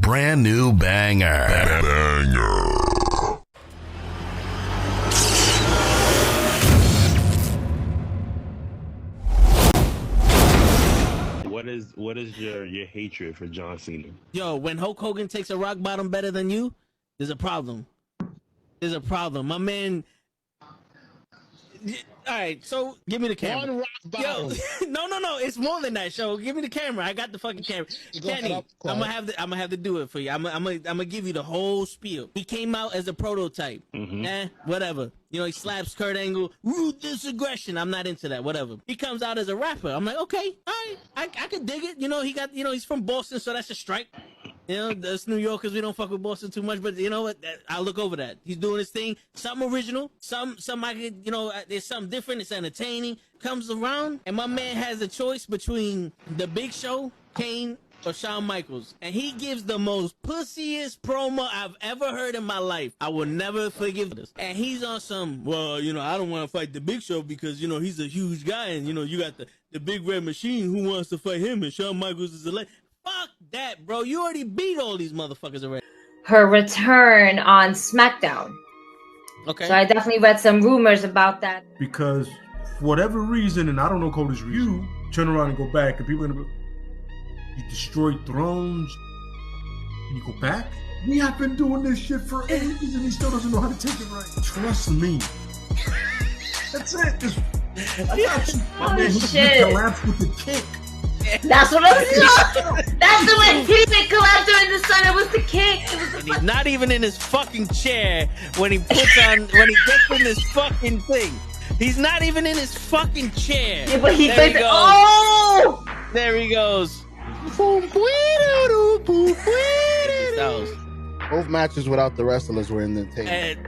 brand new banger. What is your hatred for John Cena? Yo, when Hulk Hogan takes a rock bottom better than you, there's a problem. There's a problem. My man. All right, so give me the camera. One rock bottom. Yo, no, it's more than that. Show, give me the camera. I got the fucking camera. Kenny, I'm gonna have to do it for you. I'm gonna give you the whole spiel. He came out as a prototype. Whatever. You know, he slaps Kurt Angle. Ruthless aggression. I'm not into that. Whatever. He comes out as a rapper. I'm like, okay, all right, I can dig it. You know, he's from Boston, so that's a strike. You know, us New Yorkers, we don't fuck with Boston too much, but you know what? I'll look over that. He's doing his thing. Something original. Some I could, you know, there's something different. It's entertaining. Comes around, and my man has a choice between The Big Show, Kane, or Shawn Michaels. And he gives the most pussiest promo I've ever heard in my life. I will never forgive this. And he's on some, well, you know, I don't want to fight The Big Show because, you know, he's a huge guy. And, you know, you got the Big Red Machine who wants to fight him. And Shawn Michaels is a legend. Fuck that, bro. You already beat all these motherfuckers already. Her return on SmackDown. Okay. So I definitely read some rumors about that. Because for whatever reason, and I don't know Cody's reason, you turn around and go back, and people are gonna go, you destroyed thrones, and you go back? We have been doing this shit for ages, and he still doesn't know how to take it right. Trust me. That's it. Just, I got you. My man, he collapsed with the kick. That's what I'm saying. That's the way he didn't collapse during the sun. It was the kick. He's not even in his fucking chair when he gets in this fucking thing. He's not even in his fucking chair. Yeah, but he there he goes. Oh! There he goes. Both matches without the wrestlers were in the table.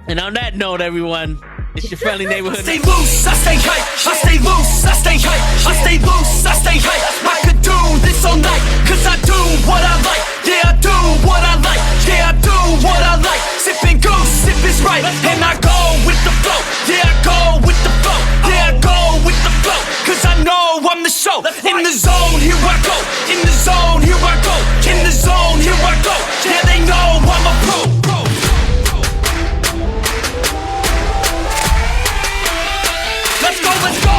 And on that note, everyone, it's your friendly neighborhood. I stay loose, I stay hype. I stay loose, I stay hype. I stay loose, I stay hype. I could do this all night, cause I do what I like. Yeah, I do what I like. Yeah, I do what I like. Sipping goose, sip is right. And I go with the flow. Yeah, I go with the flow. Yeah, I go with the flow. Cause I know I'm the show. In the zone, here I go. In the zone, here I go. In the zone, here I go. Yeah, they know I'm a pro. Let's go, let's go!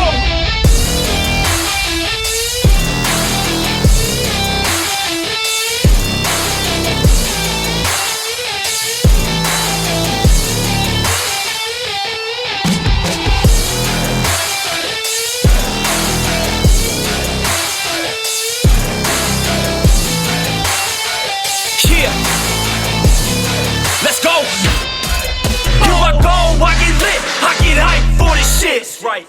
Yeah! Let's go! Here I go, I get lit, I get hyped for this shit! Right.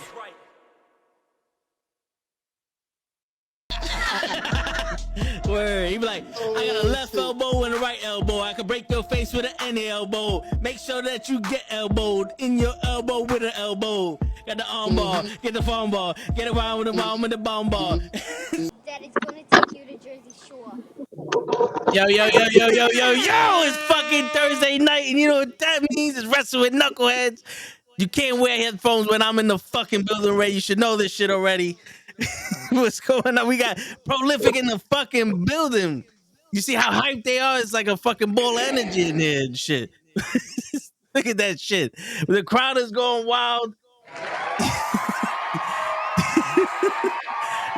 Word. He be like, I got a left elbow and a right elbow. I can break your face with an any elbow. Make sure that you get elbowed in your elbow with an elbow. Got the arm ball, get the phone ball, get around with the bomb with the bomb ball. Daddy's gonna take you to Jersey Shore. Yo, it's fucking Thursday night, and you know what that means? It's Wrestle with Knuckleheads. You can't wear headphones when I'm in the fucking building, Ray. You should know this shit already. What's going on? We got Prolific in the fucking building. You see how hyped they are? It's like a fucking ball of energy in there and shit. Look at that shit. The crowd is going wild.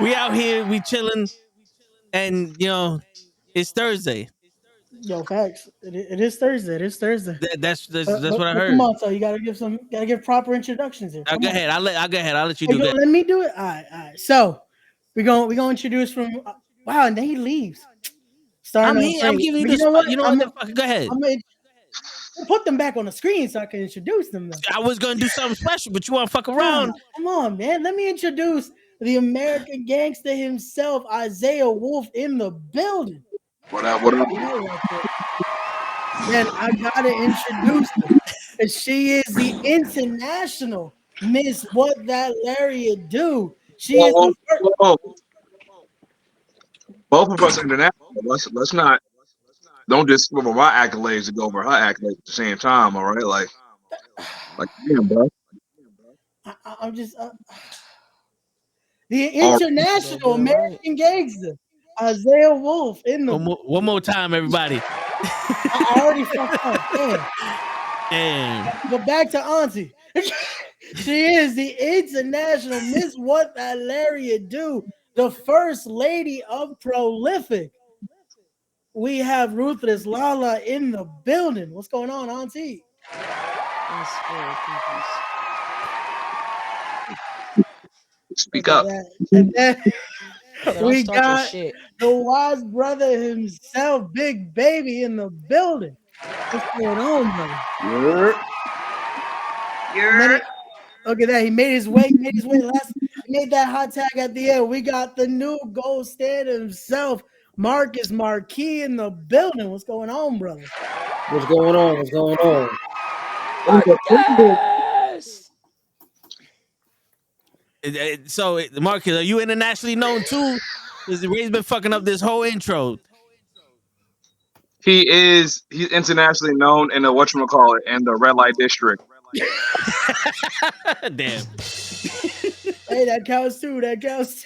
We out here, we chilling, and you know, it's Thursday. Yo, facts. It is Thursday. It is Thursday. That's what I heard. Come on, so you gotta give proper introductions here. I'll go ahead. I'll let you do that. Let me do it. All right. So we're gonna introduce from. Wow, and then he leaves. I'm giving you this. You know what? Go ahead. Put them back on the screen so I can introduce them. Though. I was gonna do something special, but you want to fuck around. Come on, man. Let me introduce the American gangster himself, Isaiah Wolf, in the building. What up? Man, I gotta introduce her. She is the international Miss What That Lariat Do. She is the first. Both of us international. Let's not. Don't just for my accolades to go over her accolades at the same time. All right, like damn, bro. I'm just the international American gangster, Isaiah Wolf in the. One more time, everybody. I already fucked up. Damn. But back to Auntie. She is the international Miss What That Lariat Do, the first lady of Prolific. We have Ruthless Lala in the building. What's going on, Auntie? Speak up. And then we got the wise brother himself, Big Baby, in the building. What's going on, brother? Look at that. He made his way. He made that hot tag at the end. We got the new gold standard himself, Marquee, in the building. What's going on, brother? What's going on? What's going on? Yes. So, Marcus, are you internationally known too? Because Ray's been fucking up this whole intro. He's internationally known in the whatchamacallit in the red light district. Damn. Hey, that counts too. That counts.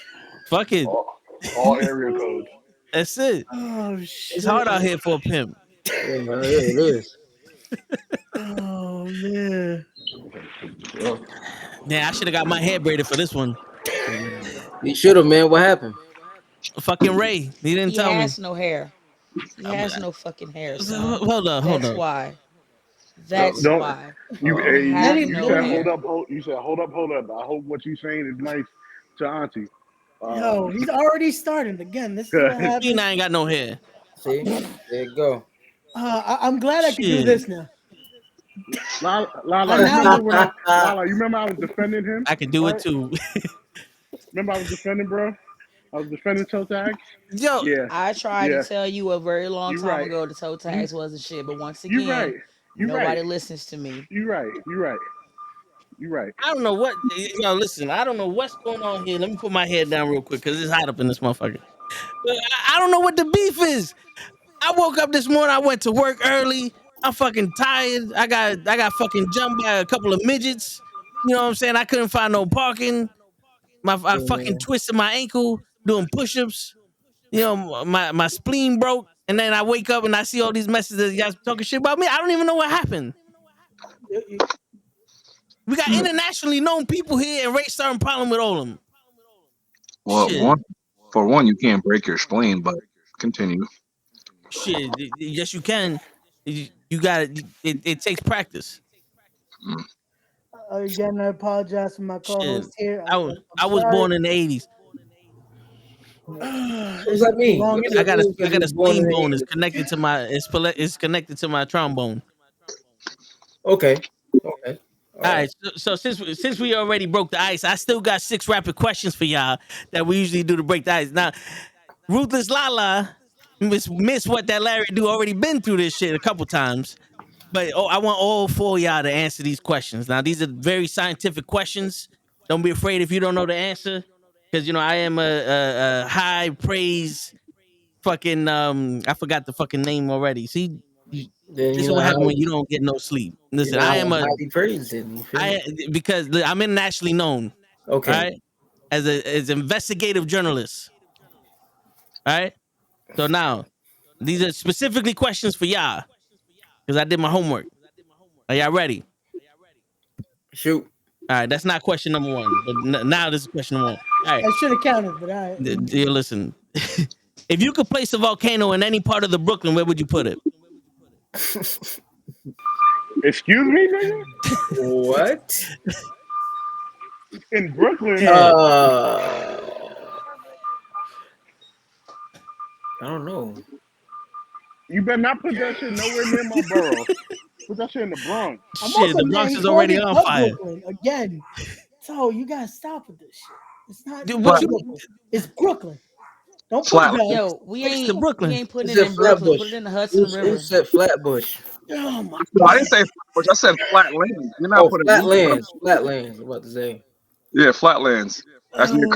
Fuck it. All area codes. That's it. Oh shit. It's hard out here for a pimp. Yeah, man, it is. Oh man. Yeah, I should have got my hair braided for this one. You should have, man. What happened? Fucking Ray. He didn't tell me. He has no hair. He has no fucking hair. So hold on. That's why. That's why. You said hold up. I hope what you saying is nice to Auntie. Yo, he's already starting again. This is what happens. I ain't got no hair. See, there you go. I'm glad I can do this now. Lala, you remember I was defending him? I can do it too. Remember I was defending, bro? I was defending toe tags. Yo, yeah. I tried to tell you a very long time ago the toe tags wasn't shit, but once again, nobody listens to me. You're right. I don't know what. Listen, I don't know what's going on here. Let me put my head down real quick because it's hot up in this motherfucker. But I don't know what the beef is. I woke up this morning. I went to work early. I'm fucking tired. I got fucking jumped by a couple of midgets. You know what I'm saying? I couldn't find no parking. I fucking twisted my ankle doing push-ups. You know, my spleen broke. And then I wake up and I see all these messages. Y'all talking shit about me. I don't even know what happened. We got internationally known people here, and Ray starting problem with all of them. Well, for one, you can't break your spleen, but continue. Shit, yes, you can. You got it. It takes practice. Again, I apologize for my co-host here. I was born in the 80s. What does that mean? I got a spleen bone. It's connected to my trombone. Okay. All right. So since we already broke the ice, I still got 6 rapid questions for y'all that we usually do to break the ice. Now, Ruthless Lala, Miss What That Larry Do already been through this shit a couple times, but I want all 4 of y'all to answer these questions. Now, these are very scientific questions. Don't be afraid if you don't know the answer, because I am a high praise fucking I forgot the fucking name already. See. This is what happens when you don't get no sleep. Listen, I am because I'm internationally known. Okay. Right? As investigative journalist. All right. So now, these are specifically questions for y'all because I did my homework. Are y'all ready? Shoot. All right. That's not question number 1, but now this is question number 1. All right. I should have counted, but all right. Listen, if you could place a volcano in any part of the Brooklyn, where would you put it? Excuse me, nigga? What? In Brooklyn? I don't know. You better not put that shit nowhere near my borough. Put that shit in the Bronx. Shit, the Bronx is already on fire. Brooklyn again. So you gotta stop with this shit. It's not. Dude, it's Brooklyn. Don't put it. Yo, we ain't Brooklyn. We ain't putting it in Brooklyn. Put it in the Hudson River. Who said Flatbush? Oh my God. I didn't say Flatbush. I said Flatlands. You're not putting Flatlands. Flatlands. I'm about to say. Yeah, Flatlands. That's near.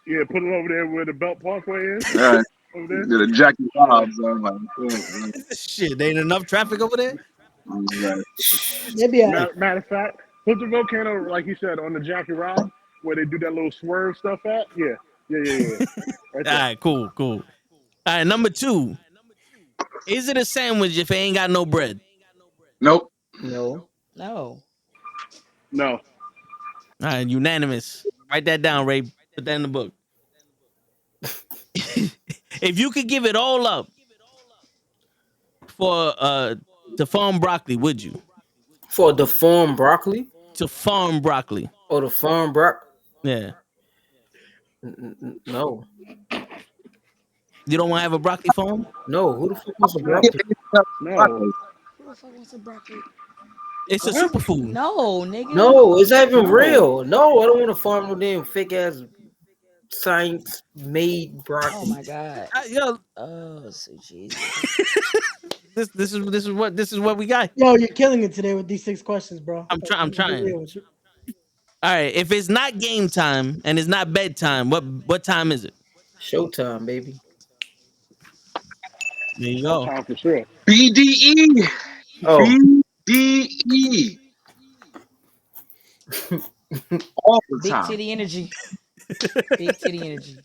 Yeah, put it over there where the Belt Parkway is. All right. Over there. Yeah, the Jackie Hobbs. Shit, there ain't enough traffic over there. Maybe matter of fact, put the volcano, like you said, on the Jackie Rob. where they do that little swerve stuff at. Yeah. Right All there. right, cool. All right, number 2. Is it a sandwich if it ain't got no bread? Nope. No. No. No. All right, unanimous. Write that down, Ray. Put that in the book. If you could give it all up for to farm broccoli, would you? For the farm broccoli? To farm broccoli. Oh, the farm broccoli? Yeah. No. You don't want to have a broccoli farm? No. Who the fuck wants a broccoli? No. Who the fuck wants a broccoli? It's a superfood. No, nigga. No, is that even real? No, I don't want to farm no damn fake ass science made broccoli. Oh my god. Yo, oh, so Jesus. this is what we got. Yo, you're killing it today with these 6 questions, bro. I'm trying. All right, if it's not game time and it's not bedtime, what time is it? Showtime, baby. There you go. Showtime for sure. BDE. Oh. BDE. All the Big time. titty energy. Big titty energy.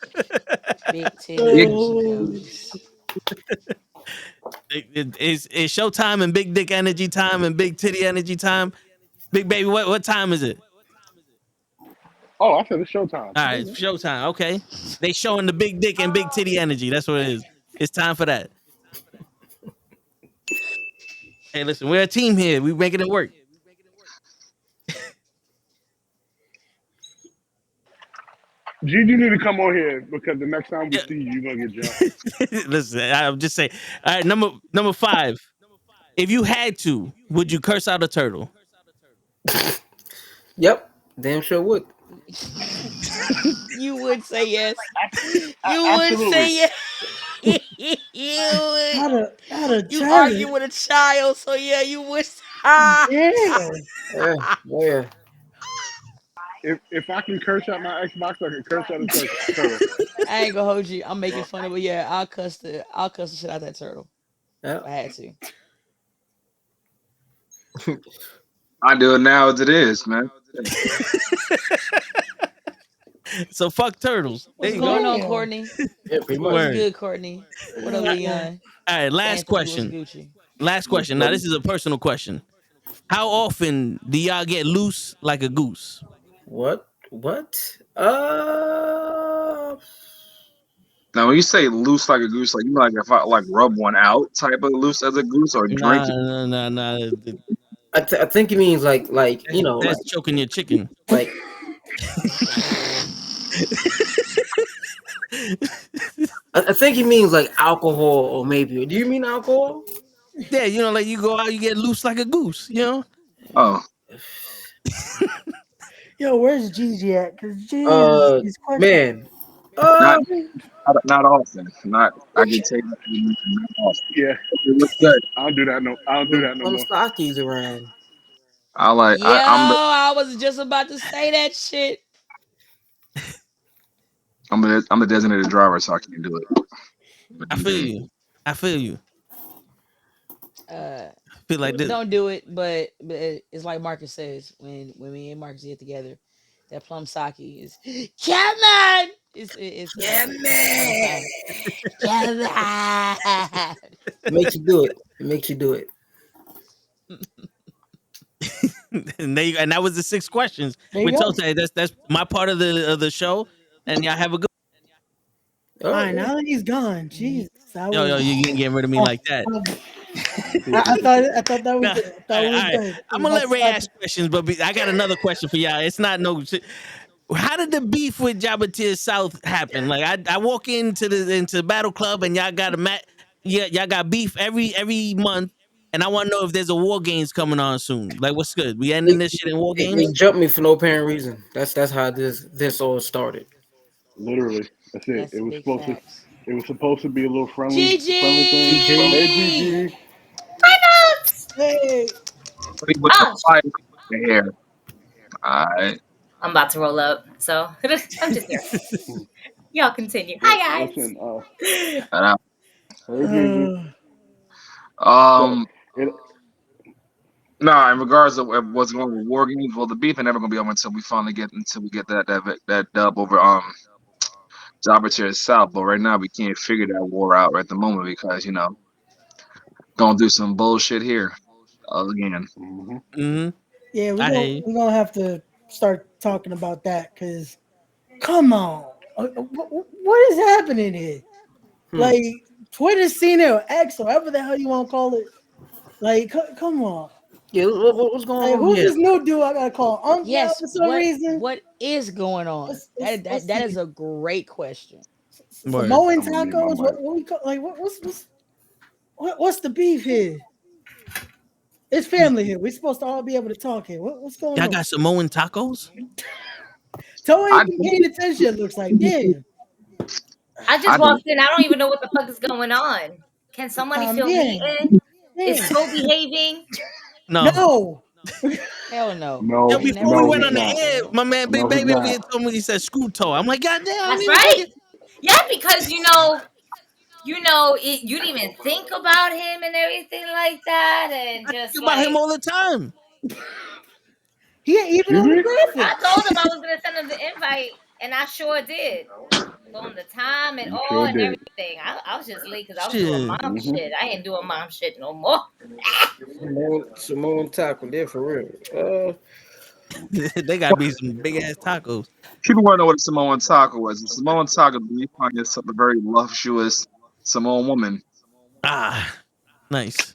Big titty energy. It's showtime and big dick energy time and big titty energy time. Big baby, what time is it? Oh, I said it's showtime. All right, it's showtime. Okay, they showing the big dick and big titty energy. That's what it is. It's time for that. Hey, listen, we're a team here. We making it work. Gigi need to come on here because the next time we see you, you're gonna get jumped. Listen, I'm just saying. All right, number 5. If you had to, would you curse out a turtle? Yep, damn sure would. You would say yes. You would say yes. You would. Not a You child. argue with a child, so yeah, you would. Yeah. If I can curse out my Xbox, I can curse out a turtle. I ain't gonna hold you. I'm making fun of it. Yeah, I'll cuss the shit out that turtle. Yep. If I had to. I do it now as it is, man. So fuck turtles. What's There you going go. on, Courtney? Yeah, pretty much. What's good, Courtney? What up, Leon? All right, last Anthony, question. what's Gucci? Last question. Now, this is a personal question. How often do y'all get loose like a goose? What? Now, when you say loose like a goose, like you know, like if I like rub one out type of loose as a goose or drink it. Nah. I think it means like you know, that's like, choking your chicken. Like I think he means like alcohol or maybe. Do you mean alcohol? Yeah, you know, like you go out, you get loose like a goose, you know? Oh. Yo, where's Gigi at? Because Gigi is man. Not often. I can take that. Not often. Yeah. It looks good. I don't do that no more. Saki's around. I was just about to say that shit. I'm the designated driver, so I can't do it. I feel you. I feel like this. Don't do it, but it's like Marcus says when me and Marcus get together. That plum sake is come on. It's come on. It makes you do it. And that was the 6 questions. With Tote. That's my part of the show. And y'all have a good. All right, now that he's gone, Jesus. Yo, you ain't getting rid of me like that. I thought that was it. Right. I'm gonna let Ray ask questions, but I got another question for y'all. It's not no shit. How did the beef with Jabba South happen? Like I walk into the Battle Club and y'all got y'all got beef every month, and I want to know if there's a War Games coming on soon. Like what's good? We ending this shit in War Games? They jumped me for no apparent reason. That's how this all started. Literally, that's it. It was supposed to be a little friendly thing. Hey, Gigi. Hi, notes. Hey. Here. All right. I'm about to roll up, so I'm just here. Y'all continue. Hi, guys. Listen, Hey, Gigi. Nah, in regards to what's going on with War Games, well, the beef ain't never gonna be over until we get that dub over Jobber to the South. But right now we can't figure that war out at the moment because gonna do some bullshit here again. Mm-hmm. Yeah, we're gonna have to start talking about that because come on, what is happening here? Like Twitter seen it or X or whatever the hell you want to call it. Like, come on. Yeah, what's going on? Who's this new dude I gotta call Uncle Yes, for some reason? What is going on? That is a great question. Samoan tacos? What we call, like what's the beef here? It's family here. We're supposed to all be able to talk here. What's going on? Y'all got Samoan tacos? Toe ain't been paying attention. Looks like damn. I just walked in. I don't even know what the fuck is going on. Can somebody fill me in? Is Toe behaving? No. Hell no. Yo, before we went on the air, my man Big Baby over here told me he said screw toe. I'm like, God damn. That's right. Yeah, because you didn't even think about him and everything like that, and just think about him all the time. He ain't even on the graphic. I told him I was gonna send him the invite, and I sure did. On the time and all and everything. I was just late because I was doing mom shit. I ain't doing mom shit no more. Samoan taco, there for real. They gotta be some big ass tacos. People want to know what a Samoan taco is. A Samoan taco, you find yourself a very voluptuous Samoan woman. Nice.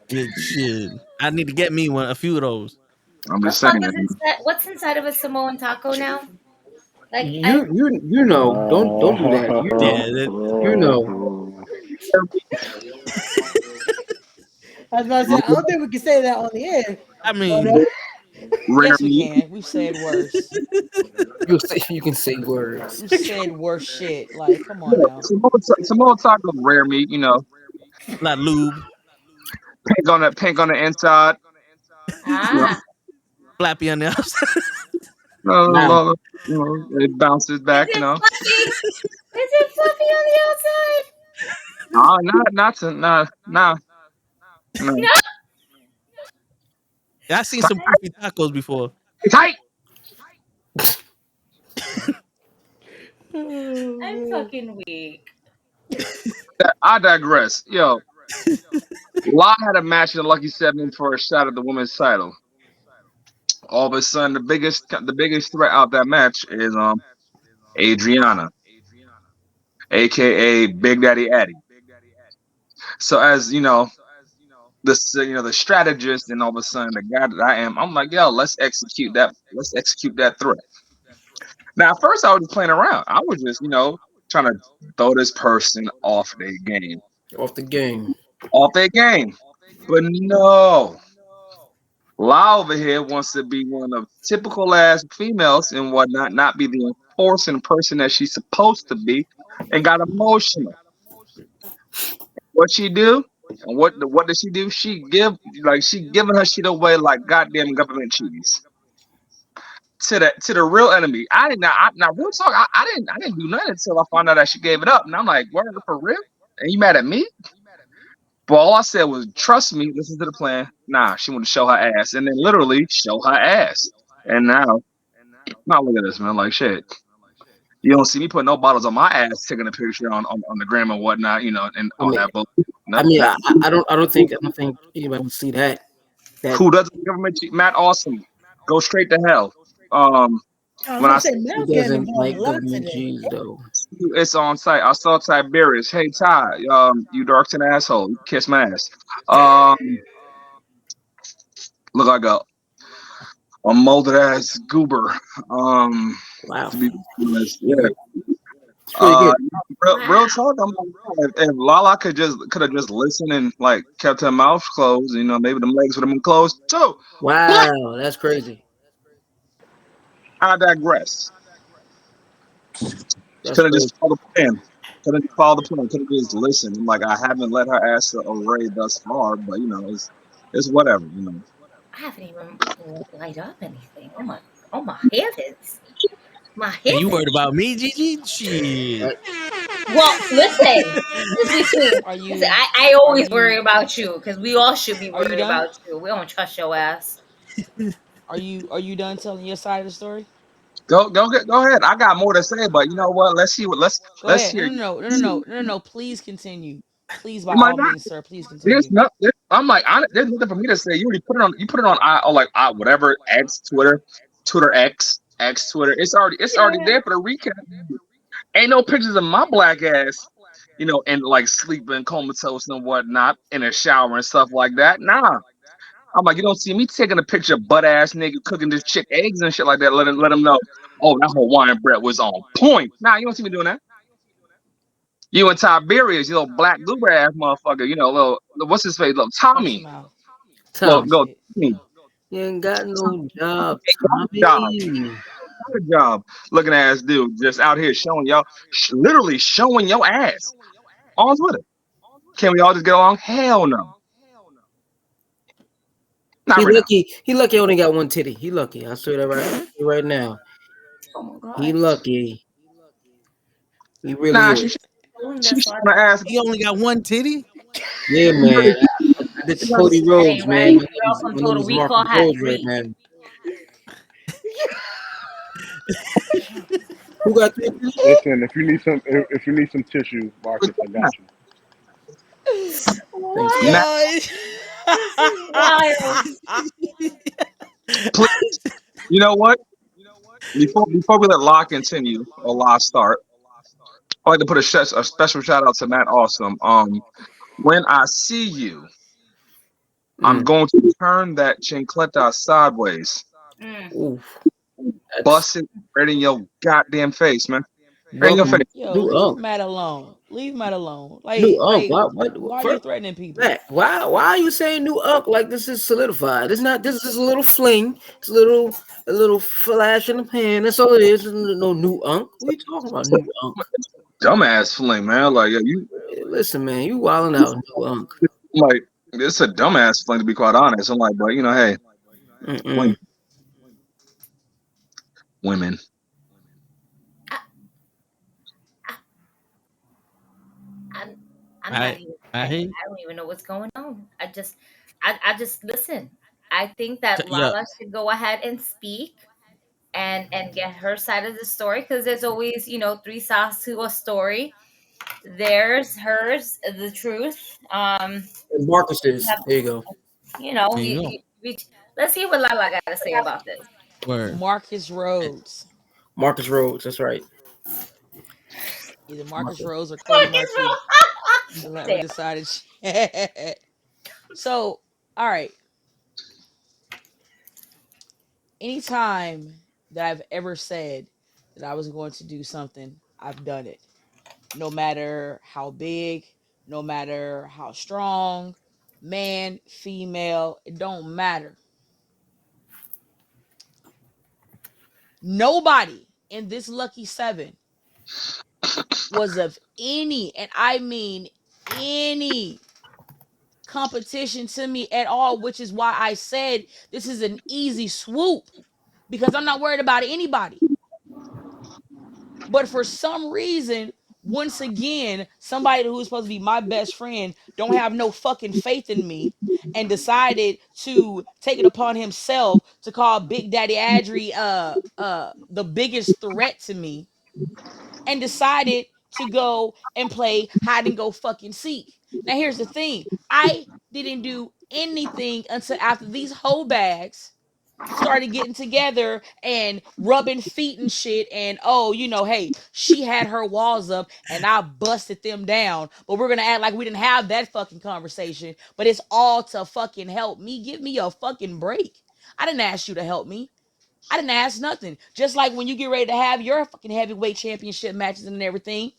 Good shit. I need to get me a few of those. I'm just saying. What's inside of a Samoan taco now? Like you know, don't do that. You know. I was about to say, I don't think we can say that on the air. I mean, yes, we can. We've said worse. You can say worse. We've said worse shit. Like, come on now. Samoan taco, rare meat, not lube. Pink on the inside. Flappy on the outside. No, it bounces back, Is it fluffy on the outside? No. I seen some goofy tacos before. Tight. I'm fucking weak. I digress. Yo, La had a match in the Lucky 7 for a shot at the women's title. All of a sudden, the biggest threat out that match is Adriana, aka Big Daddy Addy. So as you know, the strategist, and all of a sudden the guy that I am, I'm like, yo, let's execute that threat. Now, at first I was just playing around. I was just, trying to throw this person off their game. Off their game. But no. La over here wants to be one of typical ass females and whatnot, not be the enforcing person that she's supposed to be, and got emotional. What she do? And what does she do? She giving her shit away like goddamn government cheese to the real enemy. Now real talk. I didn't do nothing until I found out that she gave it up, and I'm like, word, for real? And you mad at me? But all I said was, trust me, listen to the plan. Nah, she wanted to show her ass, and then literally show her ass. And now look at this, man. Like shit. You don't see me putting no bottles on my ass, taking a picture on the gram and whatnot, and all that. I don't think anybody will see that. Who doesn't government? Matt Awesome, go straight to hell. When I say Matt doesn't like government cheese though. It's on site. I saw Tiberius. Hey Ty, you dark-skinned asshole. Kiss my ass. Look, I got a molded ass goober. Wow. To be honest, yeah. Real talk. If Lala could have just listened and like kept her mouth closed, maybe the legs would have been closed too. Wow, that's crazy. I digress. Could have just followed the plan. Could have just listened. I'm like, I haven't let her ass array thus far, but it's whatever. I haven't even light up anything. Oh my heavens. My heavens. You worried about me, Gigi? Shit. Well, listen. This between. Are Listen, you? I Are always worry you? about you because we all should be Are you worried done? about you. We don't trust your ass. Are you? Are you done telling your side of the story? Go ahead. I got more to say, but you know what? Let's see what Go let's ahead. hear. No. Please continue. Please, by You might all not. means, sir. Please There's continue. no. I'm like, there's nothing for me to say. You already put it on. You put it on. Whatever X Twitter X Twitter. It's already Yeah. there for the recap. Ain't no pictures of my black ass, and like sleeping comatose and whatnot in a shower and stuff like that. Nah. I'm like, you don't see me taking a picture of butt ass nigga cooking this chick eggs and shit like that. Let him know. Oh, that Hawaiian bread was on point. Nah, you don't see me doing that. You and Tiberius, you little black goober ass motherfucker. Little what's his face? Little Watch your Tommy. mouth. Little Tommy, go Shit. Tommy. you ain't got no job, Job. Tommy. Good job. Looking ass dude just out here showing y'all, literally showing your ass on Twitter. Can we all just get along? Hell no. Not He right now. lucky. He lucky. Only got one titty. He lucky. I swear that right now. Oh my god. He lucky. He really Nah, is. she's showing her ass. He only got one titty. Yeah, man. I did the Cody That Rhodes, ain't man. right. My Girl from name Total is Marcus Recall had Rhodes right 3. now. Who got 3 titties? Listen, if you need some tissue, Marcus, I got you. Thank What? you. Now, This is wild. please, you know what? Before we let Law continue or Law start, I like to put a special shout out to Matt Awesome. When I see you, I'm going to turn that chancleta sideways, Mm. Oof. bust it right in your goddamn face, man. Right in your face. Welcome, Yo, new leave Unc. Matt alone. Leave Matt alone. New Unc. Like, What? why are you First, threatening people? Matt, why are you saying new Unc like this is solidified? It's not. This is just a little fling. It's a little flash in the pan. That's all it is. No new Unc. What are you talking about, new Unc? Dumbass fling, man. Like you, Hey, listen, man, you wilding out, new Unc. like it's a dumbass fling to be quite honest. I'm like, but hey, women, Mm-mm. women. I'm I'm not I even I I hate. don't even know what's going on. I just listen. I think that Yeah. Lala should go ahead and speak and get her side of the story because there's always, 3 sides to a story. There's hers, the truth. And Marcus You is. have, There you go. There you go. let's see what Lala got to say about this. Word. Marcus Rhodes. Marcus Rhodes. That's right. Either Marcus Rhodes or Cody Marquee. So let me Damn. decide. So, all right. Anytime that I've ever said that I was going to do something, I've done it. No matter how big, no matter how strong, man, female, it don't matter. Nobody in this lucky 7 was of any, and I mean any, competition to me at all, which is why I said this is an easy swoop because I'm not worried about anybody. But for some reason, once again, somebody who's supposed to be my best friend don't have no fucking faith in me and decided to take it upon himself to call Big Daddy Adri the biggest threat to me and decided to go and play hide and go fucking seek. Now here's the thing. I didn't do anything until after these hoe bags started getting together and rubbing feet and shit and hey, she had her walls up and I busted them down, but we're gonna act like we didn't have that fucking conversation, but it's all to fucking help me. Give me a fucking break. I didn't ask you to help me. I didn't ask nothing. Just like when you get ready to have your fucking heavyweight championship matches and everything,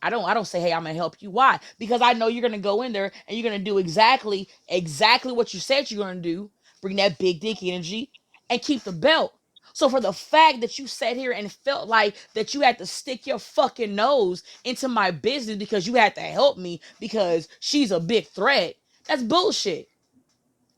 I don't say, hey, I'm gonna help you. Why? Because I know you're gonna go in there and you're gonna do exactly what you said you're gonna do. Bring that big dick energy and keep the belt. So for the fact that you sat here and felt like that you had to stick your fucking nose into my business because you had to help me because she's a big threat, that's bullshit.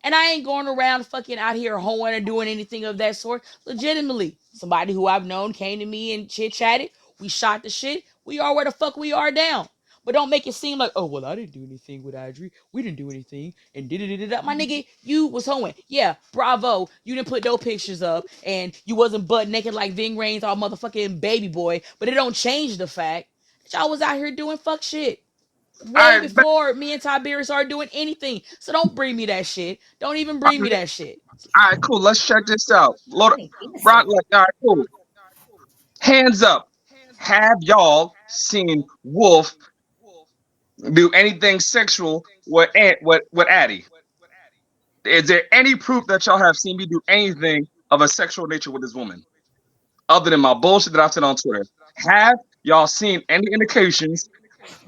And I ain't going around fucking out here hoeing or doing anything of that sort. Legitimately, somebody who I've known came to me and chit chatted. We shot the shit. We are where the fuck we are now. But don't make it seem like, oh, well, I didn't do anything with Audrey. We didn't do anything. And da-da-da-da-da. My nigga, you was hoeing. Yeah, bravo. You didn't put no pictures up. And you wasn't butt naked like Ving Rhames or motherfucking Baby Boy. But it don't change the fact that y'all was out here doing fuck shit. Way before me and Tiberius started doing anything. So don't bring me that shit. Don't even bring me that shit. All right, cool. Let's check this out. All right, cool. Hands up. Have y'all seen Wolf do anything sexual with Addie? Is there any proof that y'all have seen me do anything of a sexual nature with this woman? Other than my bullshit that I've said on Twitter. Have y'all seen any indications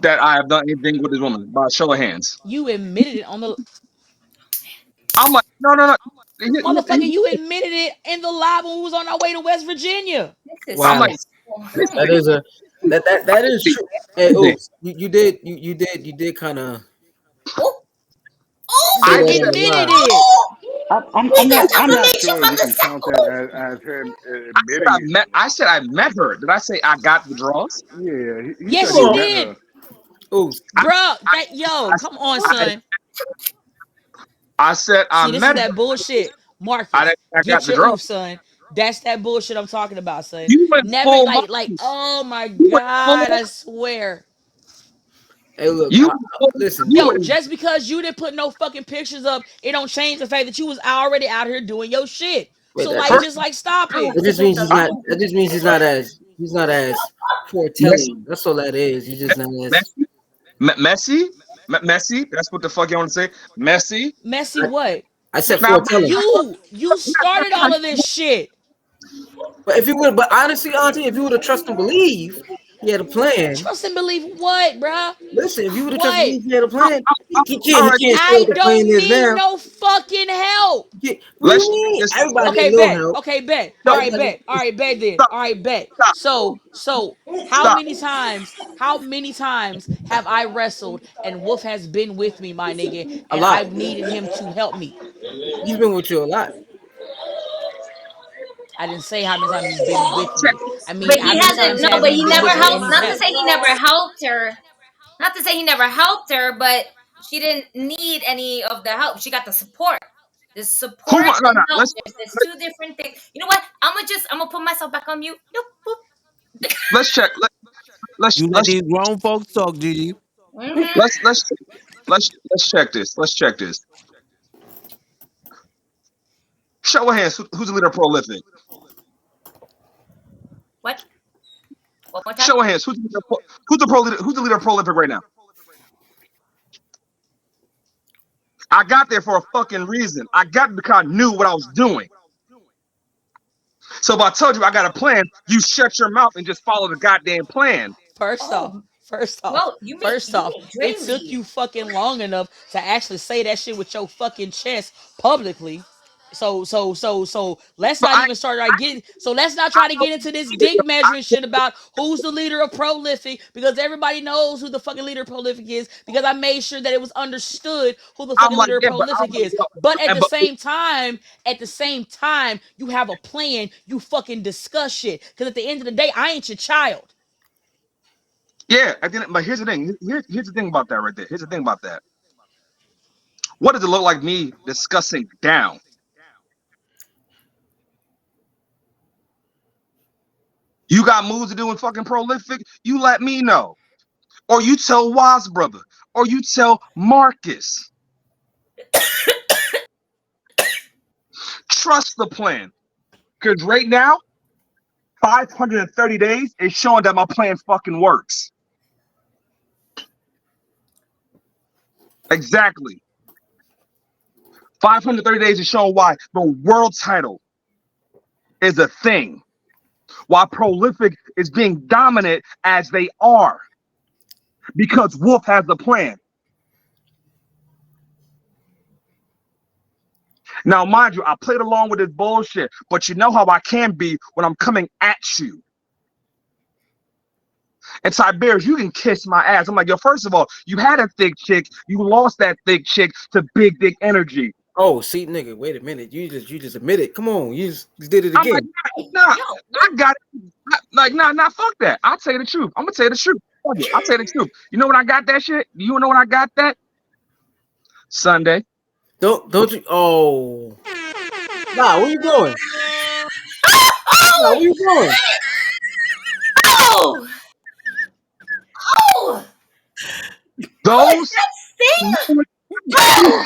that I have done anything with this woman? By a show of hands. You admitted it on the... I'm like, no. Motherfucker, you admitted it in the live when we was on our way to West Virginia. Wow. I'm like, that is true. Hey, oops, you did kind of. I admitted it. I'm not sure if you can count that as him admitting it. I said I met her. Did I say I got the draws? Yeah. Yes, you did. Ooh, bro, come on, son. I said I met her. See, this is that bullshit. Marcus, get your oof, son. That's that bullshit I'm talking about, son. You went Never full like, oh my God, I swear. Hey, look, listen. Yo, just because you didn't put no fucking pictures up, it don't change the fact that you was already out here doing your shit. So stop it. It just means he's not. That just means he's not as foretelling. That's all that is. He's just not as messy. That's what the fuck you want to say. Messy. Messy what? I said foretelling. You started all of this shit. But honestly, Auntie, if you would have trust and believe, he had a plan. Trust and believe what, bro? Listen, if you would have trust and believe, he had a plan. He can't I don't need no fucking help. Okay, bet. All right, bet then. All right, bet. So how many times have I wrestled and Wolf has been with me, my nigga, and I've needed him to help me? He's been with you a lot. I didn't say how many times he's been with me. I mean, but he hasn't. No, but he never helped. Not to say he never helped her. Not to say he never helped her, but she didn't need any of the help. She got the support. The support. There's two different things. You know what? I'm gonna put myself back on mute. Nope. Let's check. Let's these grown folks talk, Gigi. Mm-hmm. Let's check this. Let's check this. Show of hands. Who's the leader of Prolific? What? One more time? Show of hands. Who's the leader of Prolific right now? I got there for a fucking reason. I got because I knew what I was doing. So if I told you I got a plan, you shut your mouth and just follow the goddamn plan. First off, it took you fucking long enough to actually say that shit with your fucking chest publicly. So let's not even start getting. So let's not try to get into this dick measuring shit about who's the leader of Prolific, because everybody knows who the fucking leader of Prolific is, because I made sure that it was understood who the fucking leader of Prolific is. But at the same time, you have a plan. You fucking discuss shit, because at the end of the day, I ain't your child. Yeah, but here's the thing. Here's the thing about that right there. Here's the thing about that. What does it look like me discussing down? You got moves to do in fucking Prolific? You let me know. Or you tell Waz brother. Or you tell Marcus. Trust the plan. Because right now, 530 days is showing that my plan fucking works. Exactly. 530 days is showing why the world title is a thing. Why Prolific is being dominant as they are. Because Wolf has a plan. Now, mind you, I played along with this bullshit, but you know how I can be when I'm coming at you. And Tiberius, you can kiss my ass. I'm like, yo, first of all, you had a thick chick. You lost that thick chick to big dick energy. Oh, see, nigga, wait a minute. You just admitted. Come on, you just did it again. I'm like, nah, I got it. Like, nah, fuck that. I'll tell you the truth. I'm gonna tell you the truth. Fuck it. I'll tell you the truth. You know when I got that shit? You know when I got that? Sunday. Don't you? Oh, nah. Where you going? Nah, where you going? Oh! Oh! Those Sting! Oh!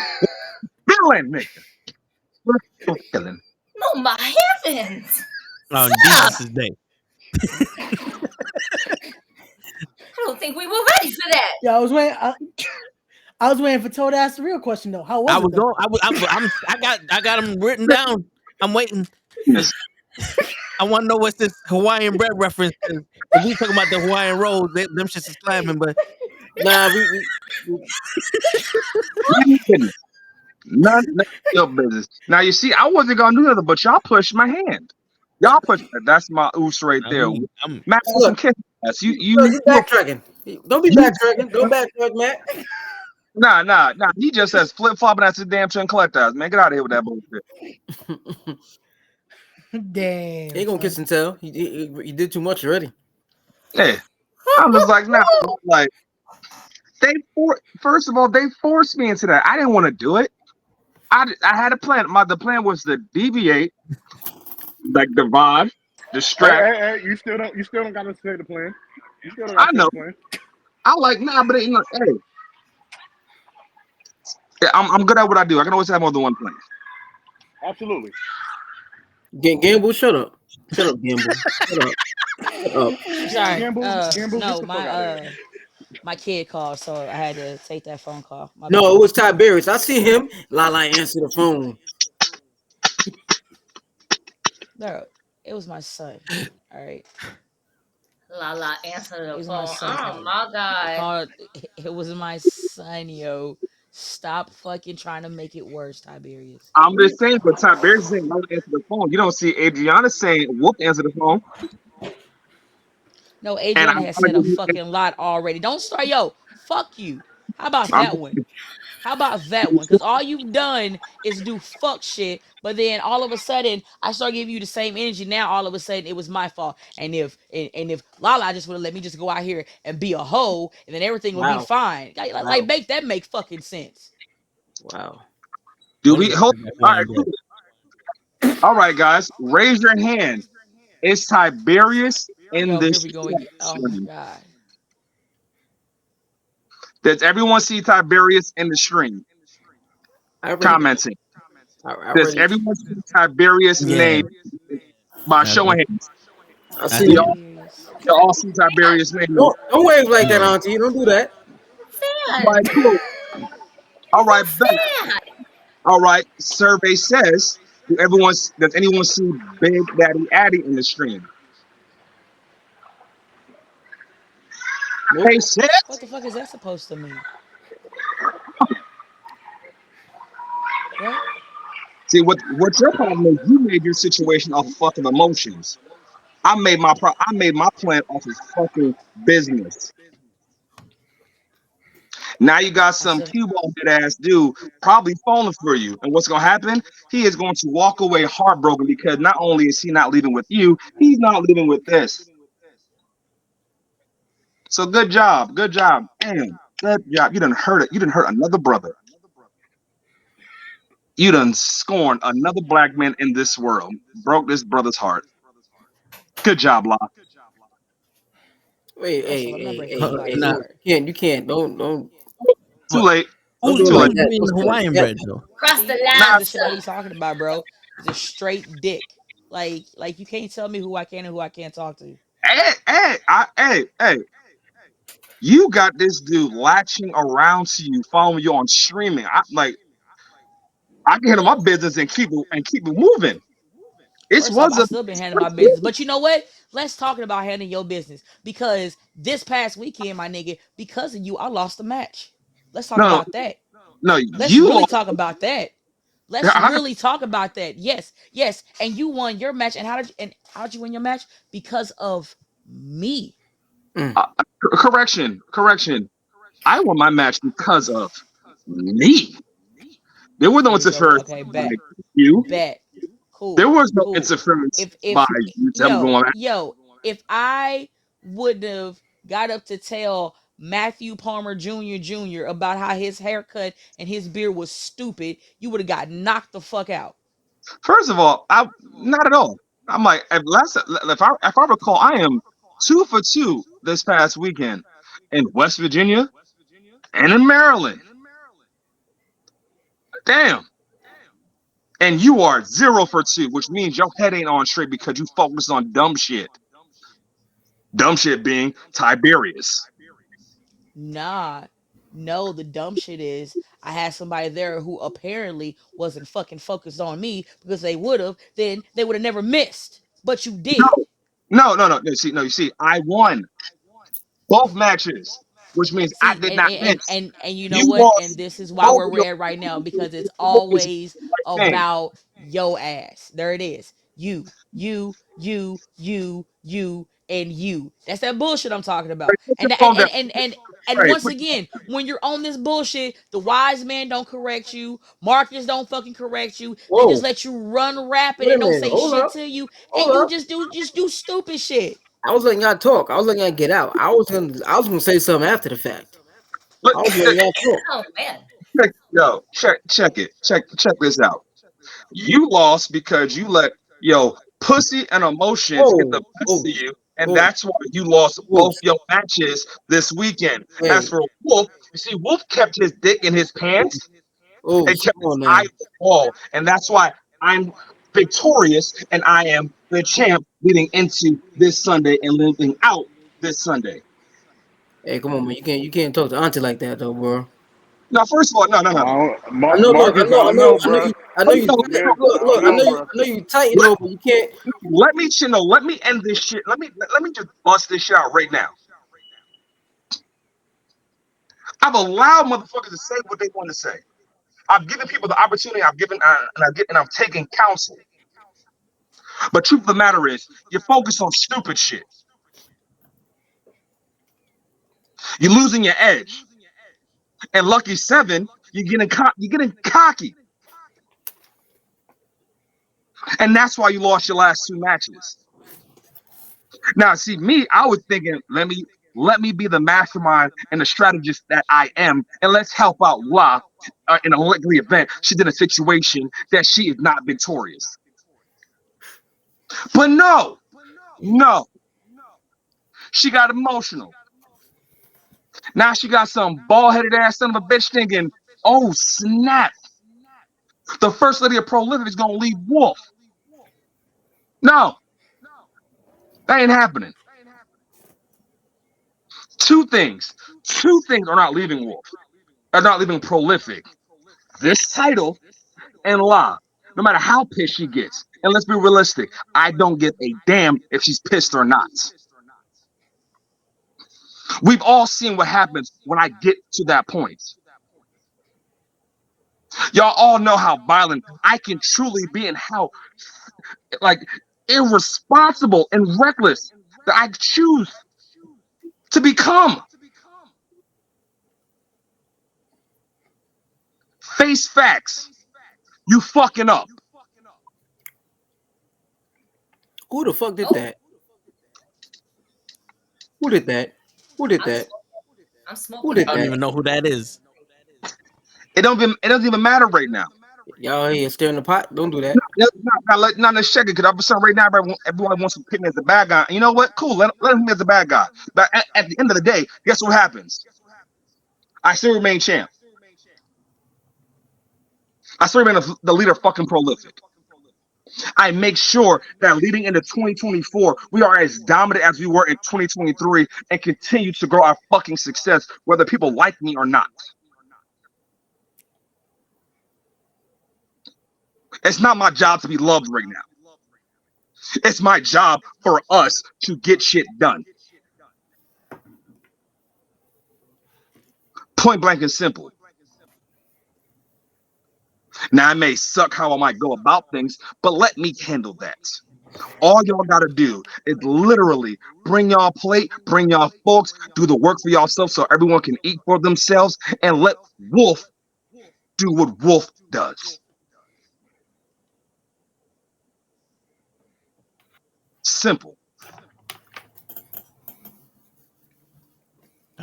feeling, nigga. Feeling. Oh my heavens! On Stop. Jesus' day. I don't think we were ready for that. Yeah, I was waiting. I was waiting for Toe to ask the real question though. How was it? Though? I got them written down. I'm waiting. I want to know what's this Hawaiian bread reference. If we talking about the Hawaiian rolls, them shits is slamming, but nah, None of your business. Now you see, I wasn't gonna do nothing, but y'all pushed my hand. Y'all pushed. That's my oos right there. Matt, some kiss ass. You backtracking. Don't be backtracking. Don't backtrack, Matt. Nah. He just says flip flopping at the damn chin collectors. Man, get out of here with that bullshit. Damn. He ain't gonna kiss and tell. He did too much already. Yeah. I was like, nah, like first of all, they forced me into that. I didn't want to do it. I had a plan. The plan was to deviate, like divide, distract. Hey, you still don't gotta say the plan. You still don't I gotta know. say the plan. I like but hey. Yeah, I'm good at what I do. I can always have more than one plan. Absolutely. Gamble, shut up. Shut up, Gamble. Shut up. Shut up. Sorry. Gamble, No, my kid called, so I had to take that phone call. No, it was Tiberius. I see him. Lala answer the phone. No, it was my son. All right. Lala answer the phone. My son. Oh my god. It was my son, yo. Stop fucking trying to make it worse, Tiberius. I'm just saying, but Tiberius saying no answer the phone. You don't see Adriana saying whoop answer the phone. No, Adriana has said a fucking lot already. Don't start, yo. Fuck you. How about that one? How about that one? Because all you've done is do fuck shit, but then all of a sudden I start giving you the same energy. Now all of a sudden it was my fault. And if Lala just would have let me just go out here and be a hoe, and then everything would be fine. Like make fucking sense. Wow. Do we hope? All right, guys, raise your hand. Is Tiberius in this? Here we go. Oh my god. Does everyone see Tiberius in the stream? Commenting. Does everyone see Tiberius' name by showing hands? I see y'all all see Tiberius' name. Don't wave like that, Auntie. Don't do that. All right, all right. Survey says, does anyone see Big Daddy Addy in the stream? Hey, sis. What the fuck is that supposed to mean? What? See, what your problem is, you made your situation off of fucking emotions. I made my plan off of fucking business. Now you got some cue-ball head-ass dude probably falling for you. And what's going to happen? He is going to walk away heartbroken because not only is he not leaving with you, he's not leaving with this. So good job. Damn, good job. You done hurt it. You done hurt another brother. You done scorned another black man in this world. Broke this brother's heart. Good job, La. Wait, hey. You can't. Don't. Too late. Too late. Hawaiian bread, though. Cross the line. The shit that he's talking about, bro. It's a straight dick. Like you can't tell me who I can and who I can't talk to. Hey. You got this dude latching around to you, following you on streaming. I can handle my business and keep it moving. I've still been handling my business, but you know what? Let's talk about handling your business, because this past weekend, my nigga, because of you, I lost the match. Let's talk about that. No, let's really talk about that. Let's really talk about that. Yes, and you won your match. And how did you win your match? Because of me. Correction. I won my match because of me. There were no interference. Okay, bet. You bet. Cool. There was no interference by you. if I wouldn't have got up to tell Matthew Palmer Jr. about how his haircut and his beard was stupid, you would have got knocked the fuck out. First of all, I not at all. I'm like, if I recall, I am 2 for 2 this past weekend in West Virginia and in Maryland. Damn. And you are 0 for 2, which means your head ain't on straight because you focus on dumb shit. Dumb shit being Tiberius. Nah, no, the dumb shit is I had somebody there who apparently wasn't fucking focused on me, because they would have, then they would have never missed. But you did. No. You see, I won both matches, which means I did not miss. And you know You what? lost And this is why both we're your at right now, because it's always thing. about yo ass. There it is. You, and you. That's that bullshit I'm talking about. And once again, when you're on this bullshit, the wise man don't correct you. Marcus don't fucking correct you. They just let you run rapid Wait a and don't minute. say Hold shit up. to you. Hold And you up. just do stupid shit. I was letting y'all talk. I was letting y'all get out. I was gonna say something after the fact. I was letting y'all talk. Oh man. Check this out. You lost because you let pussy and emotions get the best of you, and that's why you lost both your matches this weekend. As for Wolf, you see, Wolf kept his dick in his pants and kept his eye on the ball, and that's why I'm victorious and I am the champ leading into this Sunday and living out this Sunday. Hey, come on, man. You can't talk to Auntie like that, though, bro. No, first of all, no. I know, Marcus, look, I know you. I know you. Yeah, Look, I know you tight, though, but you can't. Let me end this shit. Let me just bust this shit out right now. I've allowed motherfuckers to say what they want to say. I've given people the opportunity. I've taken counsel. But truth of the matter is, you're focused on stupid shit. You're losing your edge. And lucky 7, you're getting cocky. And that's why you lost your last 2 matches. Now, see, me, I was thinking, let me be the mastermind and the strategist that I am, and let's help out La in a likely event she's in a situation that she is not victorious. But no, she got emotional. Now she got some bald-headed ass son of a bitch thinking, oh snap, the first lady of Prolific is gonna leave Wolf. No, that ain't happening. Two things are not leaving Wolf. Are not leaving Prolific. This title and La. No matter how pissed she gets. And let's be realistic. I don't give a damn if she's pissed or not. We've all seen what happens when I get to that point. Y'all all know how violent I can truly be and how irresponsible and reckless that I choose to become. Face facts. You fucking up. Who the fuck did that? Who did that? I'm smoking. Who did that? I don't even know who that is. It doesn't even matter right now. Y'all here stirring the pot? Don't do that. Not let's check it, because I'm saying right now everyone wants to pick me as the bad guy. And you know what? Cool, let him be as the bad guy. But at the end of the day, guess what happens? I still remain champ. I still remain the leader of fucking Prolific. I make sure that leading into 2024, we are as dominant as we were in 2023 and continue to grow our fucking success, whether people like me or not. It's not my job to be loved right now. It's my job for us to get shit done. Point blank and simple. Now, it may suck how I might go about things, but let me handle that. All y'all got to do is literally bring y'all plate, bring y'all folks, do the work for yourself so everyone can eat for themselves, and let Wolf do what Wolf does. Simple.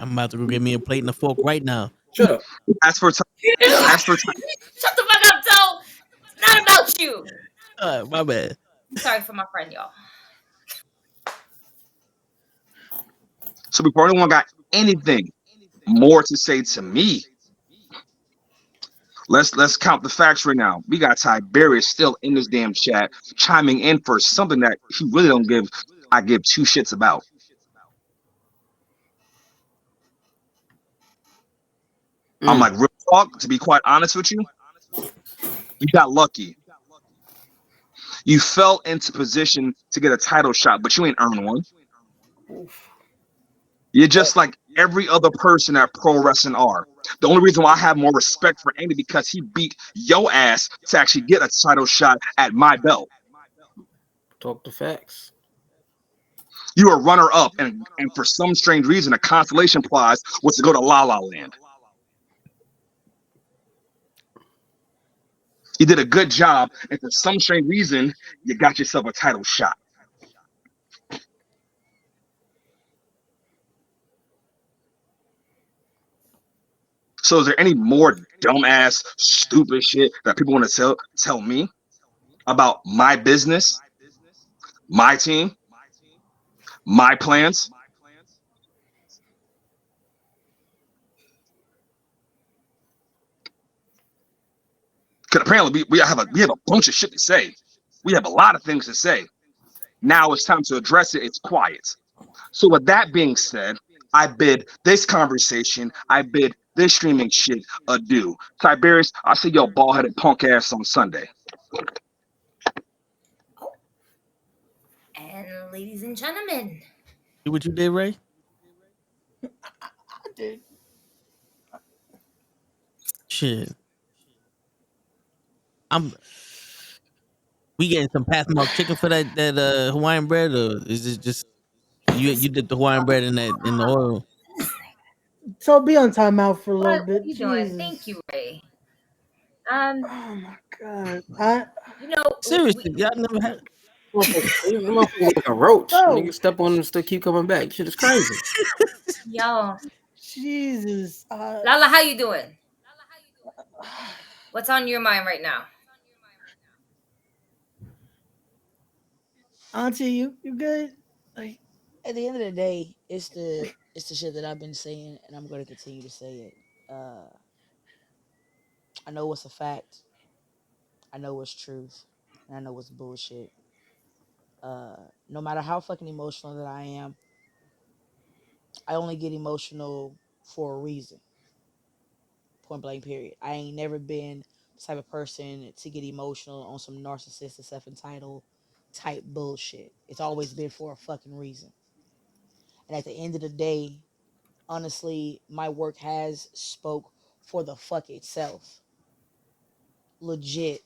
I'm about to go get me a plate and a fork right now. Shut up. As for Shut the fuck up, Toe. It's not about you. My bad. I'm sorry for my friend, y'all. So before anyone got anything more to say to me, let's count the facts right now. We got Tiberius still in this damn chat, chiming in for something that he really don't give. I give two shits about. I'm like, real talk. To be quite honest with you, you got lucky. You fell into position to get a title shot, but you ain't earned one. You're just like every other person at pro wrestling are. The only reason why I have more respect for Andy because he beat your ass to actually get a title shot at my belt. Talk the facts. You were runner up, and for some strange reason, a consolation prize was to go to La La Land. You did a good job, and for some strange reason, you got yourself a title shot. So is there any more dumbass, stupid shit that people want to tell me about my business, my team, my plans? Because apparently we have a bunch of shit to say. We have a lot of things to say. Now it's time to address it. It's quiet. So with that being said, I bid this conversation, I bid this streaming shit adieu. Tiberius, I'll see your bald-headed punk ass on Sunday. And ladies and gentlemen. See what you did, Ray? I did. Shit. We getting some Pathmark chicken for that Hawaiian bread, or is it just you did the Hawaiian bread in the oil? So be on timeout for a little What bit. are you Jesus. doing? Thank you, Ray. Oh my god. You know, Seriously, y'all never had. Like a roach. Nigga step on and still keep coming back. Shit is crazy. Yo. Jesus. Lala, how you doing? What's on your mind right now? Auntie, you good? Like, at the end of the day, it's the shit that I've been saying, and I'm going to continue to say it. I know what's a fact. I know what's truth, and I know what's bullshit. No matter how fucking emotional that I am, I only get emotional for a reason. Point blank, period. I ain't never been the type of person to get emotional on some narcissistic, self-entitled type bullshit. It's always been for a fucking reason. And at the end of the day, honestly, my work has spoke for the fuck itself. Legit.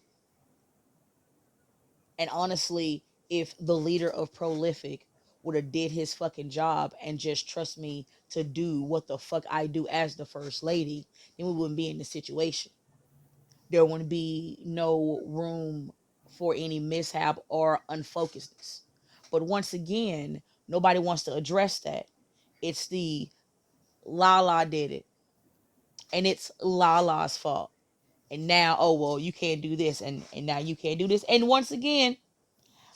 And honestly, if the leader of Prolific would have did his fucking job and just trust me to do what the fuck I do as the first lady, then we wouldn't be in this situation. There wouldn't be no room for any mishap or unfocusedness. But once again, nobody wants to address that. It's the Lala did it. And it's Lala's fault. And now, oh well, you can't do this, and now you can't do this. And once again,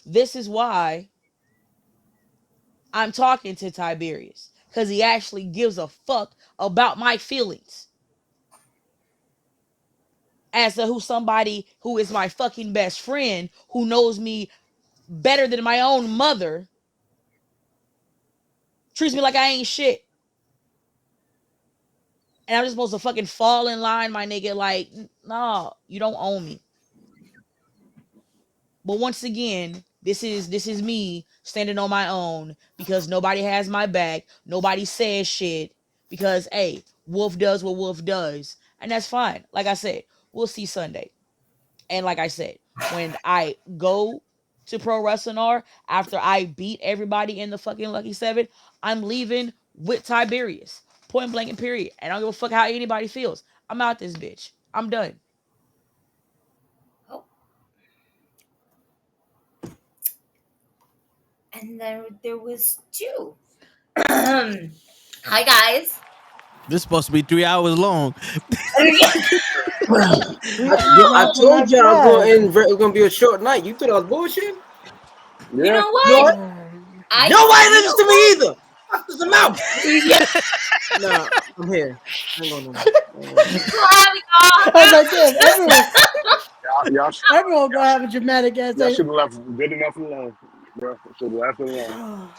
this is why I'm talking to Tiberius, because he actually gives a fuck about my feelings as to who somebody who is my fucking best friend, who knows me better than my own mother, treats me like I ain't shit. And I'm just supposed to fucking fall in line, my nigga. Like, no, you don't own me. But once again, this is me standing on my own because nobody has my back. Nobody says shit because, hey, Wolf does what Wolf does. And that's fine. Like I said, we'll see Sunday. And like I said, when I go to Pro Wrestling R, after I beat everybody in the fucking Lucky 7, I'm leaving with Tiberius. Point blank and period. And I don't give a fuck how anybody feels. I'm out this bitch. I'm done. And then there was two. Hi guys. This is supposed to be 3 hours long. I told you I was going to end. It was going to be a short night. You thought I was bullshitting? You know what? Nobody listens to me either. Fuck this amount. Nah, I'm here. I ain't going nowhere. I was like, damn, everyone gonna have a dramatic ass. Y'all should have left good enough alone, bro. Should have left it alone.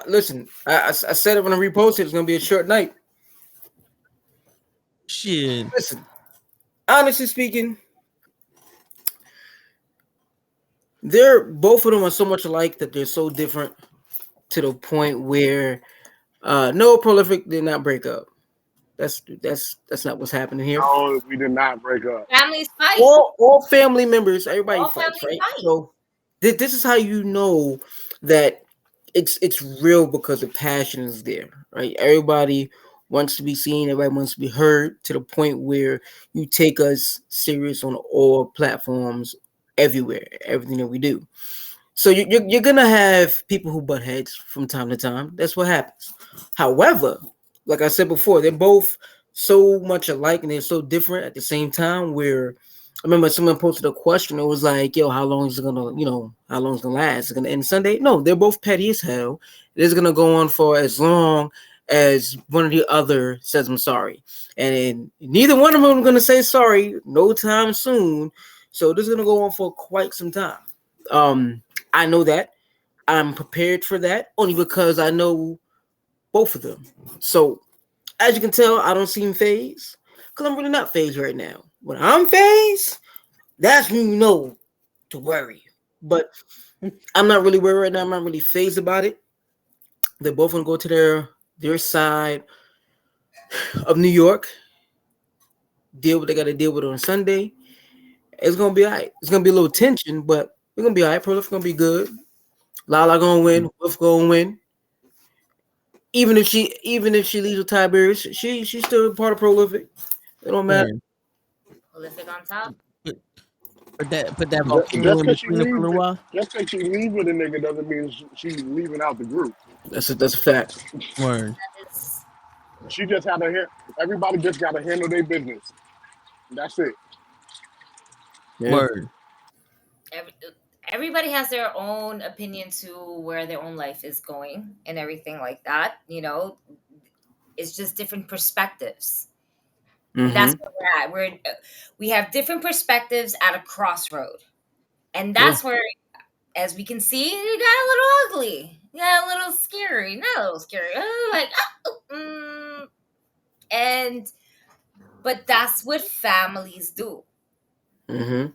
Listen, I said it when I reposted. It's gonna be a short night. Shit. Listen, honestly speaking, they're both of them are so much alike that they're so different to the point where no, Prolific did not break up. That's not what's happening here. No, we did not break up. Families fight. All family members, everybody All fights, family right? fight. So this is how you know that it's real, because the passion is there, right? Everybody wants to be seen, everybody wants to be heard, to the point where you take us serious on all platforms, everywhere, everything that we do. So you're gonna have people who butt heads from time to time. That's what happens. However, like I said before, they're both so much alike and they're so different at the same time. Where I remember someone posted a question. It was like, "Yo, how long is it gonna, how long is it gonna last? Is it gonna end Sunday?" No, they're both petty as hell. It is gonna go on for as long as one of the other says I'm sorry, and neither one of them are gonna say sorry no time soon. So this is gonna go on for quite some time. I know that. I'm prepared for that only because I know both of them. So as you can tell, I don't seem phased because I'm really not phased right now. When I'm phased, that's when you know to worry. But I'm not really worried right now. I'm not really phased about it. They're both gonna go to their side of New York, deal what they gotta deal with on Sunday. It's gonna be all right. It's gonna be a little tension, but we're gonna be all right. Prolific gonna be good. Lala gonna win. Wolf gonna win. Even if she leaves with Tiberius, she's still part of Prolific. It don't matter. Prolific on top. Put that volcano in between them for a little while. Just because she leave with a nigga doesn't mean she's leaving out the group. That's a fact. Word. She just had to everybody just got to handle their business. That's it. Yeah. Word. Everybody has their own opinion to where their own life is going and everything like that. It's just different perspectives. Mm-hmm. That's where we're at. We have different perspectives at a crossroad. And that's where, as we can see, it got a little ugly. Yeah, a little scary. Not a little scary. But that's what families do. Mm-hmm.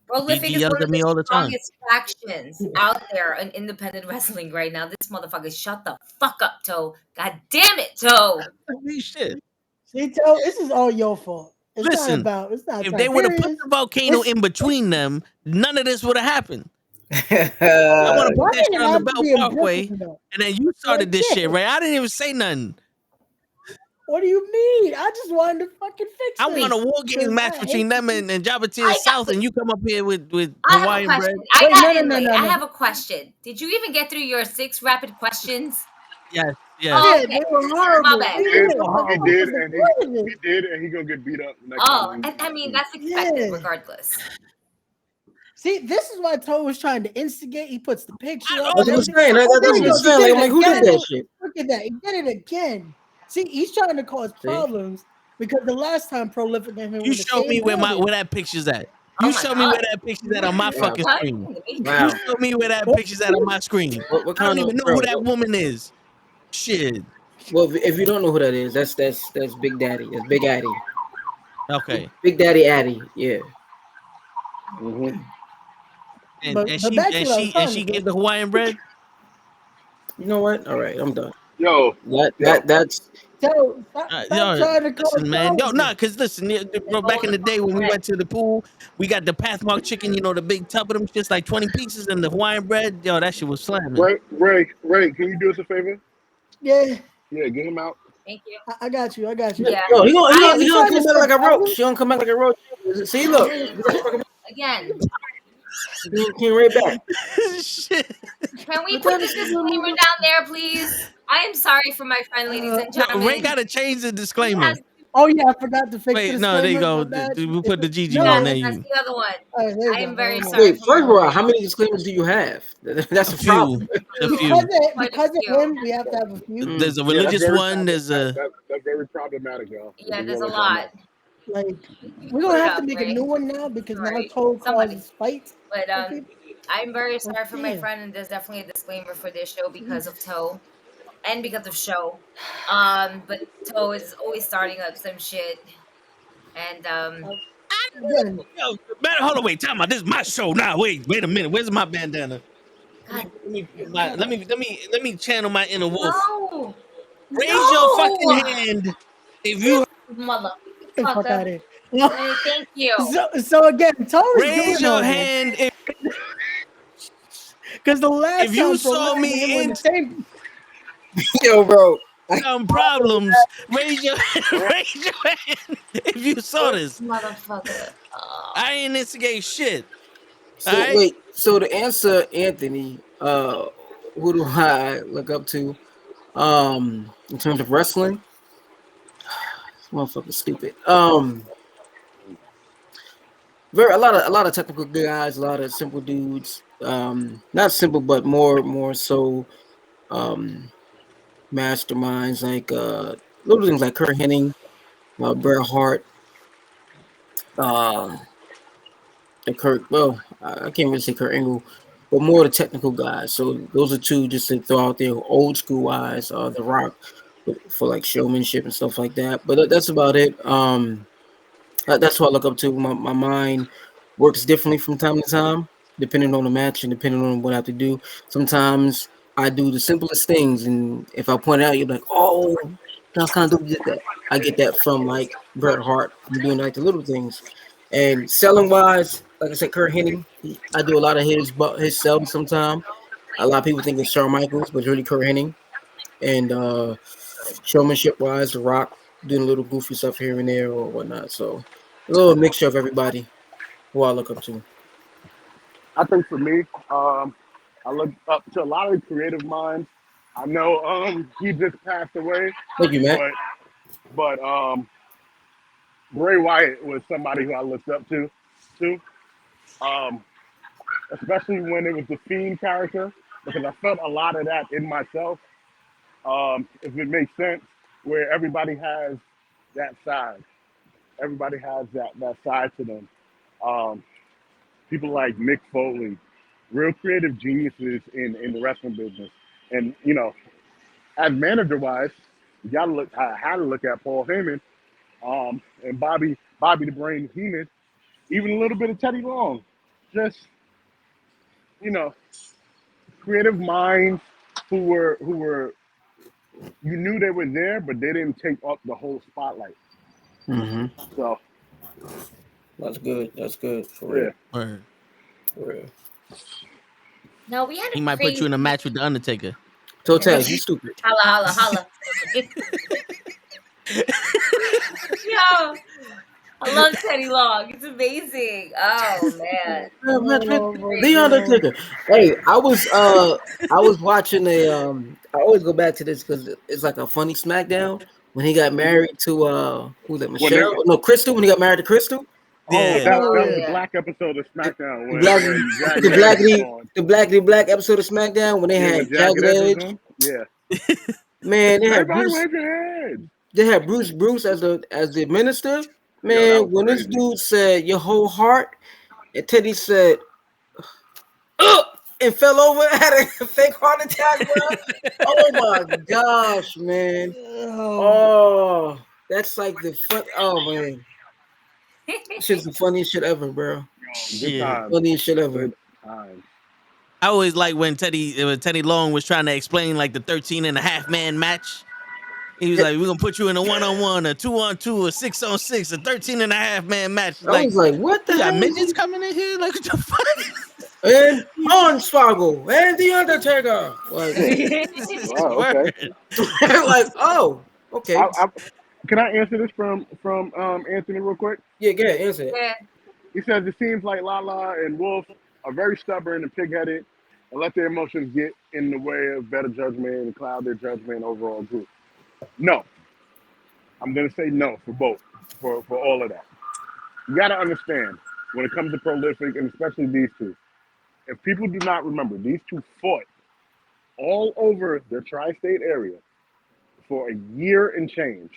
Prolific is one of the strongest factions out there in independent wrestling right now. This motherfucker, shut the fuck up, Toe. God damn it, Toe. Holy shit. See, Toe, this is all your fault. Listen, if they would have put the volcano in between them, none of this would have happened. I want to put that shit on the Belt Parkway, and then you started this shit, right? I didn't even say nothing. What do you mean? I just wanted to fucking fix it. I want a war game match between them and Jabba South, and you come up here with Hawaiian bread. I have a question. Did you even get through your 6 rapid questions? Yes. Oh, okay. They were horrible. My bad. He did, and he gonna get beat up next time. I mean, that's expected regardless. See, this is why Toe was trying to instigate. He puts the picture up. That's what I'm saying. That's what I'm saying. Like, who did that shit? Look at that. He did it again. See, he's trying to cause problems because the last time Prolific and him. You show me where that picture's at. You show me where that picture's at on my fucking screen. Wow. You show me where that picture's at on my screen. I don't even know who that woman is. Shit. Well, if you don't know who that is, that's Big Daddy. That's Big Addy. Okay. Big Daddy Addy. Yeah. Mm-hmm. And she gave the Hawaiian bread. You know what? All right, I'm done. Yo, that's. Yo, listen, man. Yo, because listen, bro, back in the day when we went to the pool, we got the Pathmark chicken, the big tub of them, just like 20 pieces, and the Hawaiian bread. Yo, that shit was slamming. Ray, can you do us a favor? Yeah. Yeah, get him out. Thank you. I got you. Yeah. Yo, he gonna come back like a roach. She don't come back like a roach. See, look. Again. He came right back. Shit. Kev Can we put the disclaimer down there, please? I am sorry for my friend, ladies and No, gentlemen. Ray gotta change the disclaimer. Oh yeah, I forgot to fix the Wait, disclaimer. no, there you go. My bad. We put the GG No, one there. That's You the other one. There you I am go. very Oh, sorry. Wait, first of all, how many disclaimers do you have? That's a problem. Because of him, we have to have a few. There's a Yeah, that's religious very one. There's a that's very problematic, y'all. Yeah, there's a lot. Like we're Put gonna it have up, to make Ray. a new one now because now Right. Toe Somebody. causes fights. But I'm very sorry for my damn. friend, and there's definitely a disclaimer for this show because of Toe and because of show. But Toe is always starting up some shit, and Again, Yo, man, hold on, wait, time out. This is my show now. Wait a minute. Where's my bandana? Let me channel my inner wolf. no, Raise your fucking hand if you fuck out motherfucker. of here. Thank you. So again, Toe is raise doing your all this. hand if Because the last if you time saw Prolific me were in the same. Yo, bro. some problems. Raise your hand if you saw this. Motherfucker. I ain't instigate shit. So All right? wait, so to answer Anthony, who do I look up to? In terms of wrestling, this motherfucker's stupid. A lot of technical guys, a lot of simple dudes. Not simple, but more so. Masterminds like little things like Kurt Hennig, Bret Hart, and Kurt. Well, I can't really say Kurt Angle, but more the technical guys. So those are two just to throw out there. Old school wise, The Rock for like showmanship and stuff like that. But that's about it. That's what I look up to. My mind works differently from time to time, depending on the match and depending on what I have to do. Sometimes I do the simplest things, and if I point it out, you're like, "Oh, that's kind of did that." I get that from like Bret Hart from doing like the little things. And selling wise, like I said, Kurt Hennig, I do a lot of his selling sometimes. A lot of people think it's Shawn Michaels, but it's really Kurt Hennig. And showmanship wise, The Rock doing a little goofy stuff here and there or whatnot. So a little mixture of everybody who I look up to. I think for me, I look up to a lot of creative minds. I know he just passed away. Thank you, Matt. But Bray Wyatt was somebody who I looked up to, especially when it was the Fiend character, because I felt a lot of that in myself. If it makes sense, where everybody has that side. Everybody has that side to them. People like Mick Foley, real creative geniuses in the wrestling business. And, you know, as manager-wise, you got to look. I had to look at Paul Heyman, and Bobby the Brain Heenan, even a little bit of Teddy Long. Just, you know, creative minds who were you knew they were there, but they didn't take up the whole spotlight. Mm-hmm. So that's good. That's good for real. Word. For real. No, we had. He might put you in a match with the Undertaker. Totez, you stupid. Holla. Yo, I love Teddy Long. It's amazing. Oh man. The Undertaker. Hey, I was watching I always go back to this because it's like a funny SmackDown when he got married to who's that? Michelle? No, Crystal. When he got married to Crystal. Oh, that was the black episode of SmackDown. The black episode of SmackDown when they had Jagged Edge. Yeah. Man, they had Everybody Bruce. wave your head. They had Bruce as the minister. Man, when this dude said your whole heart, and Teddy said, and fell over, had a fake heart attack, bro. Oh my gosh, man. Oh, that's like the fun. Oh man, shit's the funniest shit ever, bro. Funniest shit ever. I always like when Teddy Long was trying to explain like the 13 and a half man match. He was like, we're going to put you in a 1-on-1, a 2-on-2, a 6-on-6, a 13 and a half man match. I was like, what the hell? Got midgets coming in here? Like, what the fuck? And Hornswoggle and The Undertaker. Like, okay. Like, oh, okay. Can I answer this from Anthony real quick? Yeah, go ahead, answer it. Yeah. He says, it seems like Lala and Wolf are very stubborn and pig-headed, and let their emotions get in the way of better judgment and cloud their judgment overall group. No, I'm gonna say no for both, for all of that. You gotta understand when it comes to prolific, and especially these two. If people do not remember, these two fought all over the tri-state area for a year and change,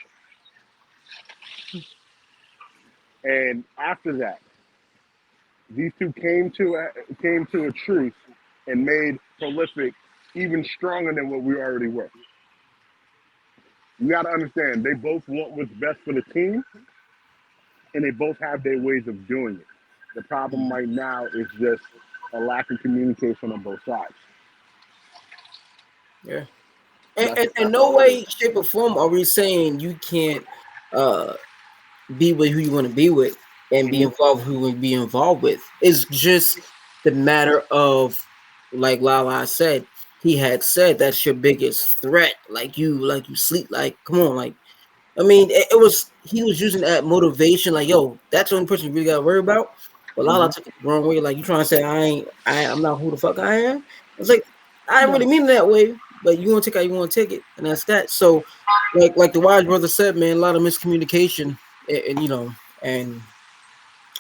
and after that, these two came to a truce and made prolific even stronger than what we already were. You got to understand, they both want what's best for the team, and they both have their ways of doing it. The problem right now is just a lack of communication on both sides. Yeah. And in no way, shape, or form are we saying you can't be with who you want to be with and be involved with who you want to be involved with. It's just the matter of, like Lala said, he had said that's your biggest threat. Like you sleep. Like, come on, like, I mean, it was, he was using that motivation. Like, yo, that's the only person you really got to worry about. But Lala took it the wrong way. Like, you trying to say I'm not who the fuck I am? It's like, I didn't really mean it that way. But you want to take how you want to take it, and that's that. So, like the wise brother said, man, a lot of miscommunication, and you know, and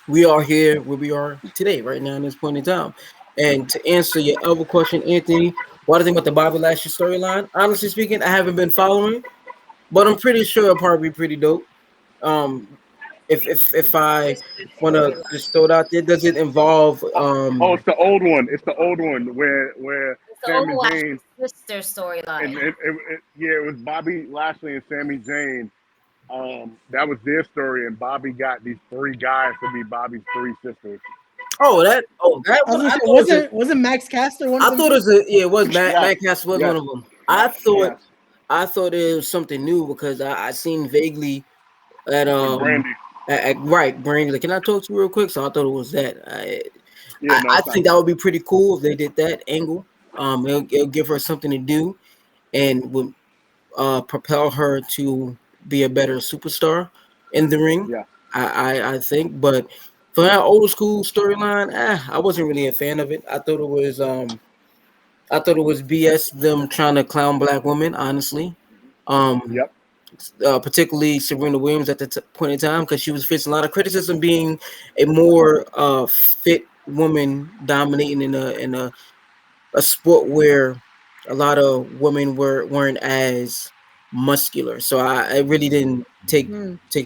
we are here where we are today, right now in this point in time. And to answer your other question, Anthony, what do you think about the Bobby Lashley storyline? Honestly speaking, I haven't been following, but I'm pretty sure it'll probably be pretty dope. If I want to just throw it out there, does it involve? Oh, it's the old one. It's the old one where Sami Zayn sister storyline. It was Bobby Lashley and Sami Zayn. That was their story, and Bobby got these 3 guys to be Bobby's 3 sisters. That wasn't Max Caster one? I thought it was Max Caster was one of them. I thought it was something new because I seen vaguely at Brandy. Brandy. Like, can I talk to you real quick? So I thought it was that. I think that would be pretty cool if they did that angle. It'll give her something to do, and would propel her to be a better superstar in the ring. Yeah, I think. But for that old school storyline, I wasn't really a fan of it. I thought it was BS them trying to clown black women. Honestly, particularly Serena Williams at the point in time, because she was facing a lot of criticism being a more fit woman dominating in a sport where a lot of women weren't as muscular. So I really didn't take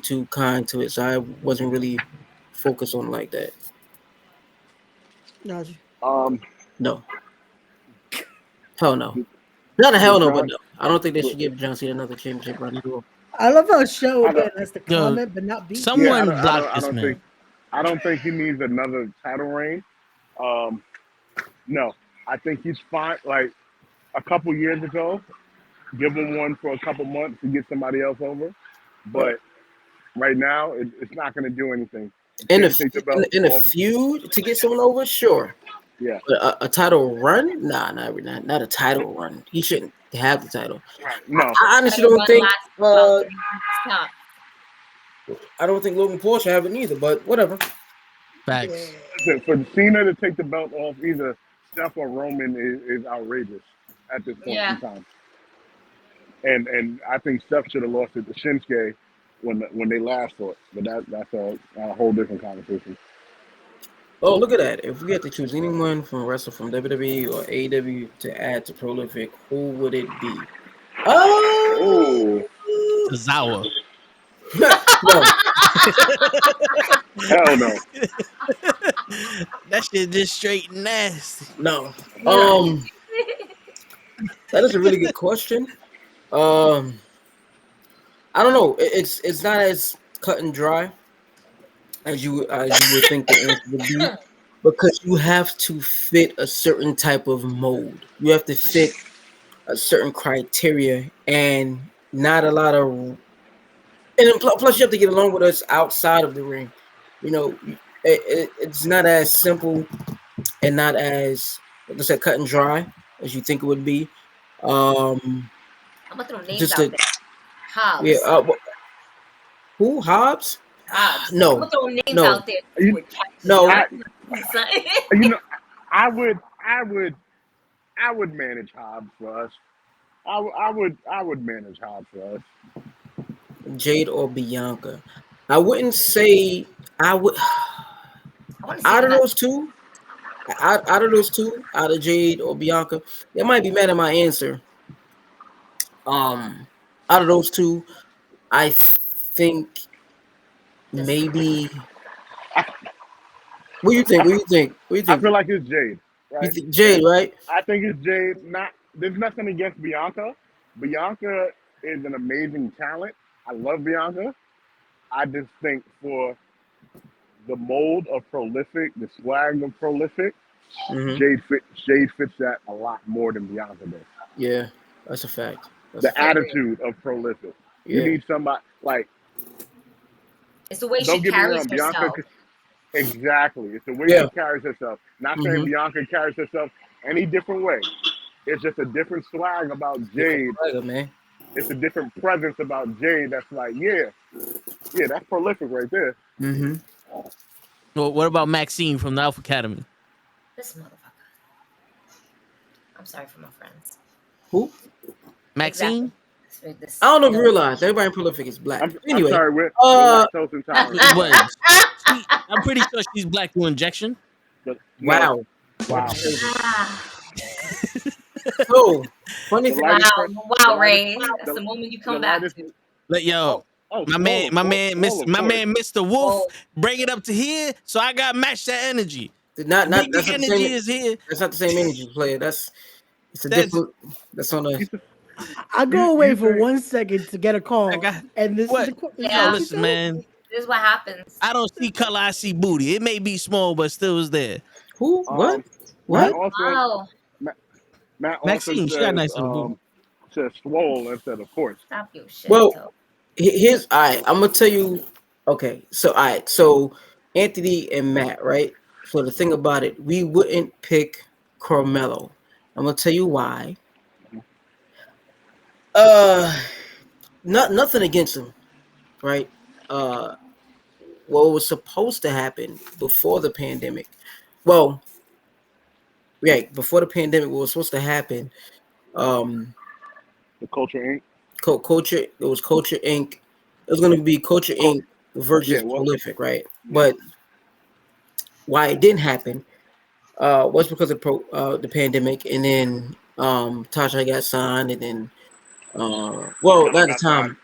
too kind to it. So I wasn't really focused on it like that. No. Hell no. Not a hell no, but no. I don't think they should give John Cena another championship run. I love how Show has to comment, but not beat. Someone blocked this man. I don't think he needs another title reign. No, I think he's fine. Like a couple years ago, give him one for a couple months to get somebody else over. But right now, it's not going to do anything. In a feud to get someone over, sure. Yeah. But a title run? Nah, not a title run. He shouldn't have the title. No. I honestly don't think. I don't think Logan Paul should have it either. But whatever. Facts. For Cena to take the belt off either Steph or Roman is outrageous at this point in time. And I think Steph should have lost it to Shinsuke when they last fought. But that's a whole different conversation. Oh, look at that. If we had to choose anyone from a wrestler from WWE or AEW to add to Prolific, who would it be? Oh! Zawa. No. Hell no. That shit just straight nasty. No. That is a really good question. I don't know. It's not as cut and dry as you would think the answer would be, because you have to fit a certain type of mold. You have to fit a certain criteria, and not a lot of. And plus, you have to get along with us outside of the ring. You know, it's not as simple and not as, like I said, cut and dry as you think it would be. I'm gonna throw names out there. Hobbs. Yeah. Who? Hobbs? No. I'm gonna throw names out there. No. I would I would manage Hobbs for us. I would manage Hobbs for us. Jade or Bianca. I wouldn't say I would. I want to see Out them of at those two, out of Jade or Bianca, they might be mad at my answer. Out of those two, I think maybe. What do you think? What do you think? What do you I think? feel like it's Jade, You right? think Jade, right? I think it's Jade. Not there's nothing against Bianca. Bianca is an amazing talent. I love Bianca. I just think for the mold of prolific, the swag of prolific, Mm-hmm. Jade fits that a lot more than Bianca does. Yeah, that's a fact. That's a The fact. attitude of prolific. You Yeah. need somebody like. It's the way she Don't get me carries wrong, Bianca. herself. Exactly, it's the way Yeah. she carries herself. Not saying Mm-hmm. Bianca carries herself any different way. It's just a different swag about Jade. Man. It's a different presence about Jade that's like, yeah, that's prolific right there. Mm-hmm. Well, what about Maxine from the Alpha Academy? This motherfucker. I'm sorry for my friends. Who? Maxine? Exactly. This, I don't know if you realize everybody in Prolific is black. Anyway, I'm sorry, we're lactose intolerant. What? I'm pretty sure she's black through injection. But wow. Wow. So funny thing. Wow, Ray. That's the moment you come back to. Like, yo, my man, Mr. Wolf, bring it up to here, so I got to match that energy. Not Big that's not the energy same, is here. That's not the same energy player. It's a different. That's on a. I go away for 1 second to get a call, and this What? is the Yo, listen, man. This is what happens. I don't see color, I see booty. It may be small, but still is there. Who? What? Matt What? also, Wow. Matt also Maxine, she got nice little booty. says swole instead of course. Stop your shit. Well, here's all right. I'm gonna tell you. Okay, so all right. So Anthony and Matt, right? So the thing about it, we wouldn't pick Carmelo. I'm gonna tell you why. Nothing against him, right? What was supposed to happen before the pandemic? Well, right before the pandemic, what was supposed to happen? The Culture Inc. Culture. It was Culture Inc. It was going to be Culture Inc. versus Prolific, right? But why it didn't happen was because of the pandemic, and then Tasha got signed, and then well, at the time,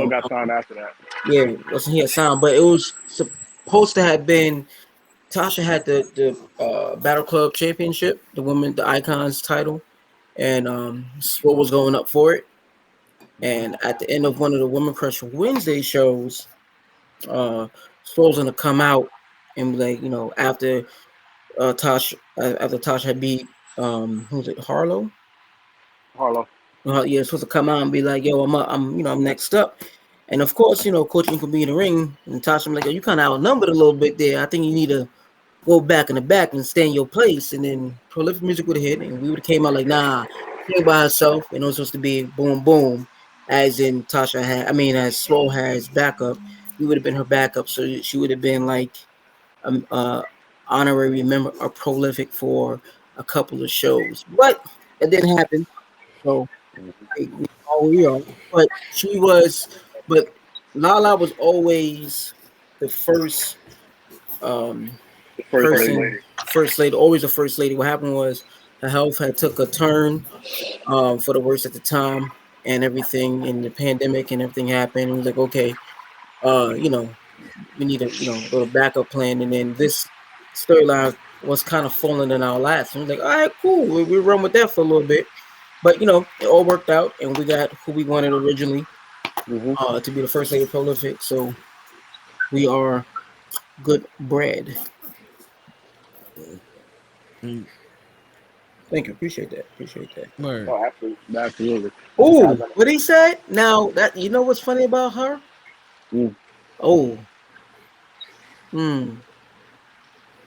got signed after that. Yeah, wasn't he a signed? But it was supposed to have been. Tasha had the Battle Club Championship, the Icons title, and Swole was going up for it. And at the end of one of the Women Crush Wednesday shows, Swole's gonna come out and be like, after Tasha had beat who was it, Harlow? Yeah, supposed to come out and be like, yo, I'm next up. And of course, Coach Inc. could be in the ring, and Tasha be like, yo, you kind of outnumbered a little bit there. I think you need to go back in the back and stay in your place. And then Prolific Music would have hit, and we would have came out like, nah, she by herself, and it was supposed to be boom, boom, as in Tasha as Swole has backup. We would have been her backup, so she would have been like honorary member of Prolific for a couple of shows. But it didn't happen. So we are. But Lala was always the first first lady, always the first lady. What happened was her health had took a turn for the worse at the time, and everything in the pandemic and everything happened. And we was like, okay, we need a little backup plan. And then this storyline was kind of falling in our laps. And we was like, all right, cool, we run with that for a little bit. But it all worked out, and we got who we wanted originally to be the first lady of Prolific. So we are good bread. Thank you. Appreciate that. Word. Oh, absolutely. Oh, what he said? Now that what's funny about her? Oh.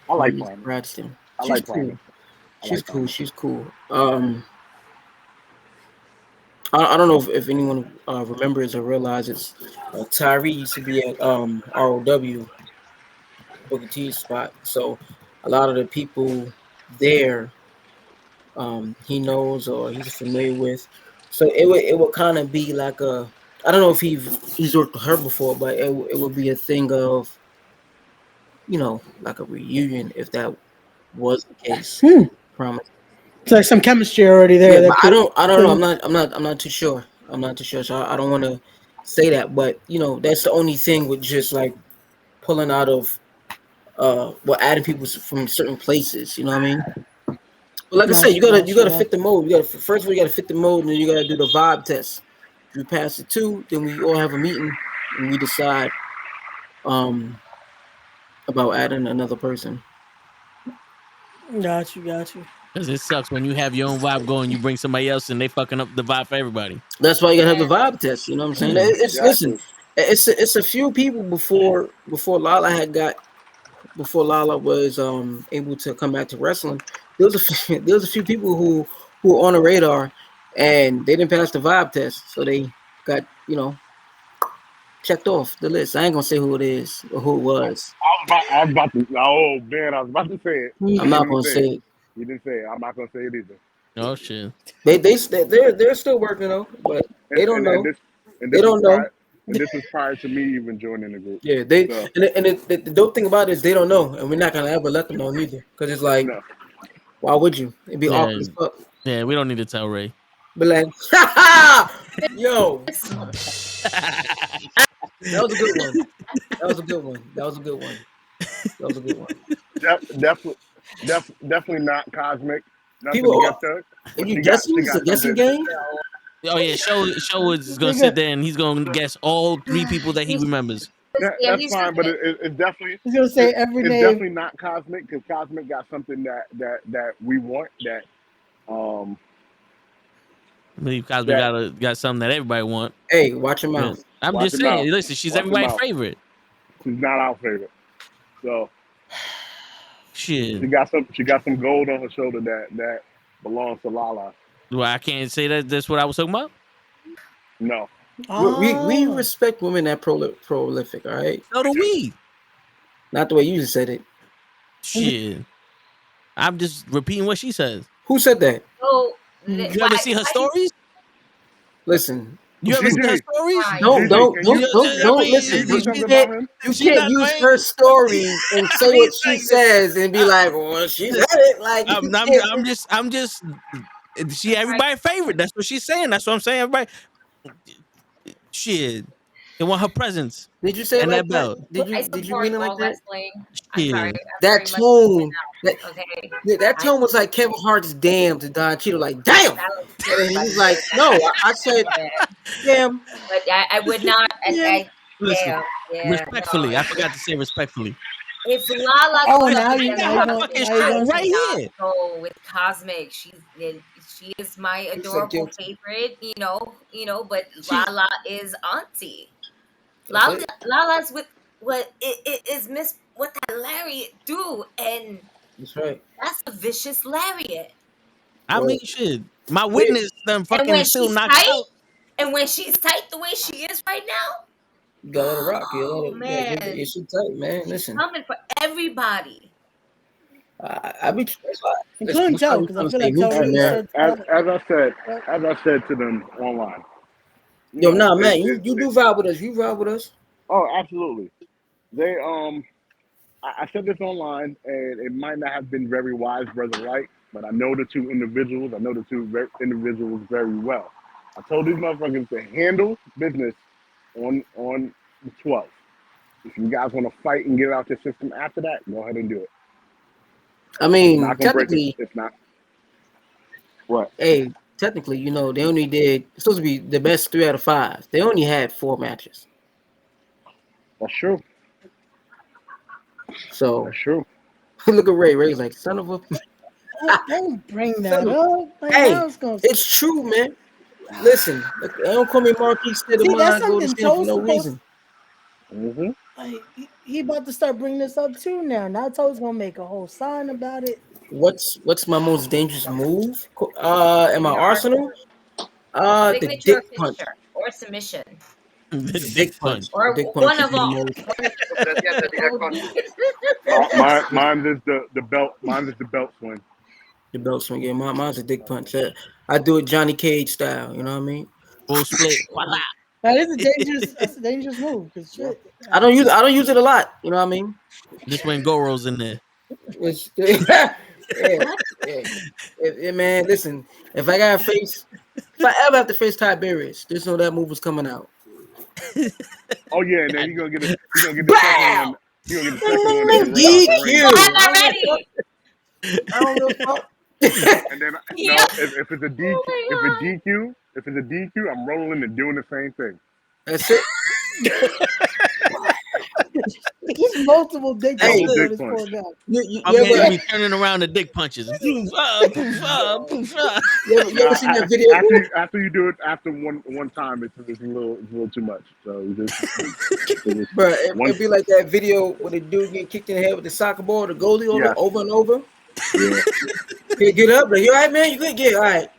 I like Planet. Braxton. She's cool. She's cool. I don't know if anyone remembers or realizes Tyree used to be at ROW, Booker T's spot. So a lot of the people there he knows or he's familiar with. So it would kind of be like a, I don't know if he's worked with her before, but it would be a thing of, like a reunion if that was the case. Promise. It's like some chemistry already there. Yeah, but I don't know. I'm not too sure. I'm not too sure. So I don't want to say that, but that's the only thing with just like pulling out of adding people from certain places. You know what I mean? But like I said, you gotta fit the mode. First of all, you gotta fit the mode, and then you gotta do the vibe test. If you pass the 2, then we all have a meeting and we decide about adding another person. Got you. Because it sucks when you have your own vibe going, you bring somebody else and they fucking up the vibe for everybody. That's why you gotta have the vibe test. You know what I'm saying? Listen, it's a few people before Lala was able to come back to wrestling. There was a few people who were on the radar and they didn't pass the vibe test, so they got checked off the list. I ain't gonna say who it is or who it was. I was about to. Oh man, I was about to say it. I'm not gonna say it. You didn't say it. I'm not gonna say it either. Oh shit. They're still working though, but they don't know. They don't know. And this is prior to me even joining the group. Yeah, the dope thing about it is they don't know, and we're not gonna ever let them know neither, because it's like, why would you? It'd be awkward as fuck. Yeah, we don't need to tell Ray. But like, yo, that was a good one. Definitely not cosmic. People, are you guessing? It's a guessing game. Oh yeah, show is gonna sit there and he's gonna guess all 3 people that he remembers. That's fine, but it's definitely. He's gonna say every name. It's definitely not cosmic, because cosmic got something that we want. That I believe Cosmic got something that everybody want. Hey, watch your mouth. I'm just saying. Listen, she's everybody's favorite. She's not our favorite. So shit. She got some gold on her shoulder that belongs to Lala. Well, I can't say that's what I was talking about. No. We respect women that prolific, all right? So do we. Not the way you just said it. Shit. I'm just repeating what she says. Who said that? So, you ever see her stories? Listen. You ever see her stories? Don't listen. You can't use her stories and say what she says and be like, well, she said it. Like, I'm just she everybody's favorite. That's what she's saying. That's what I'm saying. Everybody, shit, they want her presence. Did you say and like that belt? Did you mean it like that? Shit. That tone, that tone was like Kevin Hart's "damn" to Don Cheadle, like "damn." And he was like, "No, I said damn." But I would not. Listen, respectfully, I forgot to say respectfully. If Lala, now you right here. So with Cosmic, she is my adorable favorite. But Lala is auntie. Lala's with what it is Miss what that lariat do, and that's right. That's a vicious lariat. I mean, shit. My witness done fucking still knocked out. And when she's tight the way she is right now, you gotta let her rock. Man, she tight, man. Listen, coming for everybody. I be including Joe, because I feel like as I said to them online. Yo, nah, man, you do vibe with us. You vibe with us. Oh, absolutely. They I said this online, and it might not have been very wise, brother, right? But I know the two individuals. I know the two individuals very well. I told these motherfuckers to handle business on the 12th. If you guys want to fight and get it out your system after that, go ahead and do it. I mean, technically, it's not. What? Hey, technically, they only did supposed to be the best 3 out of 5. They only had 4 matches. That's true. So that's true. Look at Ray. Ray's like, son of a. Don't bring that up. Hey, it's true, man. Listen, they don't call me Marquee. That's something Toe's no reason. Mm-hmm. Like, he about to start bringing this up too now. Now Toe's gonna make a whole sign about it. What's my most dangerous move? In my arsenal? The dick punch or submission. The dick punch. Or dick one of them. Mine is the belt. Mine is the belt swing. The belt swing. Yeah, mine's a dick punch. I do it Johnny Cage style. You know what I mean? Full split. Voila. That's a dangerous move. Cause shit. I don't use it a lot. You know what I mean? Just when Goro's in there. Yeah. Man, listen. If I ever have to face Tiberius, just know that move was coming out. Oh yeah, and then you're gonna get the second one. You're gonna get the second one. DQ. I'm not ready. I don't know. And then if it's a DQ, if it's a DQ, I'm rolling and doing the same thing. That's it. He's multiple dick punches on this poor guy. I'm be turning around the dick punches. Poof, poof. You ever seen that video? After you do it after one time, it's a little too much. So you just bro, it'd be like that video where the dude get kicked in the head with the soccer ball, the goalie over and over. Yeah. Get up, like, you all right, man? You good? Yeah, all right.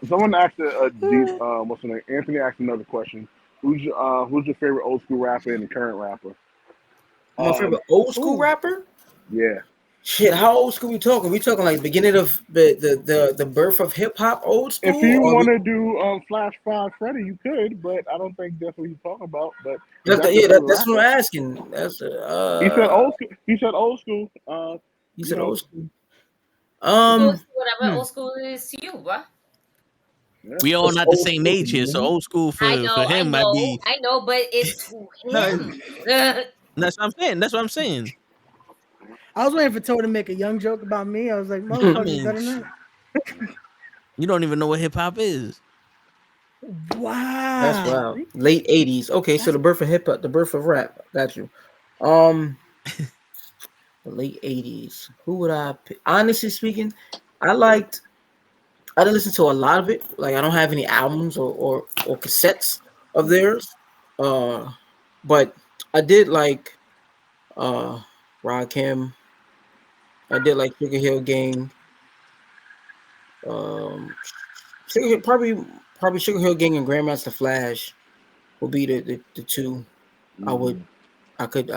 Someone asked what's her name? Anthony asked another question. Who's your favorite old school rapper and the current rapper? My favorite old school rapper? Yeah. Shit, how old school we talking? We talking like beginning of the birth of hip hop, old school. If you want to do Flash 5 Freddy, you could, but I don't think that's what you're talking about. But that's what I'm asking. That's he said old school. He said old school. He said old school. Whatever old school is to you, bro. We all not the same age here, so old school for him might be. I know, but it's to him. That's what I'm saying. I was waiting for Toe to make a young joke about me. I was like, motherfucker, better not. You don't even know what hip hop is. Wow. That's wild. Late 80s. Okay, so the birth of hip hop, the birth of rap. Got you. The late 80s. Who would I pick? Honestly speaking, I didn't listen to a lot of it. Like, I don't have any albums or cassettes of theirs. But I did like Rakim. I did like Sugar Hill Gang. Probably Sugar Hill Gang and Grandmaster Flash will be the two I could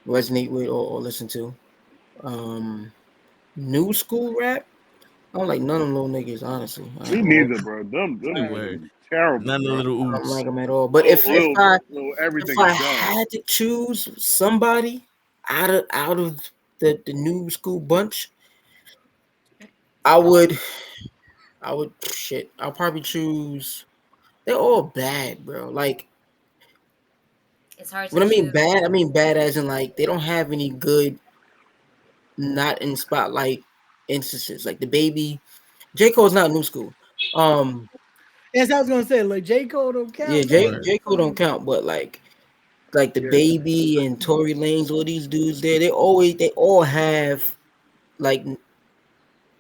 resonate with or listen to. New school rap, I don't like none of them little niggas, honestly. Me neither, bro. Them terrible. None of the little oops. I don't like them at all. But if I had to choose somebody out of the new school bunch, I'll probably choose. They're all bad, bro. Like, it's hard. When I mean bad as in like they don't have any good, not in spotlight instances. Like the Baby, J. Cole's not new school. Yes, I was gonna say like J. Cole don't count. Yeah, J. Cole don't count, but like the Baby and Tory Lanez, all these dudes there, they all have like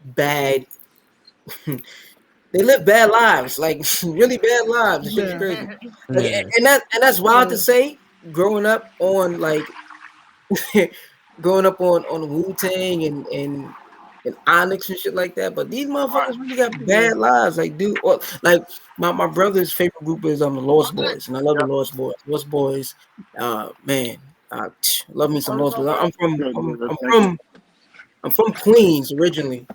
bad. They live bad lives, like really bad lives. It's just crazy. Like, and that's wild to say. Growing up on Wu-Tang and Onyx and shit like that, but these motherfuckers really got bad lives. Like, dude, like my brother's favorite group is the Lost Boys, and I love the Lost Boys. Lost Boys, man, I love me some Lost Boys. I'm from Queens originally,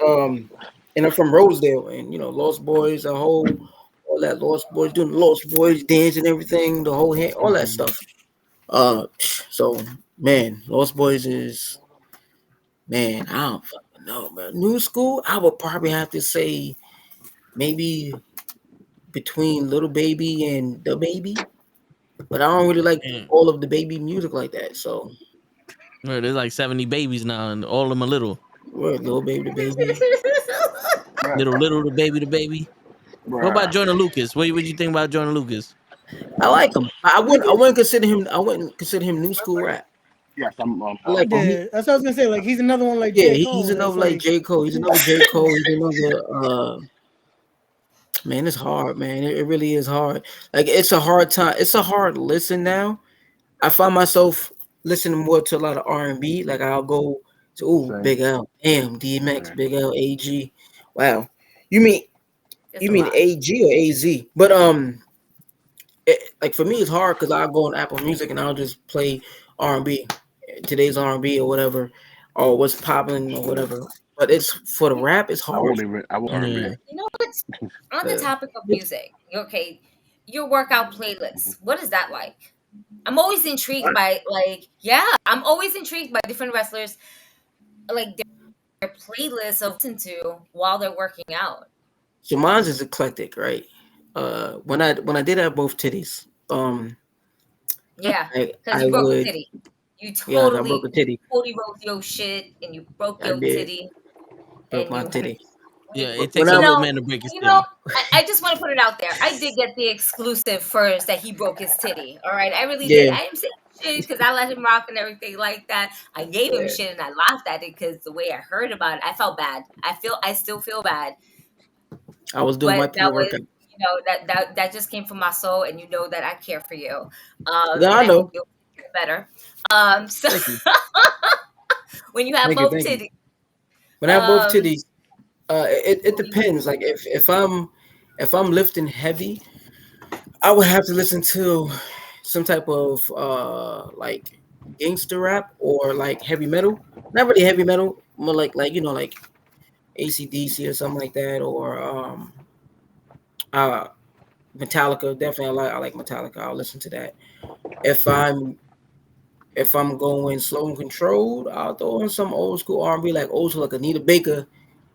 and I'm from Rosedale, and Lost Boys, all that Lost Boys doing the Lost Boys dance and everything, the whole all that stuff. So man, Lost Boys is, man, I don't fucking know, man. New school, I would probably have to say maybe between Little Baby and The Baby, but I don't really like all of the Baby music like that. So there's like 70 babies now, and all of them are little. Little Baby, The Baby, little the baby. What about Jordan Lucas? What do you think about Jordan Lucas? I like him. I wouldn't consider him new school rap. Yes, I'm like him. That's what I was gonna say. Like he's another one like J. Cole. He's another like J. Cole. He's another J. Cole. He's another man, it's hard, man. It really is hard. Like it's a hard time. It's a hard listen now. I find myself listening more to a lot of R&B. Like I'll go to Big L, DMX, Big L, AG. Wow. You mean AG or AZ? But like for me, it's hard because I go on Apple Music and I'll just play R&B, today's R&B or whatever, or what's popping or whatever. But it's for the rap, it's hard. I won't R&B. Yeah. You know what? On the topic of music, okay, your workout playlist. What is that like? I'm always intrigued by I'm always intrigued by different wrestlers, like their playlists of listen to while they're working out. So mine's is eclectic, right? When I did have both titties, Yeah, I because you broke a would titty. You yeah, I broke a titty. totally wrote your shit and you broke I your did titty. broke And my you titty. Yeah, it When takes a I real man to break his you titty. know, I just want to put it out there. I did get the exclusive first that he broke his titty. All right, I really did. Yeah. I didn't say shit because I let him rock and everything like that. I gave him Yeah. shit and I laughed at it because the way I heard about it, I felt bad. I still feel bad. I was doing my But that was, pre-workout. that just came from my soul, and you know that I care for you. No, And I I know. hope you'll get better. So Thank you. when you have Thank you, both thank you. titties, When I have both um, titties, it depends. Like if I'm lifting heavy, I would have to listen to some type of like gangster rap or like heavy metal. Not really heavy metal, more like like AC/DC or something like that, or Metallica. Definitely, I like Metallica. I'll listen to that. If I'm going slow and controlled, I'll throw in some old school R&B, like Anita Baker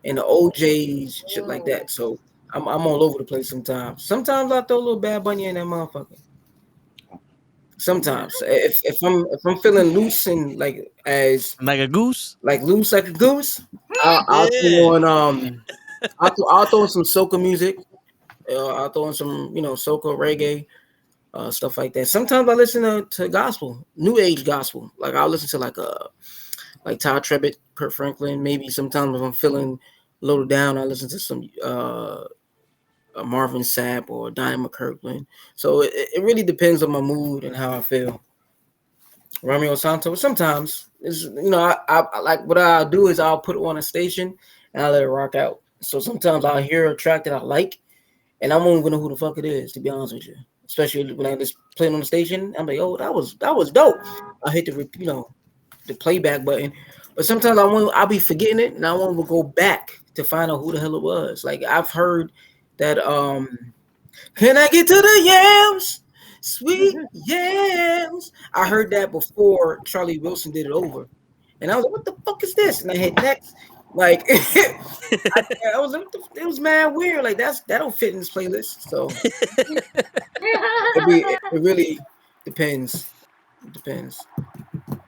and the OJs, shit like that. So I'm all over the place sometimes. Sometimes I throw a little Bad Bunny in that motherfucker. Sometimes if I'm feeling loose and like a goose, loose like a goose, I'll throw on I'll throw in some soca music. I'll throw in some soca reggae. Stuff like that. Sometimes I listen to gospel, new age gospel. Like I'll listen to like Todd Tribbett, Kurt Franklin. Maybe sometimes if I'm feeling low down, I listen to some Marvin Sapp or Donnie McKirkland. So it really depends on my mood and how I feel. Romeo Santos. Sometimes it's I like what I'll do is I'll put it on a station and I'll let it rock out. So sometimes I'll hear a track that I like, and I won't even know who the fuck it is, to be honest with you. Especially when I just play it on the station, I'm like, oh, that was dope. I hit the playback button, but sometimes I'll be forgetting it, and I want to go back to find out who the hell it was. Like I've heard that, can I get to the yams, sweet yams? I heard that before Charlie Wilson did it over, and I was like, what the fuck is this? And I hit next. Like it was mad weird. Like that don't fit in this playlist. So it really depends. It depends.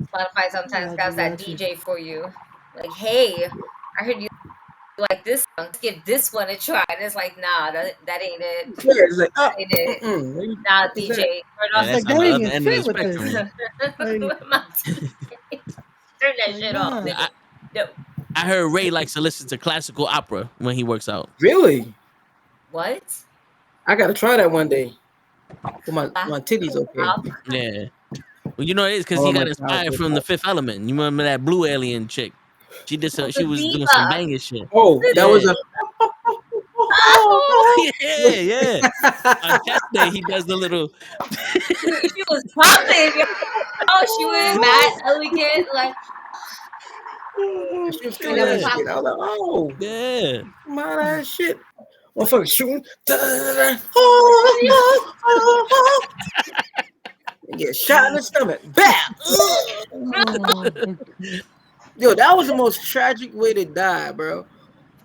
Spotify sometimes got that DJ for you. Like, hey, I heard you like this song. Let's give this one a try. And it's like, nah, that ain't it. Yeah, it's like, that ain't it. Nah, DJ. Turn off that's on the other end of the spectrum. Turn that shit off. No. I heard Ray likes to listen to classical opera when he works out. Really? What? I gotta try that one day. My titties okay. Yeah. Well, you know it is because he got inspired from The Fifth Element. You remember that blue alien chick? She was doing some banging shit. Oh, that was a. yeah. On chest day, he does the little. She was popping. Oh, she was mad elegant, like. She was killing that shit. I was like, oh, yeah, my that shit. Motherfucker shooting. Get shot in the stomach. Bam! Yo, that was the most tragic way to die, bro.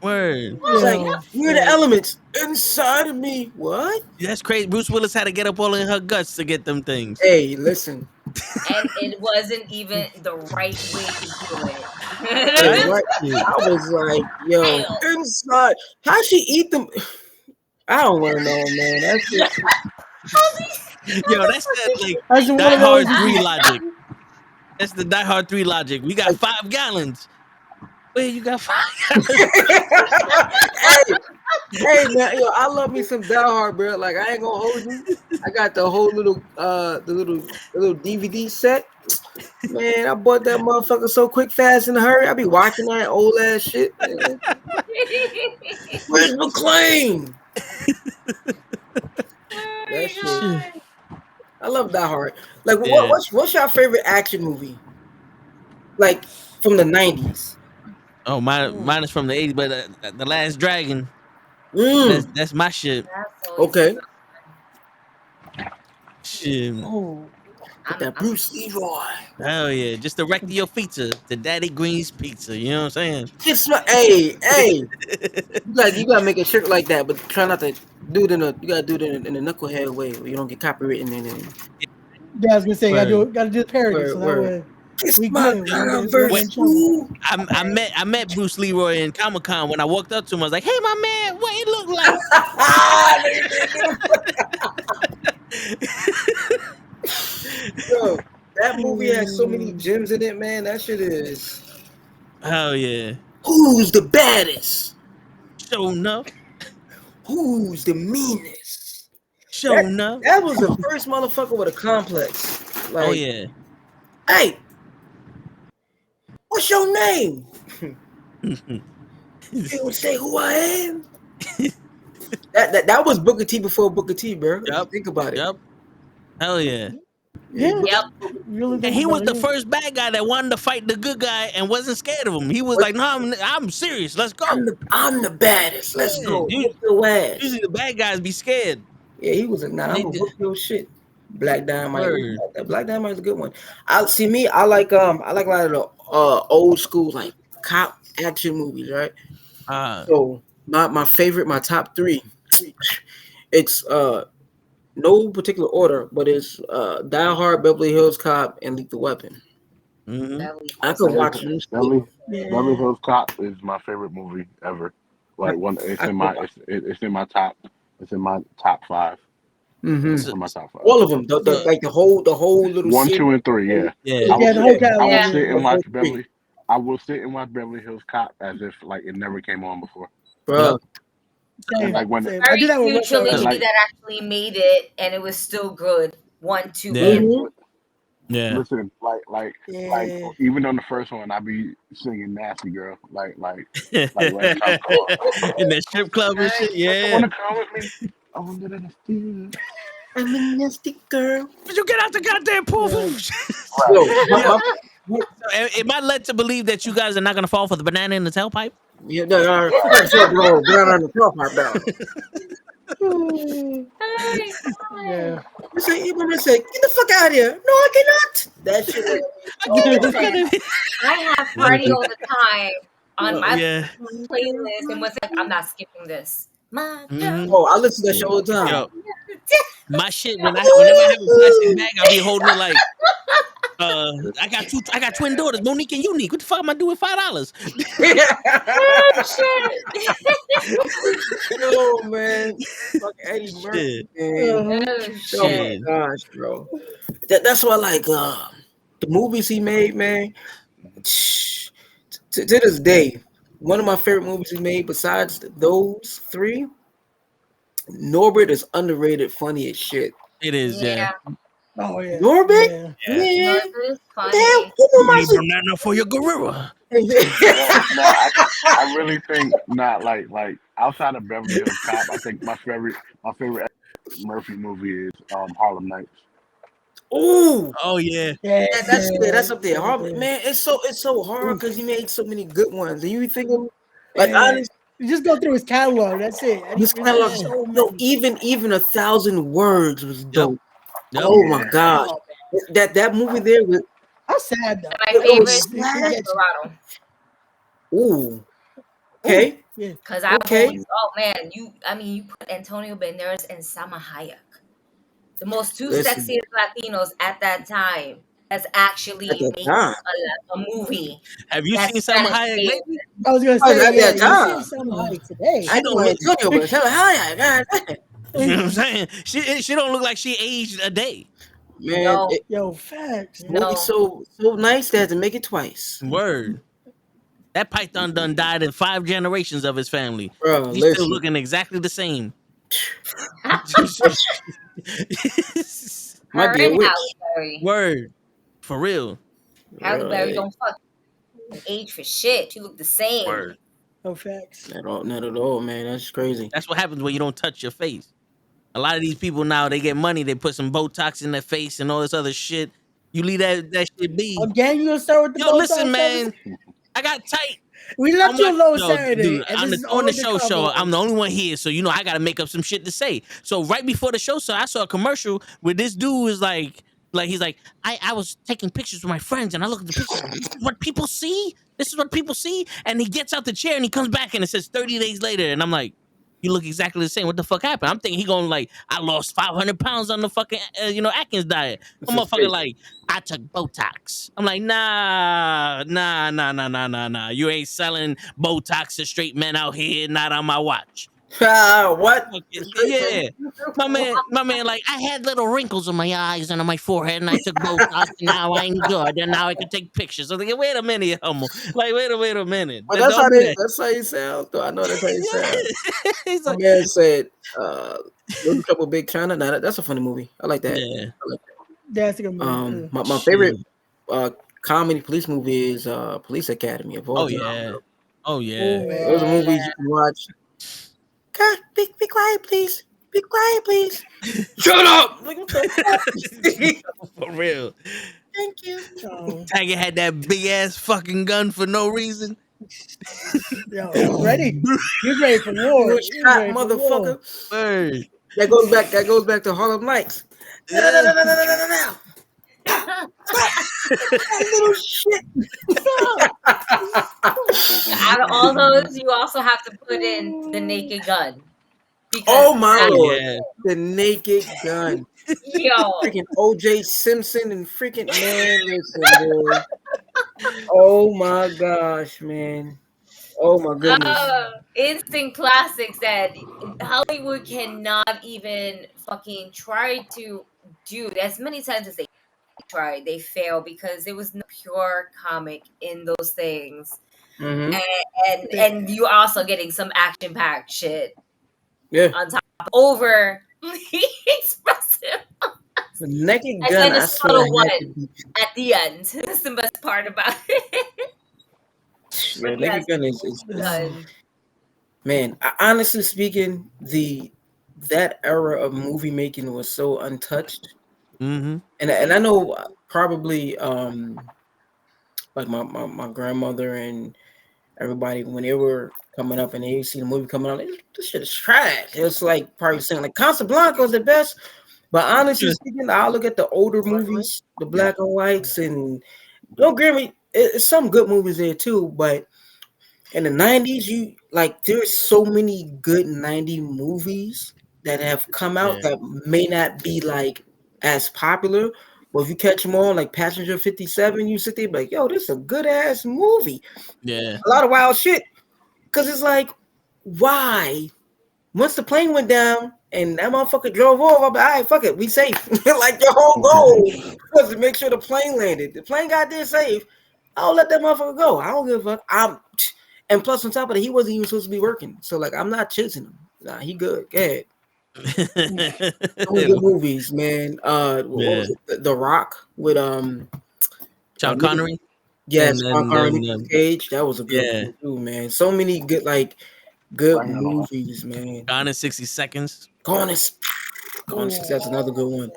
Word. It's like, we're the elements inside of me. What? That's crazy. Bruce Willis had to get up all in her guts to get them things. Hey, listen. And it wasn't even the right way to do it. I was like, yo, inside. How'd she eat them? I don't want to know, man. That's just... Yo, that's like Die Hard 3 logic. That's the Die Hard 3 logic. We got 5 gallons. Wait, you got 5 gallons? hey, man, yo, I love me some Die Hard, bro. Like, I ain't gonna hold you. I got the whole little DVD set. Man, I bought that motherfucker so quick, fast, in a hurry. I be watching that old ass shit. Man. Where's McClane? That shit. I love Die Hard. Like, Yeah. what's your favorite action movie? Like from the 90s. Oh, mine is from the 80s, but The Last Dragon. That's my shit. Okay. Shit. Oh, Get that Bruce Leroy. Hell yeah. Just direct your pizza to Daddy Green's Pizza. You know what I'm saying? It's my hey. You gotta make a shirt like that, but try not to do it in a. You gotta do it in a knucklehead way, where you don't get copywritten in it. Yeah, I was gonna say gotta do the parody, so that way we good. We don't get in trouble. I met Bruce Leroy in Comic-Con. When I walked up to him, I was like, "Hey, my man, what it look like?" Yo, that movie has so many gems in it, man. That shit is. Hell yeah. Who's the baddest? Show enough. Who's the meanest? Show enough. That was the first motherfucker with a complex. Like, oh yeah. Hey, what's your name? You don't say who I am. that was Booker T before Booker T, bro. Yep. Think about it. Yep. Hell yeah. Yeah. Yep. Really And he was the first bad guy that wanted to fight the good guy and wasn't scared of him. He was like, "No, I'm serious. Let's go. I'm the baddest. Let's go. Whoop your ass." Usually the bad guys be scared. Yeah, he was I'm gonna whoop your shit. Black Dynamite. Black Dynamite is a good one. I like a lot of the old school like cop action movies, right? So my favorite, my top three, it's no particular order, but it's Die Hard, Beverly Hills Cop, and Lethal Weapon. Mm-hmm. I could watch Beverly Hills Cop is my favorite movie ever. Like it's in my top 5. Mm-hmm. It's in my top 5. All of them, like the whole little 1, series. 2, and 3. Yeah. Yeah. I will sit and watch Beverly. I will sit and watch Beverly Hills Cop as if like it never came on before. Bro. Like when I do that with few trilogy like, that actually made it, and it was still good. 1, 2, Yeah. and Yeah. Listen, like even on the first one, I be singing "Nasty Girl," like when it comes on. In that strip club and shit. Yeah. Wanna come with me? I want to understand. I'm a nasty girl. But you get out the goddamn pool. Am I led to believe that you guys are not gonna fall for the banana in the tailpipe? Yeah, bro, down on the top part down. Yeah. You say, get the fuck out of here. No, I cannot. That shit. I have Freddie all the time on my Yeah. playlist, and was like, I'm not skipping this. My girl. Oh, I listen to that shit all the time. Yo, my shit whenever I have a plastic bag, I'll be holding it like I got twin daughters, Monique and Unique. What the fuck am I doing with $5? Oh man, fuck Eddie Murphy. Oh my gosh, bro. That's why like the movies he made, man. To this day, one of my favorite movies he made, besides those 3, Norbert is underrated, funny as shit. It is, yeah. Oh yeah. Norbert? Yeah. Norbert, funny. Damn, who am I? Banana for your gorilla. I really think not like outside of Beverly Hills Cop. I think my favorite Murphy movie is Harlem Nights. Ooh. Oh yeah. That's up there. Man, it's so hard because he made so many good ones. And you think of like honestly, you just go through his catalog. That's it. his catalog. No, even 1,000 words was dope. Yep. Oh my god, that movie there was. I'm sad though. My favorite is Desperado. Ooh. Okay. Yeah. Because I always, oh man, you put Antonio Banderas and Salma Hayek, the most two sexiest Latinos at that time, that's actually making a movie. Have you seen Salma Hayek lately? I was gonna say at that time. Salma Hayek today. I know Antonio, but Salma Hayek. You know what I'm saying? She don't look like she aged a day. Man, yo, facts. Movie so nice they had to make it twice. Word. That python done died in 5 generations of his family. Bro, he's still looking exactly the same. Might be a witch. Word. For real. Halle Berry don't fuck age for shit. You look the same. Word. No facts. Not at all, man. That's crazy. That's what happens when you don't touch your face. A lot of these people now, they get money, they put some Botox in their face and all this other shit. You leave that shit be. Again, you gonna start with the Yo, Botox? listen, man. I got tight. We left you alone Saturday, dude, and on this the, is on the all show, I'm the only one here, so I gotta make up some shit to say. So right before the show, I saw a commercial where this dude was like he's like, I was taking pictures with my friends, and I look at the pictures. This is what people see. This is what people see. And he gets out the chair and he comes back and it says 30 days later, and I'm like, you look exactly the same. What the fuck happened? I'm thinking he going like, I lost 500 pounds on the fucking Atkins diet. I'm motherfucker like, I took Botox. I'm like, nah. You ain't selling Botox to straight men out here, not on my watch. What? Yeah, my man, like I had little wrinkles on my eyes and on my forehead, and I took Botox, and now I'm good, and now I can take pictures. I'm like, wait a minute, homo. Like, wait a minute. Well, that's how you sound, though. I know that's how you sound. He's my like, man said, "Little Trouble Big China." Nah, that's a funny movie. I like that. Yeah, I like that. That's a good movie. My favorite comedy police movie is Police Academy. Of all yeah. Those are movies you can watch. God, be quiet, please. Be quiet, please. Shut up. Like, what the fuck? For real. Thank you. Tiger had that big ass fucking gun for no reason. Yo, ready? You're ready for war. You shot, motherfucker. Word. That goes back to Harlem Nights. No. Little shit. Out of all those, you also have to put in the Naked Gun. Oh my lord, the Naked Gun. Yo, freaking OJ Simpson and freaking man, listen, boy. Oh my gosh, man. Oh my goodness. Instant classics that Hollywood cannot even fucking try to do. As many times as they tried, they fail because there was no pure comic in those things. Mm-hmm. And you also getting some action packed shit. Yeah. On top of overly expressive. The Naked Gun. And then a subtle one at the end. That's the best part about it. Yeah, Naked Gun is man. Honestly speaking, that era of movie making was so untouched. Mm-hmm. And I know probably like my grandmother and everybody when they were coming up and they see the movie coming out, this shit is trash. It's like probably saying like Casablanca is the best. But honestly speaking, I'll look at the older movies, the black and whites, and don't get me, it's some good movies there too. But in the 90s, there's so many good 90 movies that have come out that may not be like as popular. But if you catch them on like Passenger 57, you sit there and be like, yo, this is a good ass movie. Yeah. A lot of wild shit. Cause it's like, why? Once the plane went down and that motherfucker drove off, I'm like, all right, fuck it, we safe. Like your whole goal was to make sure the plane landed. The plane got there safe. I'll let that motherfucker go. I don't give a fuck. And plus on top of it, he wasn't even supposed to be working. So like I'm not chasing him. Nah, he good. Go ahead. Good movies, man. What was it? The Rock with Sean Connery. Yes, Sean Connery, Cage. That was a good one too, man. So many good movies, man. Gone in 60 Seconds. Gone in 60. That's another good one.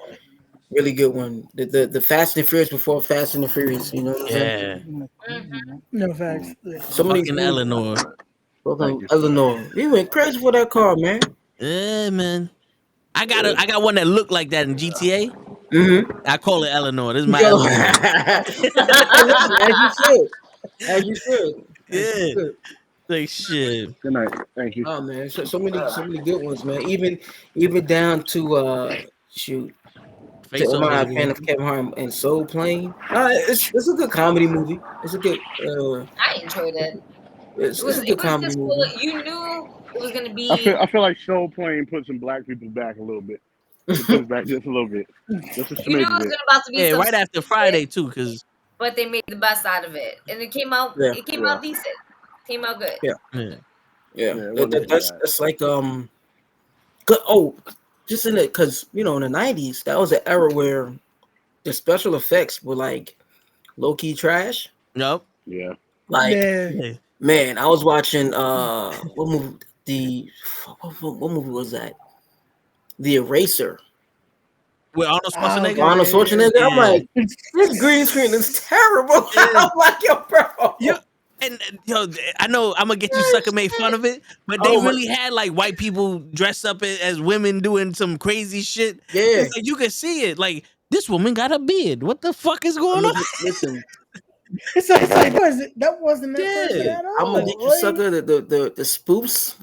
Really good one. The Fast and Furious before Fast and the Furious. You know what I'm saying? No facts. So many fucking Eleanor. Eleanor. You went crazy for that car, man. Yeah, man. I got one that looked like that in GTA. Mm-hmm. I call it Eleanor. This is my Eleanor. As you should. Yeah. Like shit. Good night. Thank you. Oh man, so many good ones, man. Even down to shoot. I'm not a fan of Kevin Hart and Soul Plane. It's a good comedy movie. It's a good. I enjoyed it. It's a good comedy movie. You knew it was gonna be. I feel like Soul Plane put some black people back a little bit. It puts back just a little bit. Just a smidge You knew it was about to be right after Friday too, because. But they made the best out of it, and it came out. Yeah. It came out decent. Came out good. Yeah. That's like good. Oh, just in it because in the 90s that was an era where the special effects were like low key trash. Nope. Yeah. Like man, I was watching what movie? What movie was that? The Eraser. With Arnold Schwarzenegger. Arnold Schwarzenegger. Yeah. I'm like, this green screen is terrible. I'm like, yo, bro. And yo, I know I'm gonna get you sucker made fun of it, but they really had like white people dressed up as women doing some crazy shit. Yeah, it's like you can see it. Like this woman got a beard. What the fuck is going on? Listen, it's like that wasn't that person at all. I'm gonna get you sucker the spoofs.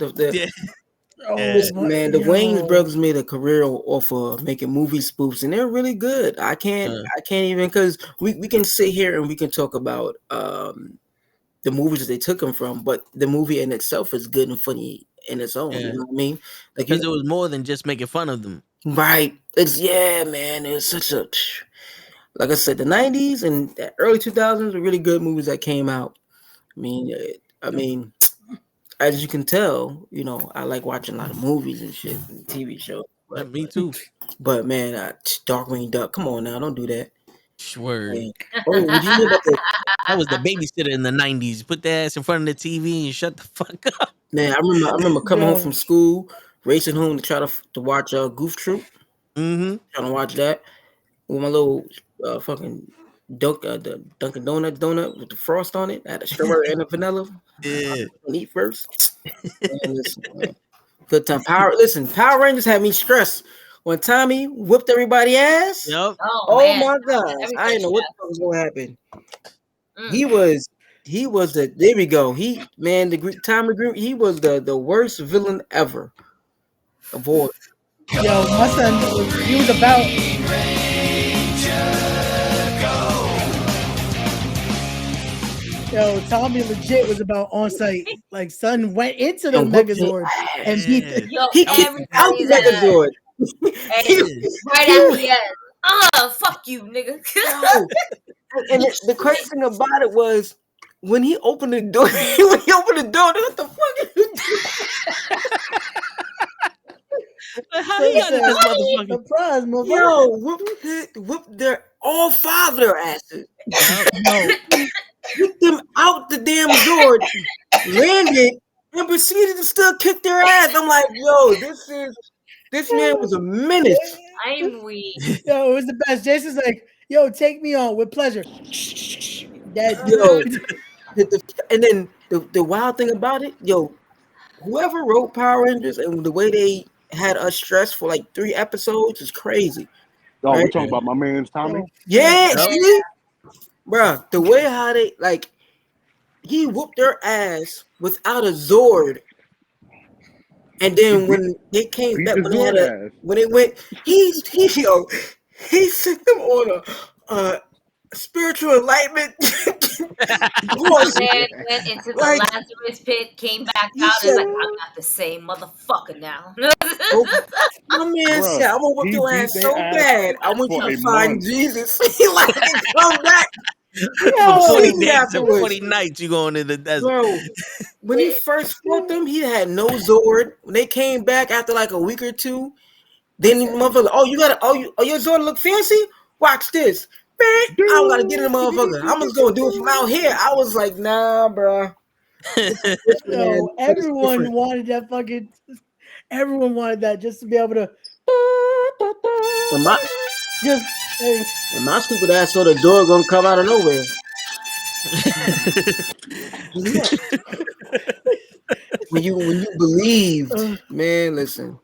Listen, man, the Wayans brothers made a career off of making movie spoofs, and they're really good. I can't even, because we can sit here and we can talk about the movies that they took them from, but the movie in itself is good and funny in its own. You know what I mean? Like, because it was more than just making fun of them. Right. Man. It's such a, like I said, the 90s and the early 2000s were really good movies that came out. I mean, as you can tell, you know, I like watching a lot of movies and shit and TV shows. Me too. But man, Darkwing Duck, come on now, don't do that. Word. Oh, did you hear about that was the babysitter in the 90s. Put their ass in front of the TV and shut the fuck up. Man, I remember coming home from school, racing home to try to watch Goof Troop. Trying to watch that with my little fucking the Dunkin' Donuts donut with the frost on it. I had a strawberry and a vanilla. Yeah. Eat first. Man, listen, man. Good time. Power Rangers had me stressed. When Tommy whipped everybody's ass. Yep. Oh my God. I didn't know what the fuck was gonna happen. He was there we go. Tommy Green, he was the worst villain ever. Of all. Yo, my son he was about Yo, Tommy legit was about on site. Like, son went into the Megazord and beat he kicked out the Megazord. Right at the end. Fuck you, nigga. And the crazy thing about it was when he opened the door, what the fuck is he doing? How he got this motherfucker? Surprise, motherfucker. Yo, whooped their all five of their asses. Kicked them out the damn door, landed, and proceeded to still kick their ass. I'm like, yo, this man was a menace. I'm weak. Yo, it was the best. Jason's like, yo, take me on with pleasure. Yo, and then the wild thing about it, yo, whoever wrote Power Rangers and the way they had us stressed for like 3 episodes is crazy. Oh, right? We're talking about my man's Tommy? Yeah, see? Bruh, the way how they, like, he whooped their ass without a Zord. And then when they came back, when they went, he sent them on a spiritual enlightenment. Man went into the Lazarus pit, came back out, and like, I'm not the same motherfucker now. My man said, I'm gonna whip your ass so bad. I want you to find Jesus. He like come back. For 20 days and 20 nights you going in the desert. Bro, when he first fought them, he had no Zord. When they came back after like a week or two, then the motherfucker, your Zord look fancy? Watch this. Man, I don't gotta get in the motherfucker. I'm just gonna do it from out here. I was like, nah, bro. Yo, everyone wanted that just to be able to when my stupid ass saw the door gonna come out of nowhere. when you believed, man, listen.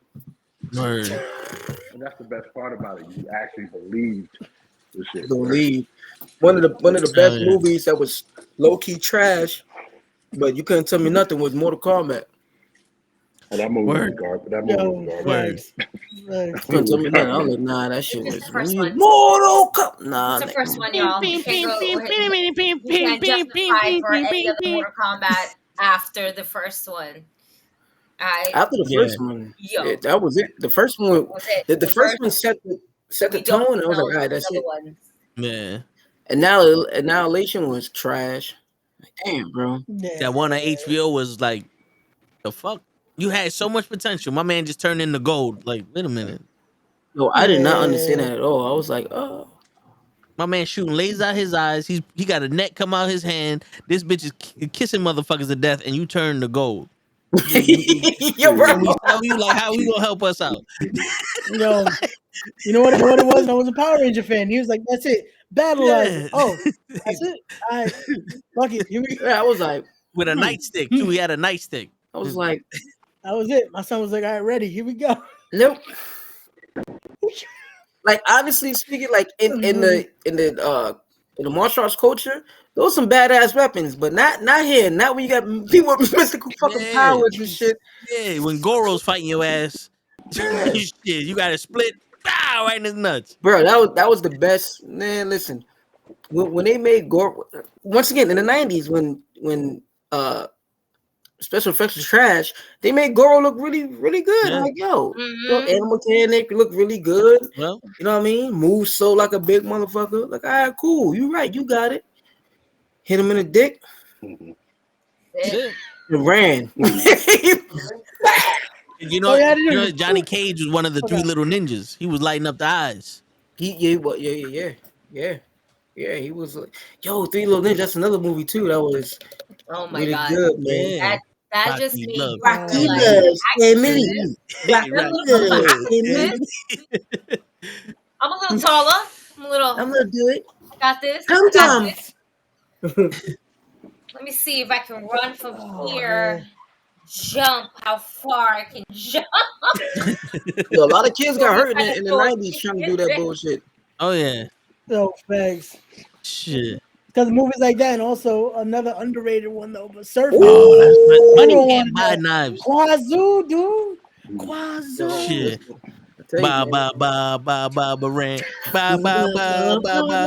And that's the best part about it. You actually believed this shit. Believe. One of the best movies that was low key trash, but you couldn't tell me nothing was Mortal Kombat. Oh, that movie was garbage. That movie was garbage. Couldn't tell me nothing. I was like, nah, that shit was Mortal Kombat. Nah, it's the first one, y'all. You can't justify for any other Mortal Kombat after the first one. After the first one, that was it. The first one, the first one set the tone. I was like, all right, that's it. Yeah. And now Annihilation was trash. Like, damn, bro. That one on HBO was like, the fuck? You had so much potential. My man just turned into gold. Like, wait a minute. No, I did not understand that at all. I was like, oh. My man shooting lasers out his eyes. He got a net come out his hand. This bitch is kissing motherfuckers to death, and you turn to gold. Yo, bro. When we sell you, like, how we gonna help us out? Yo, you know what it was? I was a Power Ranger fan. He was like, "That's it, battleizer." Yeah. Oh, that's it. All right, fuck it. Here we go. Yeah, I was like, With a nightstick too. He had a nightstick. I was like, that was it. My son was like, "All right, ready. Here we go." nope. Like honestly speaking, like in the martial arts culture, those are some badass weapons, but not here. Not when you got people with mystical fucking powers and shit. Yeah, when Goro's fighting your ass, shit, you got to split, bow, right in his nuts. Bro, that was the best. Man, listen, when they made Goro, once again in the 90s, when special effects was trash, they made Goro look really, really good. Yeah. I'm like, yo, animal mechanic look really good. Well, you know what I mean? Move so like a big motherfucker. Like, all right, cool. You right, you got it. Hit him in the dick. it. And ran. You know, Johnny Cage was one of the three little ninjas. He was lighting up the eyes. Yeah. He was like, yo, Three Little Ninjas. That's another movie too. That was really good, man. Yeah. That just made me Rocky like, loves family. I'm a little taller. I'm gonna do it. I got this. Come, I got Tom. this. Let me see if I can run from here. Jump. How far I can jump. Yo, a lot of kids got hurt in the 90s trying to do that bullshit. Oh yeah. So thanks. Shit. Because movies like that, and also another underrated one though, but surfing. Oh, that's money can't buy knives. Quazoo, dude. Quazoo. Shit. Ba ba ba ba ba ba ran. Ba ba ba ba ba.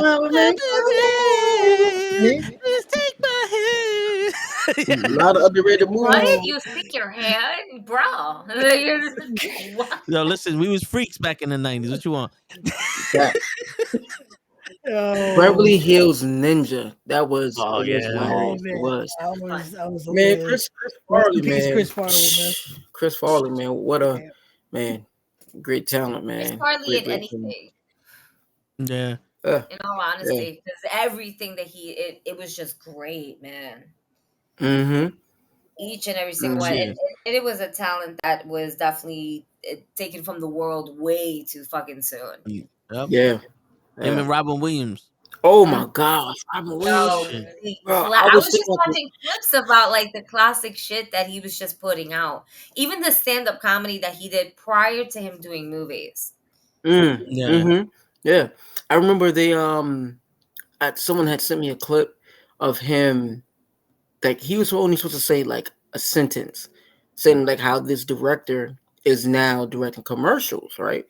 Let's take my hand. A lot of underrated movies. Why did you stick your hand, bro? Yo, listen, we was freaks back in the 90s. What you want? Beverly Hills Ninja. That was. Oh it was. I was man, Chris Farley, man. Chris Farley, man. What a man. Great talent, man. It's hardly in anything. Yeah. In all honesty, because everything that it was just great, man. Mm-hmm. Each and every single one, and it was a talent that was definitely taken from the world way too fucking soon. Yep. Yeah. Him and Robin Williams. Oh my gosh, Robin Williams. Bro, I was just watching clips about like the classic shit that he was just putting out. Even the stand-up comedy that he did prior to him doing movies. Yeah. Mm-hmm. Yeah. I remember they someone had sent me a clip of him, like he was only supposed to say like a sentence, saying like how this director is now directing commercials, right?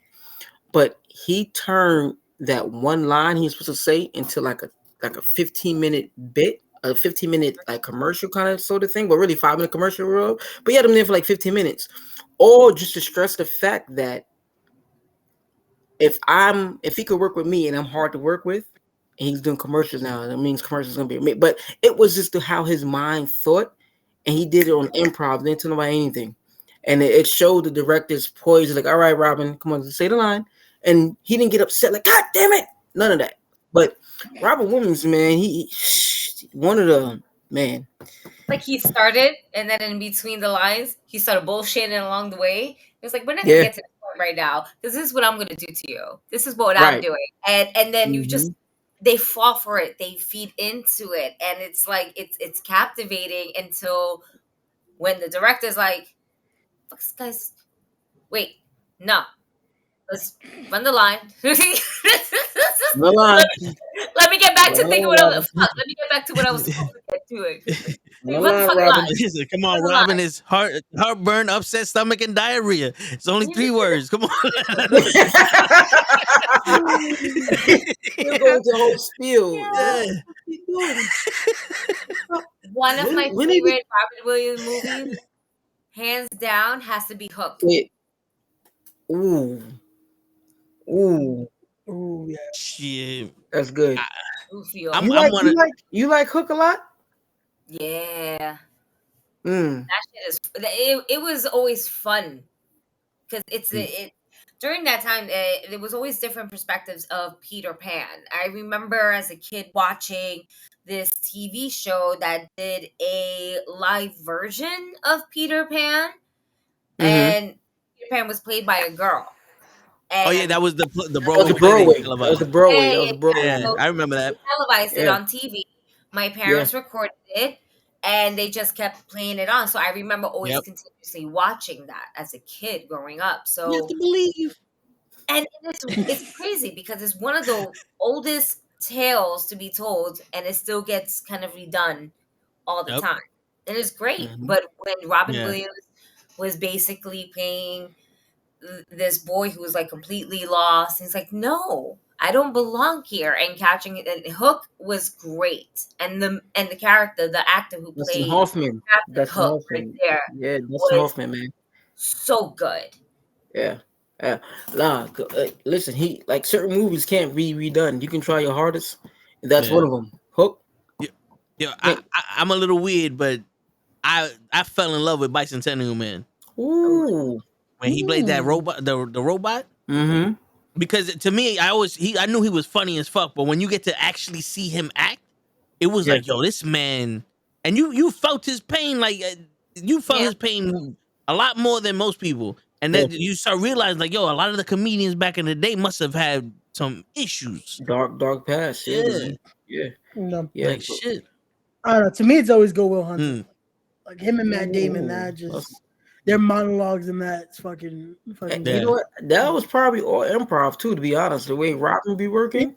But he turned that one line he was supposed to say into like a 15-minute bit, a 15-minute like commercial kind of sort of thing, but really 5-minute commercial role. But he had him there for like 15 minutes. Or just to stress the fact that if he could work with me and I'm hard to work with, and he's doing commercials now, that means commercials gonna be made. But it was just how his mind thought, and he did it on improv, didn't tell nobody anything. And it showed the director's poise, like, all right, Robin, come on, say the line. And he didn't get upset, like, God damn it, none of that. But Robin Williams, man, he one of the man. Like he started, and then in between the lines, he started bullshitting along the way. It was like, we're not gonna get to the point right now. This is what I'm gonna do to you. This is what I'm doing. And then you just they fall for it, they feed into it, and it's like it's captivating until when the director's like, fuck this guy's no. Let's run the line. Let me get back to thinking what I was. Let me get back to what I was supposed to get doing. Come on, Robin is heartburn, upset stomach, and diarrhea. It's only 3 words. Come on. You're going to the whole spiel. Yeah. One of my favorite Robin Williams movies, hands down, has to be Hook. Ooh, yeah. Shit, that's good. You like Hook a lot? Yeah. That shit is. It was always fun because during that time there was always different perspectives of Peter Pan. I remember as a kid watching this TV show that did a live version of Peter Pan, and Peter Pan was played by a girl. And oh yeah, that was the That Broadway was the play they Broadway. televised. That was the Broadway. yeah, That was the Broadway. Yeah, so I remember they that. televised it Yeah. on TV. My Yeah. parents recorded it, and they just kept playing it on. So I remember always Yep. continuously watching that as a kid growing up. You have So to believe. and it's crazy because it's one of the oldest tales to be told, and it still gets kind of redone all the Yep. time. And it's great. Mhm. But when Robin Yeah. Williams was basically playing this boy who was like completely lost, he's like, no, I don't belong here, and catching it. And Hook was great, and the character, the actor who Dustin played Hoffman. Captain Dustin Hook right Hoffman. there Yeah, Dustin was Hoffman, man. so good. Yeah. Listen, he like certain movies can't be redone. You can try your hardest, and that's Yeah. one of them. Hook. Yeah, I'm a little weird, but I fell in love with Bicentennial Man Ooh. when he played that robot, the robot. Mm-hmm. Because to me, I knew he was funny as fuck, but when you get to actually see him act, it was Yeah. like, yo, this man, and you felt his pain, like you felt his pain a lot more than most people, and then you start realizing, like, yo, a lot of the comedians back in the day must have had some issues. Dark past. Yeah. No. Like shit. I don't know. To me, it's always Go Will Hunting. Like him and Matt Damon. That just their monologues in that's fucking. You know what? That was probably all improv too. To be honest, the way Robin be working.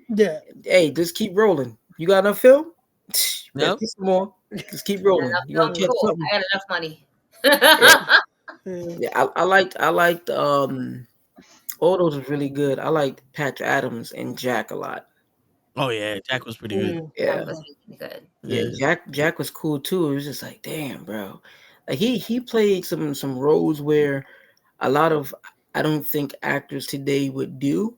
Yeah. Hey, just keep rolling. You got enough film? Yep. Get some more. Just keep rolling. You want to catch Cool. something? I got enough money. Yeah, I liked all those was really good. I liked Patch Adams and Jack a lot. Oh yeah, Jack was pretty good. Yeah. That was really good. Yeah, Jack was cool too. It was just like, damn, bro. Like he played some roles where a lot of I don't think actors today would do.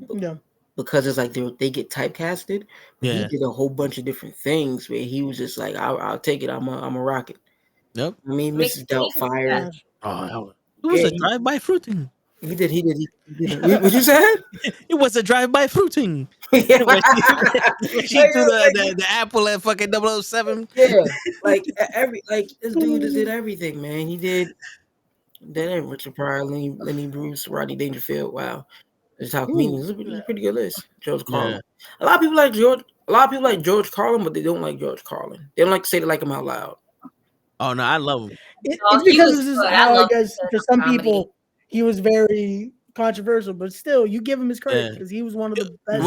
Yeah. Because it's like they get typecasted. But he did a whole bunch of different things where he was just like, I'll take it. I'm a rocket. Yep. I mean, Mrs. Doubtfire. Oh, it was a drive-by fruiting. He did. What you said? It was a drive-by fruiting. When she threw the apple at fucking 007. Yeah, like this dude just did everything, man. He did that ain't Richard Pryor, Lenny Bruce, Rodney Dangerfield. Wow, that's how comedians. It's a pretty good list. George Carlin. Yeah. A lot of people like George Carlin, but they don't like George Carlin. They don't like to say they like him out loud. Oh no, I love him. It's because this is how I guess for some people he was very controversial, but still, you give him his credit because he was one of the best.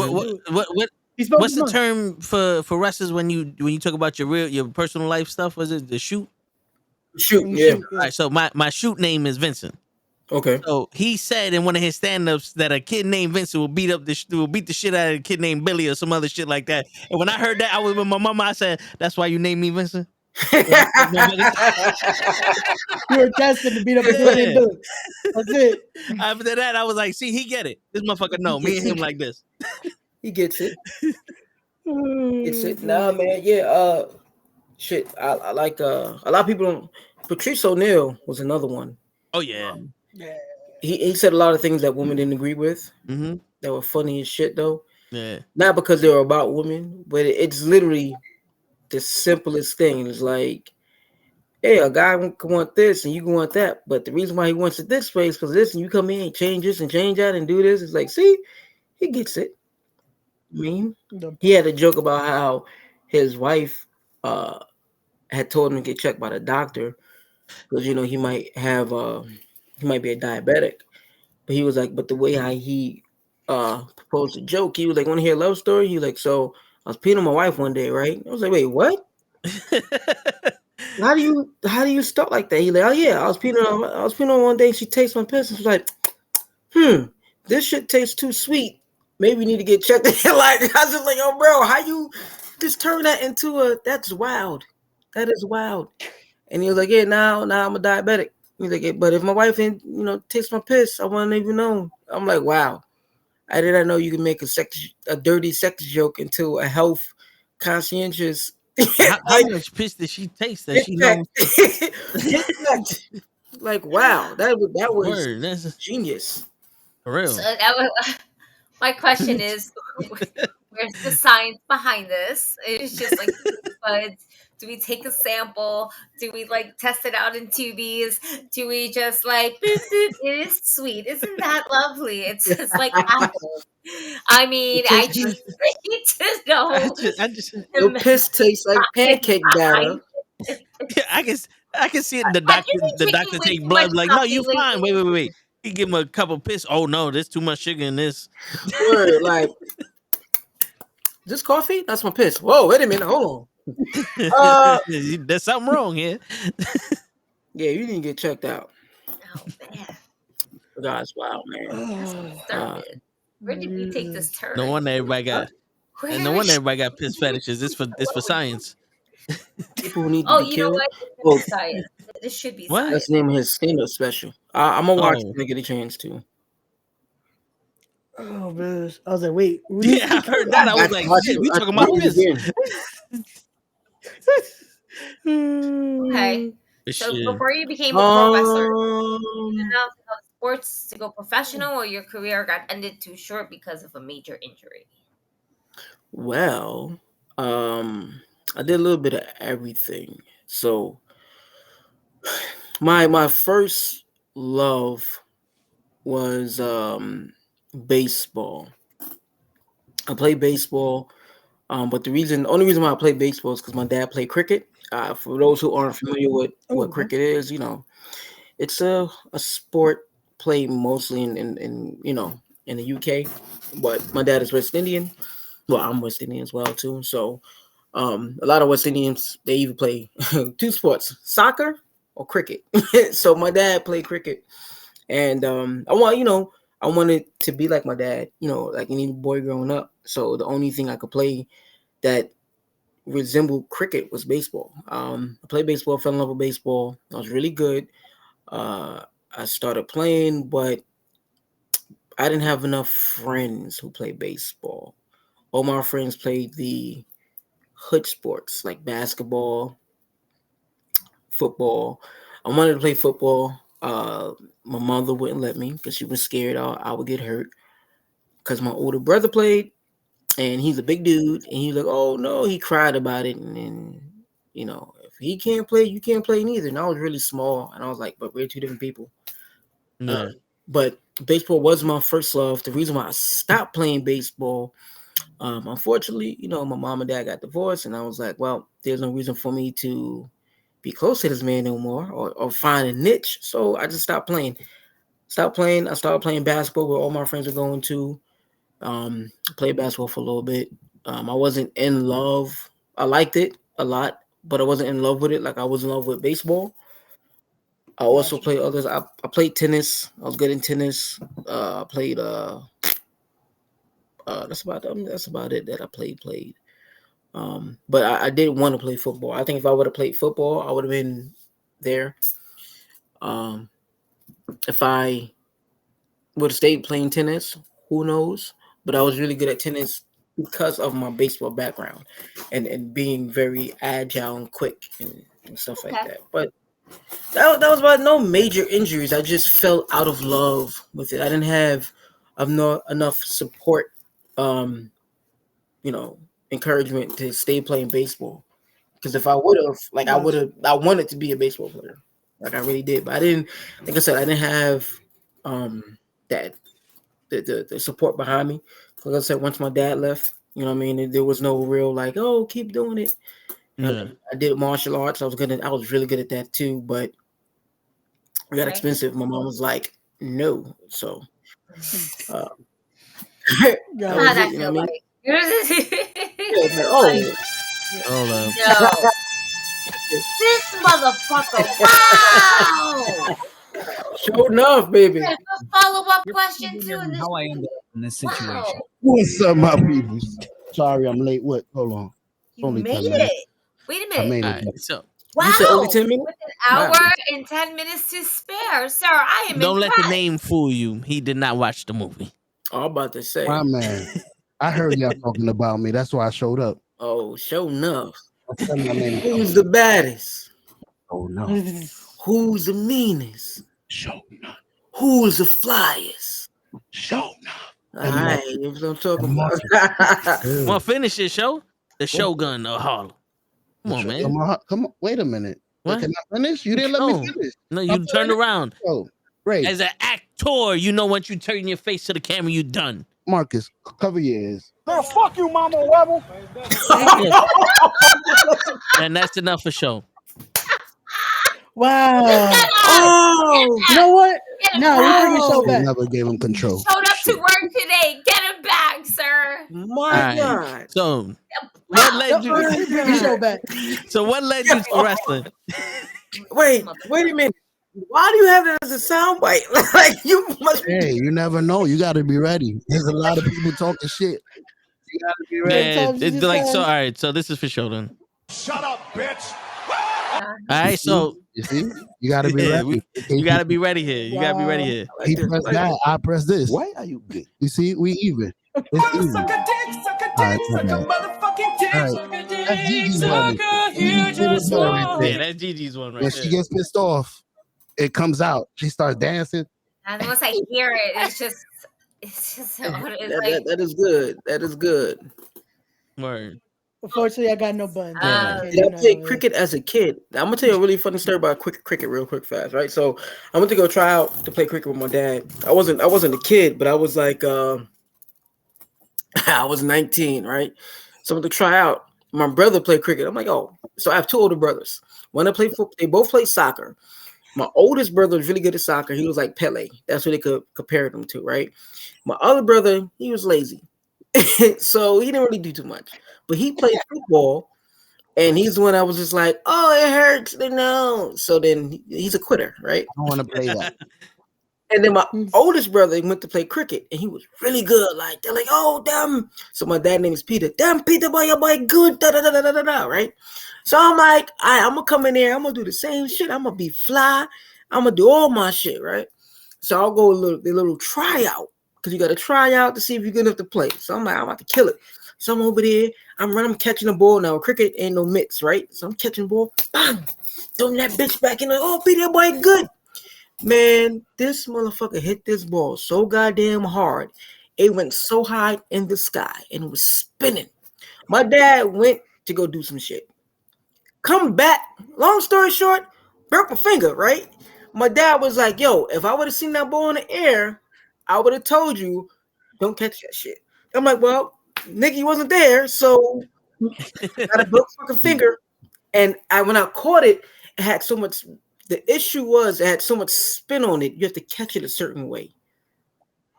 What's the term for wrestlers when you talk about your personal life stuff? Was it the shoot? Shoot, yeah. All right, so my shoot name is Vincent. Okay. So he said in one of his stand-ups that a kid named Vincent will beat the shit out of a kid named Billy or some other shit like that. And when I heard that, I was with my mama. I said, "That's why you named me Vincent." You were tested to beat up a kid named Billy. That's it. After that, I was like, "See, he get it. This motherfucker know me and him like this." He gets it. Gets it. Nah, man. Yeah. Shit. I like a lot of people don't. Patrice O'Neal was another one. Oh yeah. He said a lot of things that women didn't agree with. Mm-hmm. That were funny as shit though. Yeah. Not because they were about women, but it's literally the simplest thing. It's like, hey, a guy can want this and you can want that, but the reason why he wants it this way is because this, and you come in and change this and change that and do this. It's like, see, he gets it. I mean, he had a joke about how his wife had told him to get checked by the doctor because he might be a diabetic. But he was like, but the way how he proposed a joke, he was like, want to hear a love story? He was like, so I was peeing on my wife one day, right? I was like, wait, what? How do you start like that? He like, oh yeah, I was peeing on one day. She tastes my piss and she's like, this shit tastes too sweet. Maybe we need to get checked. Like, I was just like, oh bro, how you just turn that into that's wild. That is wild. And he was like, yeah, now I'm a diabetic. He's like, yeah, but if my wife didn't taste my piss, I wouldn't even know. I'm like, wow. I did not know you can make a dirty sex joke into a health conscientious. How much piss did she taste that she knows? Like, wow, that was Word, that's genius. For real. So my question is, Where's the science behind this? It's just like buds. Do we take a sample? Do we like test it out in tubies? Do we just like boop boop? It is sweet, isn't that lovely? It's just like apples. I mean, I just need to know. Your piss tastes like pancake batter. I can see it. The Have you doctor, been drinking way take too blood. much Like, no, coffee you fine. lately? Wait. He give him a cup of piss. Oh no, there's too much sugar in this. Word, like this coffee? That's my piss. Whoa, wait a minute, hold on. There's something wrong here. Yeah, you didn't get checked out. Oh man, Guys, wow, man. Where did we take this turn? No wonder everybody got. Where And no wonder is- everybody got piss fetishes. It's for science. People need to Oh, be you know killed. what? Oh, Science. This should be What? science. that's the name of his stand-up special. I'm gonna watch Oh. it when I get a chance to. Oh man, I was like, wait. Yeah, I heard that. I was like, shit, we talking about piss. Okay. So Shit. before you became a pro wrestler, Um, enough of sports to go professional, or your career got ended too short because of a major injury? Well, I did a little bit of everything. So my first love was baseball. I played baseball, but the only reason why I played baseball is because my dad played cricket. For those who aren't familiar with what cricket is, it's a sport played mostly in the UK, but my dad is West Indian. Well, I'm West Indian as well too. So a lot of West Indians, they either play two sports, soccer or cricket. So my dad played cricket, and I wanted to be like my dad, like any boy growing up. So the only thing I could play that resembled cricket was baseball. I played baseball, fell in love with baseball. I was really good. I started playing, but I didn't have enough friends who played baseball. All my friends played the hood sports like basketball, football. I wanted to play football. My mother wouldn't let me because she was scared I would get hurt. Because my older brother played, and he's a big dude, and he's like, "Oh no," he cried about it, and then if he can't play, you can't play neither. And I was really small, and I was like, "But we're two different people." Yeah. But baseball was my first love. The reason why I stopped playing baseball, unfortunately, my mom and dad got divorced, and I was like, well, there's no reason for me to be close to this man no more or find a niche. So I just stopped playing. I started playing basketball where all my friends were going to. Played basketball for a little bit. I wasn't in love. I liked it a lot, but I wasn't in love with it like I was in love with baseball. I also played others. I played tennis. I was good in tennis. I played. That's about it that I played. But I didn't want to play football. I think if I would have played football, I would have been there. If I would have stayed playing tennis, who knows? But I was really good at tennis because of my baseball background and being very agile and quick and stuff like that. But that was about no major injuries. I just fell out of love with it. I didn't have enough support, encouragement to stay playing baseball. Because if I would have, I wanted to be a baseball player. Like I really did. But I didn't, like I said, I didn't have that the support behind me. Like I said, once my dad left, there was no real like, oh, keep doing it. Yeah. I did martial arts. I was really good at that too, but it got expensive. My mom was like, no. So that was it, you know what I mean? Hold up. No. This motherfucker. Wow. Sure enough, baby. A follow-up question too. How I ended up in this situation. What's up, my people? Sorry, I'm late. What? Hold on. You Only made 10 minutes. it. Wait a I minute. made it. So Wow. You said only 10 minutes? With an hour and 10 minutes to spare. Sir, I am don't let impressed. the name fool you. He did not watch the movie. I'm about to say. My man. I heard y'all talking about me. That's why I showed up. Oh, sure enough. Who's the baddest? Oh, no. Who's the meanest? Show enough. Who's the flyest? Show enough. All right, that's what I'm talking about. Come on, finish this show. The Shogun of Harlem. Come on, man. Come on. Wait a minute. What? Can I finish? You didn't let me finish. No, you turned around. Oh, great. As an actor, you know once you turn your face to the camera, you're done. Marcus, cover your ears. Man, fuck you, Mama Rebel. And that's enough for show. Wow. Oh, you know what? No, we bring your show back. Never gave him control. Showed up to work today. Get him back, sir. My God. So, what led you? Bring your show back. So, what led you to wrestling? Wait a minute. Why do you have that as a soundbite? Like you must. Hey, you never know. You got to be ready. There's a lot of people talking shit. You got to be ready. Yeah, it's like so. All right, so this is for sure then. Shut up, bitch. All right, so you see, you got to be ready. You got to be ready here. You got to be ready here. He pressed that. I press this. Why are you good? You see, we even. It's even. All right, that's Gigi's one. Yeah, that's Gigi's one right When there. she gets pissed off, it comes out. She starts dancing. And once I hear it, it's just That is good. That is good. Word. Unfortunately, I got no buttons. I played cricket as a kid. I'm gonna tell you a really funny story about cricket real quick, fast, right? So I went to go try out to play cricket with my dad. I wasn't a kid, but I was like I was 19, right? So I went to try out. My brother played cricket. I'm like, oh, so I have two older brothers. One that played football, they both played soccer. My oldest brother was really good at soccer. He was like Pele. That's what they could compare them to, right? My other brother, he was lazy. So he didn't really do too much. But he played football, and he's the one I was just like, oh, it hurts. No. So then he's a quitter, right? I don't want to play that. And then my oldest brother went to play cricket, and he was really good. Like, they're like, oh, damn. So my dad name is Peter. Damn, Peter, boy, your boy good. Da, da, da, da, da, da, right? So I'm like, all right, I'm going to come in there. I'm going to do the same shit. I'm going to be fly. I'm going to do all my shit, right? So I'll go the little tryout, because you got to try out to see if you're good enough to play. So I'm like, I'm about to kill it. So I'm over there. I'm catching the ball now. Cricket ain't no mitts, right? So I'm catching the ball. Bang! Throwing that bitch back in. Like, oh, Peter, boy, good. Man, this motherfucker hit this ball so goddamn hard. It went so high in the sky and it was spinning. My dad went to go do some shit. Come back. Long story short, broke my finger, right? My dad was like, yo, if I would have seen that ball in the air, I would have told you, don't catch that shit. I'm like, well, Nikki wasn't there, so I got a broke fucking finger. And when I caught it, it had so much. The issue was it had so much spin on it. You have to catch it a certain way.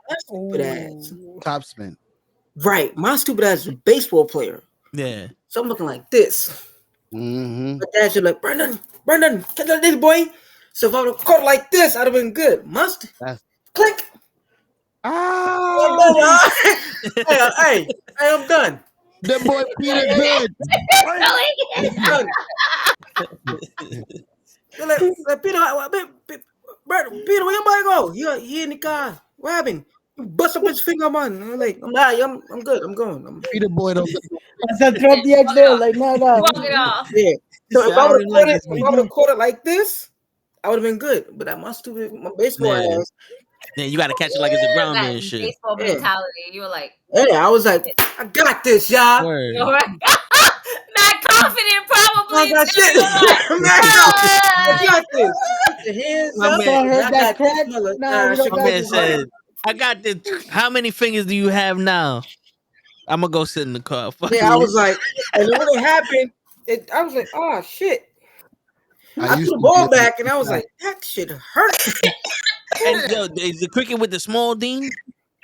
My stupid ass. Top spin. Right. My stupid ass is a baseball player. Yeah. So I'm looking like this. Mm-hmm. My dad's like, Brendan, catch this boy. So if I would have caught it like this, I'd have been good. Click. Ah. Hey, I'm done. That boy Peter good. Like, Peter, where your boy go? He in the car. What happened? Bust up his finger, man. I'm good. I'm going. Peter boy don't. I said throw up the edge there, like no. Walk it off. Yeah. So if I would have caught it like this, I would have been good. But that my baseball ass. Yeah, you got to catch it like it's a ground and shit. Baseball mentality. You were like, I was like, I got this, y'all. Not confident, probably. I got shit. I got this. Put your hands up. My man said, I got this. How many fingers do you have now? I'm going to go sit in the car. I was like, and when it happened, I was like, oh, shit. I threw the ball back, and I was like, that shit hurt. And yo, is the cricket with the small dean?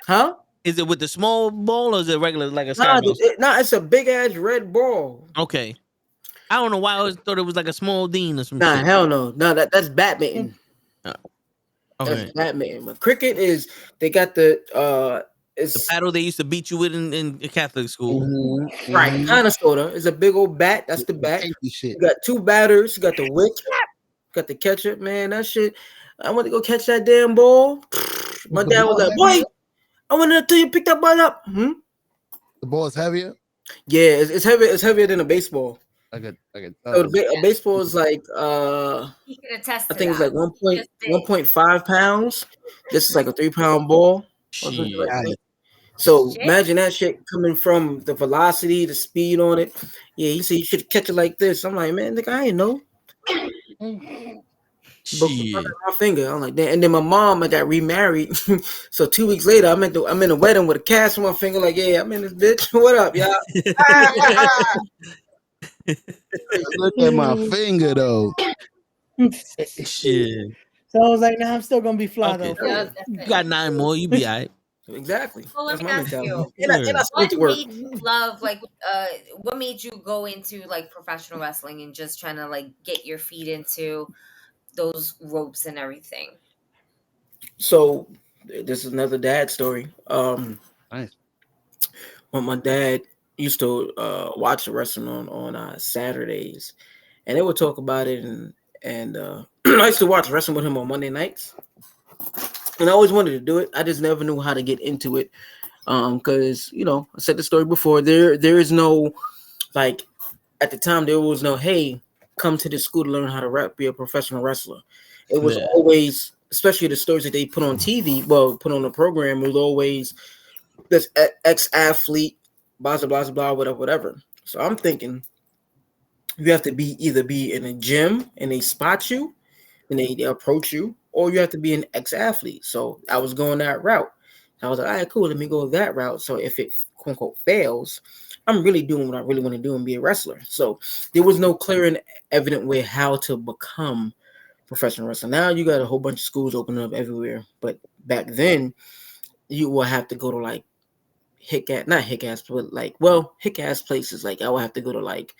Huh? Is it with the small ball or is it regular like a it's a big ass red ball. Okay. I don't know why I always thought it was like a small dean or something. Nah, hell no. No, that's badminton. Okay. That's badminton. But cricket is they got the it's the paddle they used to beat you with in Catholic school. Mm-hmm. Right, kind of sorta. It's a big old bat. That's the bat. You got two batters. You got the wick. Got the catcher. Man, that shit. I went to go catch that damn ball. My dad was like, boy, I wanted to tell you pick that ball up. The ball is heavier? Yeah, it's heavy. It's heavier than a baseball. I could so a baseball is like he can attest to I think that. it's like 1.5 pounds. This is like a 3-pound ball. So imagine that shit coming from the velocity, the speed on it. Yeah, he said you should catch it like this. I'm like, man, nigga, I ain't know. Shit. My finger. I'm like that. And then my mom, I got remarried. So 2 weeks later, I'm in the wedding with a cast on my finger. Like, yeah, I'm in this bitch. What up, y'all? Look at my finger though. Shit. So I was like, nah, I'm still gonna be fly though. You got 9 more. You be alright. Exactly. Well, let That's me my ask you, mentality. what made you love, like, what made you go into like professional wrestling and just trying to like get your feet into those ropes and everything? So this is another dad story. Nice. When my dad used to watch the wrestling on Saturdays, and they would talk about it, and I used to watch wrestling with him on Monday nights, and I always wanted to do it. I just never knew how to get into it, because I said the story before. There is no, like, at the time there was no, hey, come to this school to learn how to be a professional wrestler. It was always, especially the stories that they put on TV, put on the program, it was always this ex-athlete, blah, blah, blah, blah, whatever. So I'm thinking you have to either be in a gym and they spot you and they approach you, or you have to be an ex-athlete. So I was going that route. I was like, all right, cool, let me go that route. So if it, quote unquote, fails, I'm really doing what I really want to do and be a wrestler. So there was no clear and evident way how to become professional wrestler. Now you got a whole bunch of schools opening up everywhere. But back then, you will have to go to like not hick-ass, but like, hick-ass places. Like I would have to go to like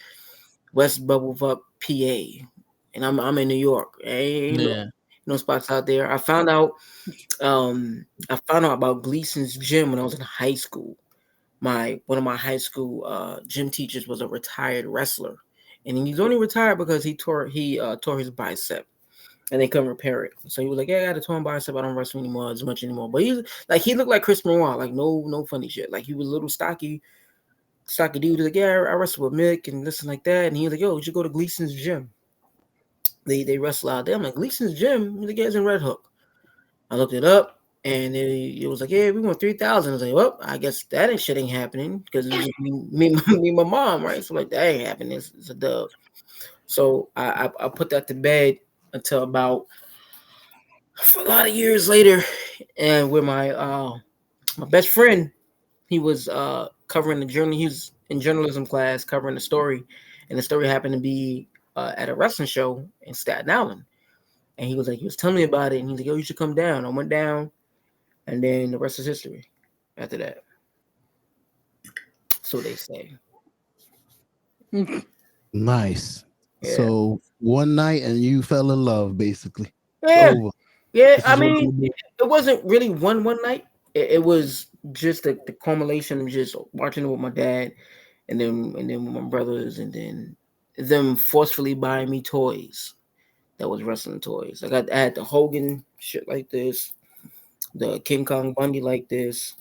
West Bubblefuck, PA. And I'm in New York. Ain't no spots out there. I found out about Gleason's gym when I was in high school. One of my high school gym teachers was a retired wrestler, and he's only retired because he tore his bicep, and they couldn't repair it. So he was like, "Yeah, I got a torn bicep. I don't wrestle anymore as much anymore." But he looked like Chris Benoit, like no funny shit. Like he was a little stocky dude. He was like, "Yeah, I wrestle with Mick and this and like that." And he was like, "Yo, you should go to Gleason's gym. They wrestle out there." I'm like, "Gleason's gym?" He's like, "Yeah, it's in Red Hook." I looked it up. And it was like, yeah, we want 3,000. I was like, well, I guess that shit ain't happening because it was just me and my mom, right? So like, that ain't happening. It's a dub. So I put that to bed until about a lot of years later, and with my best friend, he was covering the journey. He was in journalism class covering the story, and the story happened to be at a wrestling show in Staten Island. And he was telling me about it, and he's like, yo, you should come down. I went down. And then the rest is history after that. So they say. Nice. Yeah. So one night and you fell in love, basically. Yeah. Yeah. I mean, it wasn't really one night. It was just the culmination of just watching it with my dad and then with my brothers, and then them forcefully buying me toys. That was wrestling toys. Like I had the Hogan shit like this, the King Kong Bundy like this,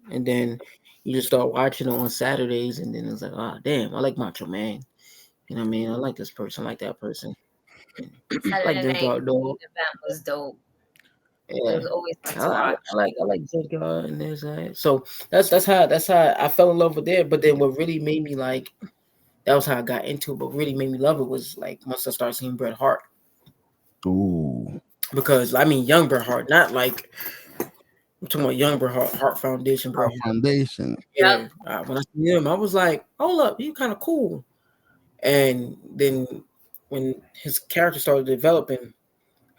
and then you just start watching it on Saturdays, and then it's like, oh damn, I like Macho Man. You know what I mean? I like this person, I like that person. I like Junkyard Dog. That was dope. Yeah. It was always fun to watch. I like Junkyard and this. So that's how I fell in love with it. But then what really made me like, that was how I got into it. But really made me love it was like once I started seeing Bret Hart. Ooh. Because I mean young Bret Hart, not like. I'm talking about young Bret Hart Foundation. Hart Foundation. Yeah. When I see him, I was like, hold up, you kind of cool. And then when his character started developing,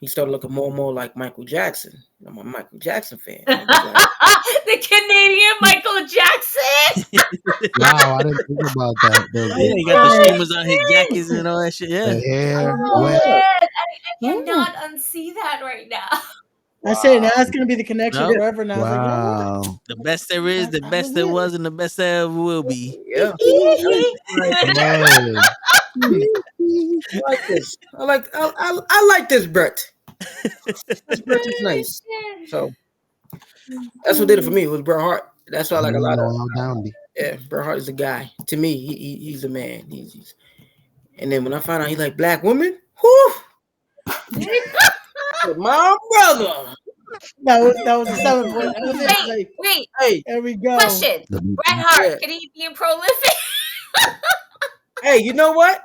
he started looking more and more like Michael Jackson. I'm a Michael Jackson fan. Like, the Canadian Michael Jackson. Wow, I didn't think about that. Yeah, he got the streamers on his jackets and all that shit. Yeah. The hair. I cannot unsee that right now. I said now it's gonna be the connection forever. Now, wow, like, the best there is, the best there was, and the best there ever will be. Yeah, I like this. I like this Bret. This Bret is nice. So that's what did it for me. It was Bret Hart. That's why I like a lot of. Yeah, Bret Hart is a guy. To me, he's a man. He's and then when I found out he like black women, whoo. My brother. That was a 7 point. That was it. Like, Wait. Hey, there we go. Question: Bret Hart, can he be prolific? Hey, you know what?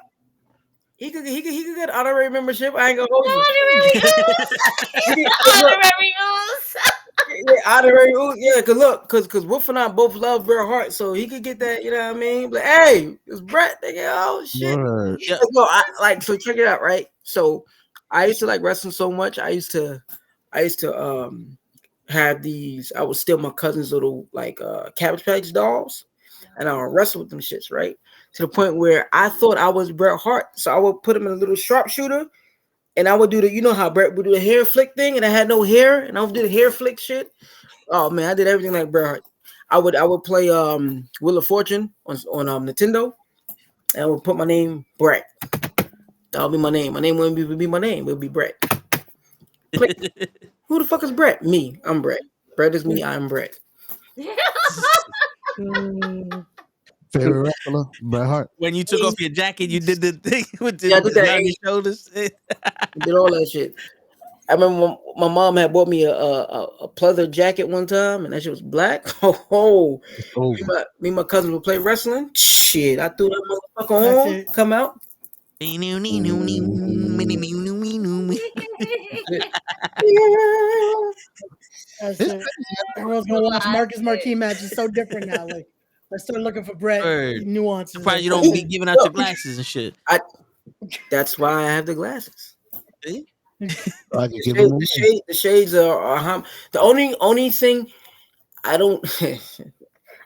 He could get honorary membership. I ain't gonna hold you. Honorary rules. Yeah, honorary rules. Yeah, cause Wolf and I both love Bret Hart, so he could get that. You know what I mean? But hey, it's Bret. Nigga, oh shit. Yeah. No, so check it out, right? So I used to like wrestling so much. I used to have these. I would steal my cousin's little like Cabbage Patch dolls, and I would wrestle with them shits, right? To the point where I thought I was Bret Hart, so I would put him in a little sharpshooter, and I would do you know how Bret would do the hair flick thing, and I had no hair, and I would do the hair flick shit. Oh man, I did everything like Bret Hart. I would play Wheel of Fortune on Nintendo, and I would put my name Bret. That would be my name. My name wouldn't be my name. It would be Bret. Who the fuck is Bret? Me. I'm Bret. Bret is me. I'm Bret. Favorite wrestler, Bret Hart. When you took off your jacket, you did the thing with the I did that. on your shoulders. Did all that shit. I remember my mom had bought me a pleather jacket one time, and that shit was black. Me and my cousin would play wrestling. Shit, I threw that motherfucker on. Come out. That's it. Everyone's gonna watch Marcus Marquee match. It's so different now. Like, let's start looking for Bret nuances. Surprised you don't be giving out your glasses and shit. That's why I have the glasses. See? The shades are the only thing I don't.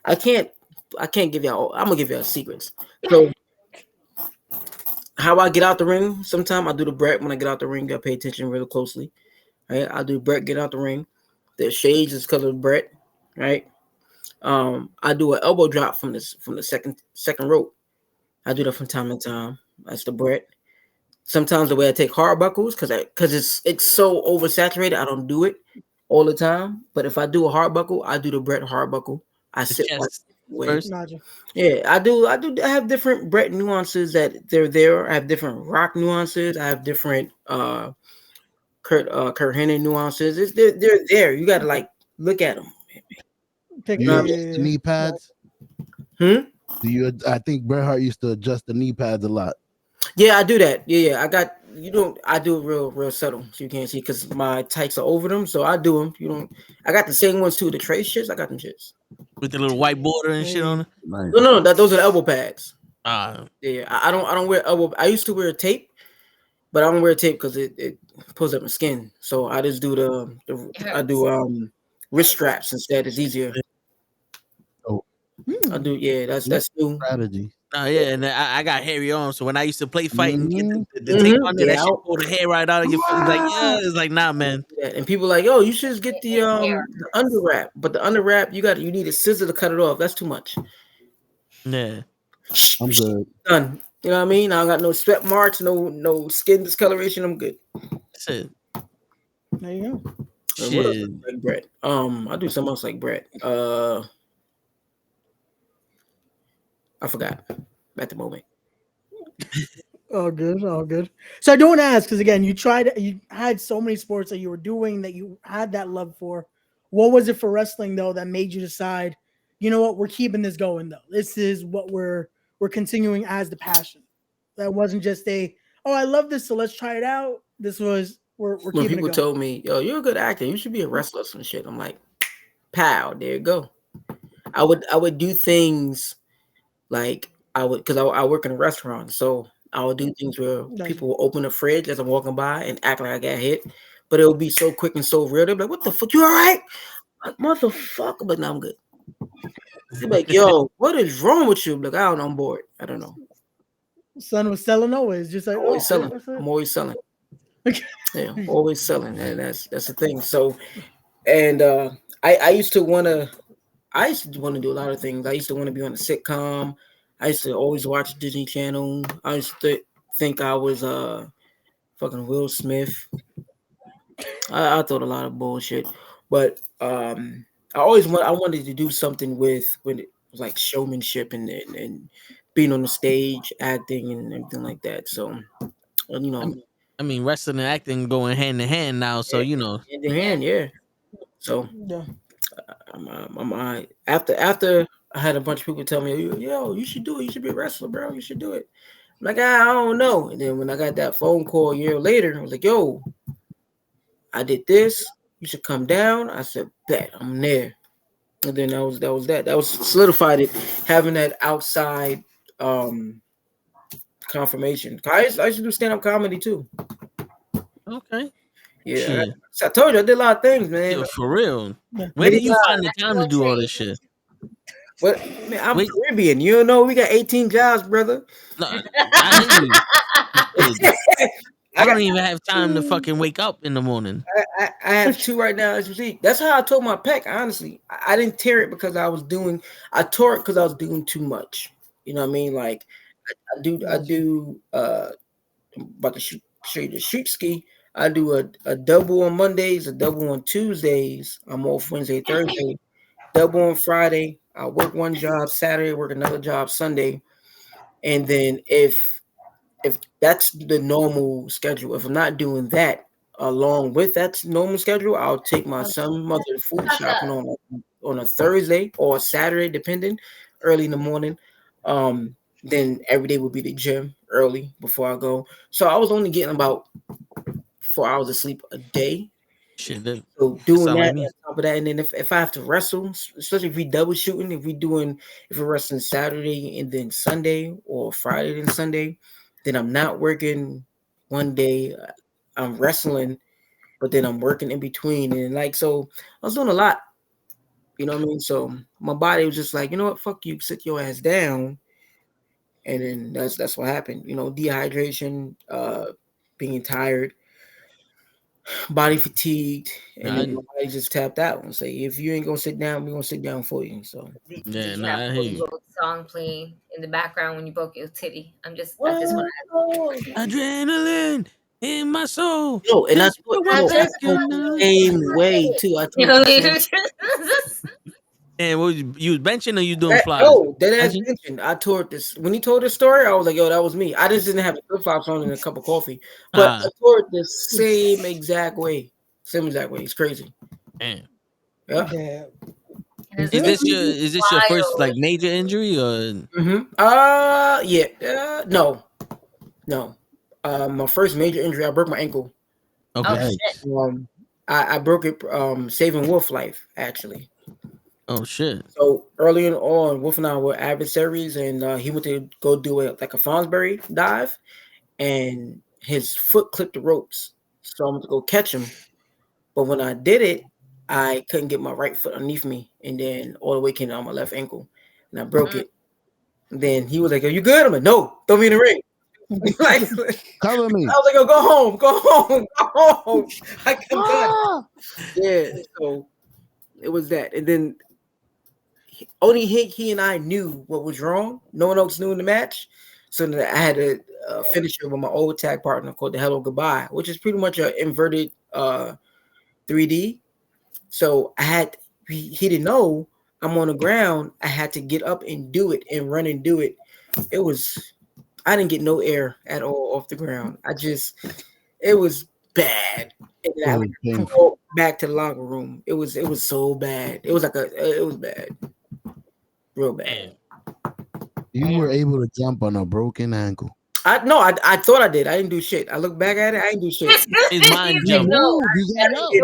I can't give y'all. I'm gonna give y'all secrets. So how I get out the ring? Sometimes I do the Bret when I get out the ring. Gotta pay attention really closely. Right, I do Bret get out the ring. The shades is because of Bret. Right. I do an elbow drop from the second rope. I do that from time to time. That's the Bret. Sometimes the way I take hard buckles, because it's so oversaturated, I don't do it all the time. But if I do a hard buckle, I do the Bret hard buckle. I sit first. Yeah, I do. I have different Bret nuances that they're there. I have different Rock nuances. I have different Kurt Hennig nuances. They're there. You got to like look at them. You adjust the knee pads? I think Bret Hart used to adjust the knee pads a lot. Yeah, I do that. Yeah. I do it real subtle, so you can't see because my tights are over them. So I do them. I got the same ones too. The trace shits, I got them shits with the little white border and shit on it. Nice. No, those are the elbow pads. Yeah, I don't wear elbow. I used to wear tape, but I don't wear tape because it pulls up my skin. So I just do wrist straps instead. It's easier. I do. Yeah, that's new strategy. Oh yeah, and I got hairy arms, so when I used to play fight and get the tape on there, that shit pull the hair right out of your face. It's like nah, man. Yeah, and people like, yo, you should just get the under wrap, but the under wrap you need a scissor to cut it off. That's too much. Yeah, I'm good. Done. You know what I mean? I don't got no sweat marks, no skin discoloration. I'm good. That's it. There you go. Shit. Like Bret. I do something else like Bret. I forgot at the moment. All good. So I don't want to ask because again, you had so many sports that you were doing that you had that love for. What was it for wrestling though that made you decide, you know what, we're keeping this going though. This is what we're continuing as the passion. That wasn't just I love this, so let's try it out. This was we're when keeping people it going. told me, yo, you're a good actor, you should be a wrestler or some shit. I'm like, pow, there you go. I would do things like I work in a restaurant, so I would do things where people will open the fridge as I'm walking by and act like I got hit, but it would be so quick and so real. They'll be like, "What the fuck? You all right, motherfucker?" But no, I'm good. They're like, "Yo, what is wrong with you?" I'm like, I don't know, I'm bored. I don't know. Son was selling always, just like always selling. I'm always selling. Yeah, always selling, and that's the thing. So, and I used to want to do a lot of things. I used to want to be on a sitcom. I used to always watch Disney Channel. I used to think I was fucking Will Smith. I thought a lot of bullshit, but I wanted to do something with when it was like showmanship and being on the stage, acting and everything like that. So, I mean, wrestling and acting going hand in hand now. So hand in hand, yeah. So Yeah. I'm after I had a bunch of people tell me, yo, you should do it. You should be a wrestler, bro. You should do it. I'm like, I don't know. And then when I got that phone call a year later, I was like, yo, I did this. You should come down. I said, bet, I'm there. And then that was that. That was solidified it, having that outside confirmation. I used to do stand-up comedy too. Okay. Yeah. I told you I did a lot of things, man. Yo, for real. Where did you find the time to do all this shit? What, man, I'm Caribbean. You don't know we got 18 jobs, brother. No, I hear you. I don't even have time to fucking wake up in the morning. I have 2 right now as you see. That's how I tore my pec, honestly. I didn't tear it because I tore it because I was doing too much. You know what I mean? Like I do about to show you the shoot ski. I do a double on Mondays, a double on Tuesdays. I'm off Wednesday, Thursday, double on Friday. I work one job Saturday, work another job Sunday. And then if that's the normal schedule, if I'm not doing that along with that normal schedule, I'll take my son mother to food shopping on a Thursday or a Saturday, depending, early in the morning. Then every day would be the gym early before I go. So I was only getting about 4 hours of sleep a day. Shit, so doing that on top of that, and then if I have to wrestle, especially if we double shooting, if we're wrestling Saturday and then Sunday or Friday and Sunday, then I'm not working one day. I'm wrestling, but then I'm working in between, and so I was doing a lot. You know what I mean? So my body was just like, you know what, fuck you, sit your ass down. And then that's what happened. You know, dehydration, being tired, body fatigued, and then my body just tapped out and say, if you ain't gonna sit down, we're gonna sit down for you. So yeah, no, I hear you. Song playing in the background when you broke your titty. I just want to adrenaline in my soul. Yo, and I thought the same way too. I and what you was benching or you doing flies? Oh, that ass benching. I tore this when he told this story. I was like, yo, that was me. I just didn't have flip flops on and a cup of coffee, but I tore it the same exact way. It's crazy. Damn. Yeah. Is this your first like major injury or? No. My first major injury, I broke my ankle. Okay. I broke it saving Wolf life actually. Oh shit! So early on, Wolf and I were adversaries, and he went to go do a Fonsbury dive, and his foot clipped the ropes. So I went to go catch him, but when I did it, I couldn't get my right foot underneath me, and then all the way came on my left ankle, and I broke it. And then he was like, "Are you good?" I'm like, "No, throw me in the ring." Cover me. I was like, "Oh, go home. I come back." Yeah, so it was that, and then only he and I knew what was wrong. No one else knew in the match, so that I had to finish it with my old tag partner called the Hello Goodbye, which is pretty much an inverted 3D. So he didn't know I'm on the ground. I had to get up and do it and run and do it. I didn't get no air at all off the ground. It was bad. And I had to go back to the locker room. It was so bad. It was bad. Real bad. You were able to jump on a broken ankle. I thought I did. I didn't do shit. I look back at it. I didn't do shit. His mind jumped. The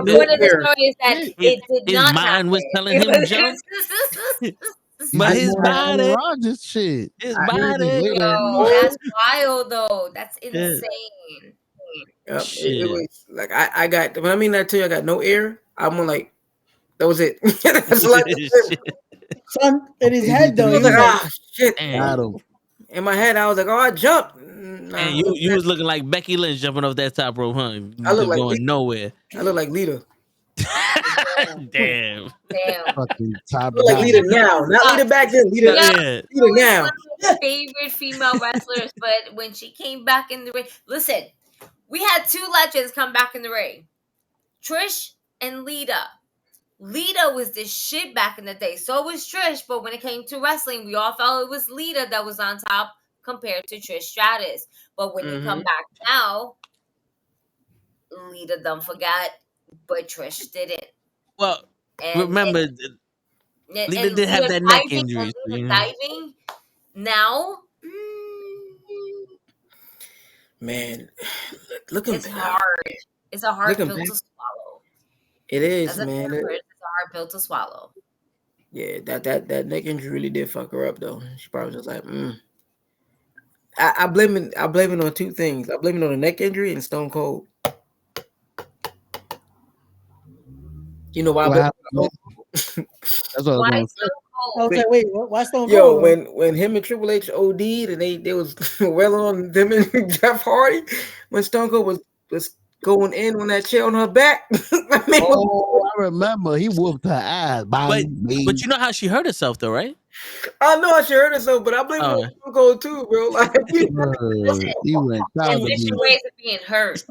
point of the story is that it did not happen. His mind was telling him jump. But his body, Rogers shit. His body. Yo, that's wild though. That's insane. It was like I got. When I mean that too, I got no air. I'm like, that was it. That's like son in his head though. He was like, shit. Damn. In my head, I was like, oh, I jumped. Nah, and you was looking like Becky Lynch jumping off that top rope, huh? I look like going nowhere. I look like Lita. Damn. Fucking top. I look like Lita now, not Lita back then. Lita now. One of my favorite female wrestlers, but when she came back in the ring, listen, we had 2 legends come back in the ring, Trish and Lita. Lita was the shit back in the day. So was Trish, but when it came to wrestling, we all felt it was Lita that was on top compared to Trish Stratus. But when you come back now, Lita done forgot, but Trish didn't. Well, and remember, Lita did have that neck injury. Diving now, Man, looking it's hard. It's a hard pill to swallow. It is, As a man. it's a hard pill to swallow. Yeah, that neck injury really did fuck her up though. She probably was like, I blame it on two things. I blame it on the neck injury and Stone Cold. You know why? That's what I was going to say. Okay, wait, why Stone Cold? Yo, when him and Triple H OD'd and they was well on them and Jeff Hardy, when Stone Cold was going in on that chair on her back. I remember he whooped her ass. But you know how she hurt herself though, right? I know she hurt herself, but I blame it on Stone Cold too, bro. Like he went down There's different ways of being hurt.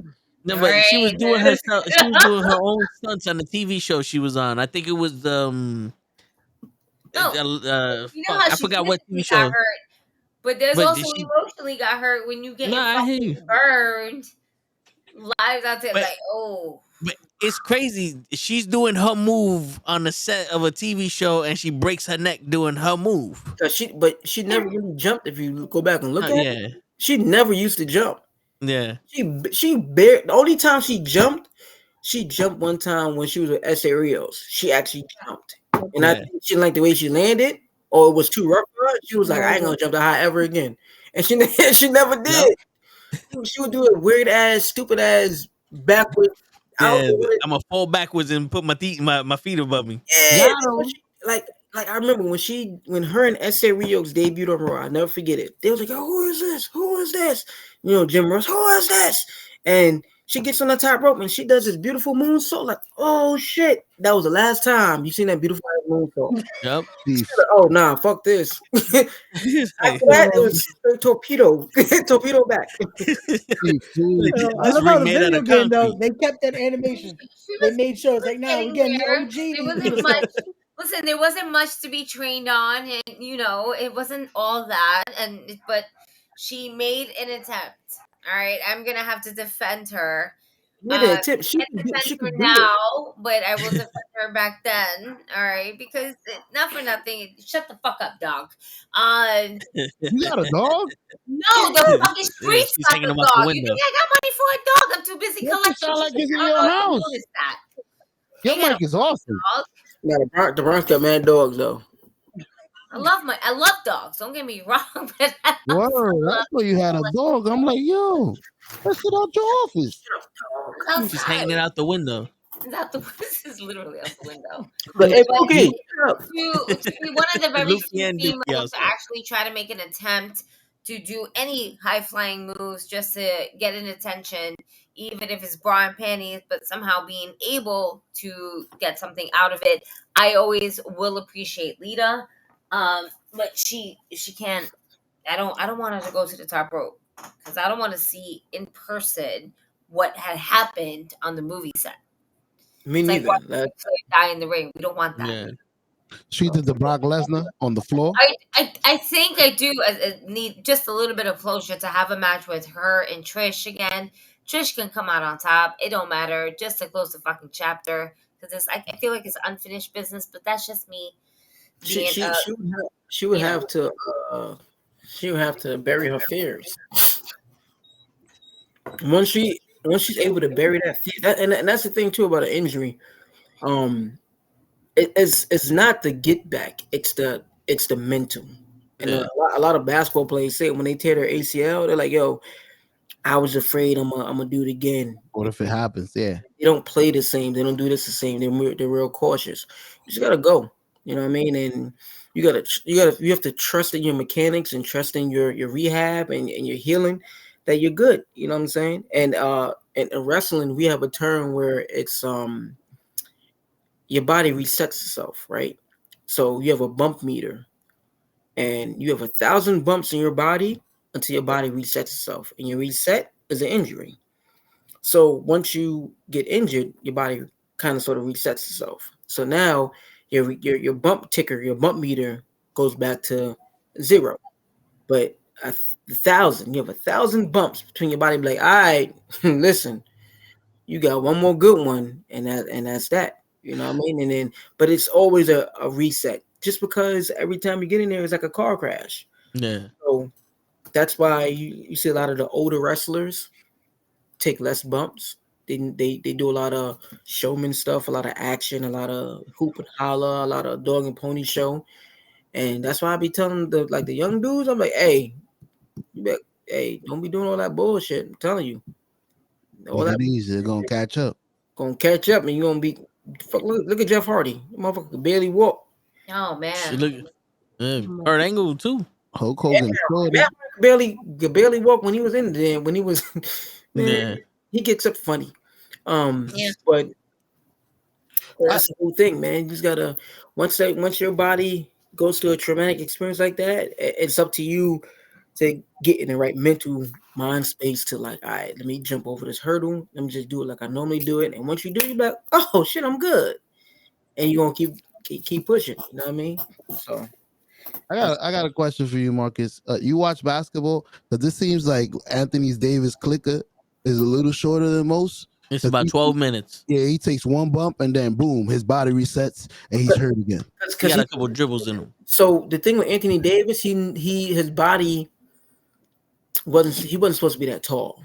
No, but she was doing herself. She was doing her own stunts on the TV show she was on. I think it was I forgot what TV show. Hurt, but there's also emotionally got hurt when you get burned. Lives out there, like But it's crazy. She's doing her move on the set of a TV show, and she breaks her neck doing her move. But she never really jumped. If you go back and look at it, she never used to jump. Yeah, the only time she jumped one time when she was with S.A. Rios. She actually jumped, and I think she didn't like the way she landed, or it was too rough for her. She was like, "I ain't gonna jump that high ever again," and she never did. Yep. She would do it weird ass, stupid ass, backwards. Yeah, I'm gonna fall backwards and put my feet above me. Yeah, like I remember when her and S.A. Rios debuted on Raw. I'll never forget it. They was like, "Oh, who is this? Who is this?" You know, Jim Ross, who is this? And she gets on the top rope and she does this beautiful moonsault. Like, oh shit, that was the last time you seen that beautiful moonsault. Yep. Like, oh nah, fuck this. After that, it was torpedo back. I love how the video game though. They kept that animation. They made sure it's like, we getting the OG. There wasn't much. Listen, there wasn't much to be trained on, and it wasn't all that. But she made an attempt. All right, I'm gonna have to defend her. She defend her now, but I will defend her back then. All right, because not for nothing. Shut the fuck up, dog. You got a dog? No, the fucking streets got the dog. You think I got money for a dog? I'm too busy collecting. Sound like it's in your house. Your mic is awesome. Yeah, the Bronx got mad dogs though. I love dogs. Don't get me wrong, but word, I thought you had a dog. I'm like, yo, let's get out your office. She's hanging it out the window. This is literally out the window. But okay. To be one of the very few females to actually try to make an attempt to do any high flying moves just to get an attention, even if it's bra and panties, but somehow being able to get something out of it. I always will appreciate Lita. But she can't. I don't want her to go to the top rope because I don't want to see in person what had happened on the movie set. Me neither. Like, die in the ring. We don't want that. Yeah. She did the Brock Lesnar on the floor. I think I do need just a little bit of closure to have a match with her and Trish again. Trish can come out on top. It don't matter. Just to close the fucking chapter because I feel like it's unfinished business. But that's just me. She would have to bury her fears. Once she's able to bury that fear, and that's the thing too about an injury. It's not the get back. It's the mental. And a lot of basketball players say when they tear their ACL, they're like, "Yo, I was afraid I'm gonna do it again." What if it happens? Yeah, they don't play the same. They don't do this the same. They're real cautious. You just gotta go. You know what I mean? And you have to trust in your mechanics and trust in your rehab and your healing that you're good. You know what I'm saying? And in wrestling, we have a term where it's your body resets itself, right? So you have a bump meter, and you have 1,000 bumps in your body until your body resets itself, and your reset is an injury. So once you get injured, your body kind of sort of resets itself. So now your bump ticker, your bump meter goes back to 0. But 1,000, you have 1,000 bumps between your body. Like, all right, listen, you got one more good one, and that's that. You know what I mean? And then, but it's always a reset. Just because every time you get in there, it's like a car crash. Yeah. So that's why you see a lot of the older wrestlers take less bumps. They do a lot of showman stuff, a lot of action, a lot of hoop and holler, a lot of dog and pony show. And that's why I be telling the young dudes, I'm like, hey, don't be doing all that bullshit. I'm telling you. All that easy, they're gonna catch up. Gonna catch up, and you're gonna be look at Jeff Hardy. Motherfucker could barely walk. Oh man. Look, Kurt Angle too. Hulk Hogan could barely walk when he was in there. When he was yeah. He gets up funny. But that's the whole thing, man. You just gotta once your body goes through a traumatic experience like that, it's up to you to get in the right mental mind space to like, all right, let me jump over this hurdle. Let me just do it like I normally do it. And once you do, you're like, oh shit, I'm good. And you're gonna keep pushing. You know what I mean? So I got a question for you, Marcus. You watch basketball? Because this seems like Anthony Davis clicker is a little shorter than most. It's about 12 minutes. Yeah, he takes one bump and then boom, his body resets and he's hurt again. He got a couple dribbles in him. So the thing with Anthony Davis, his body wasn't supposed to be that tall.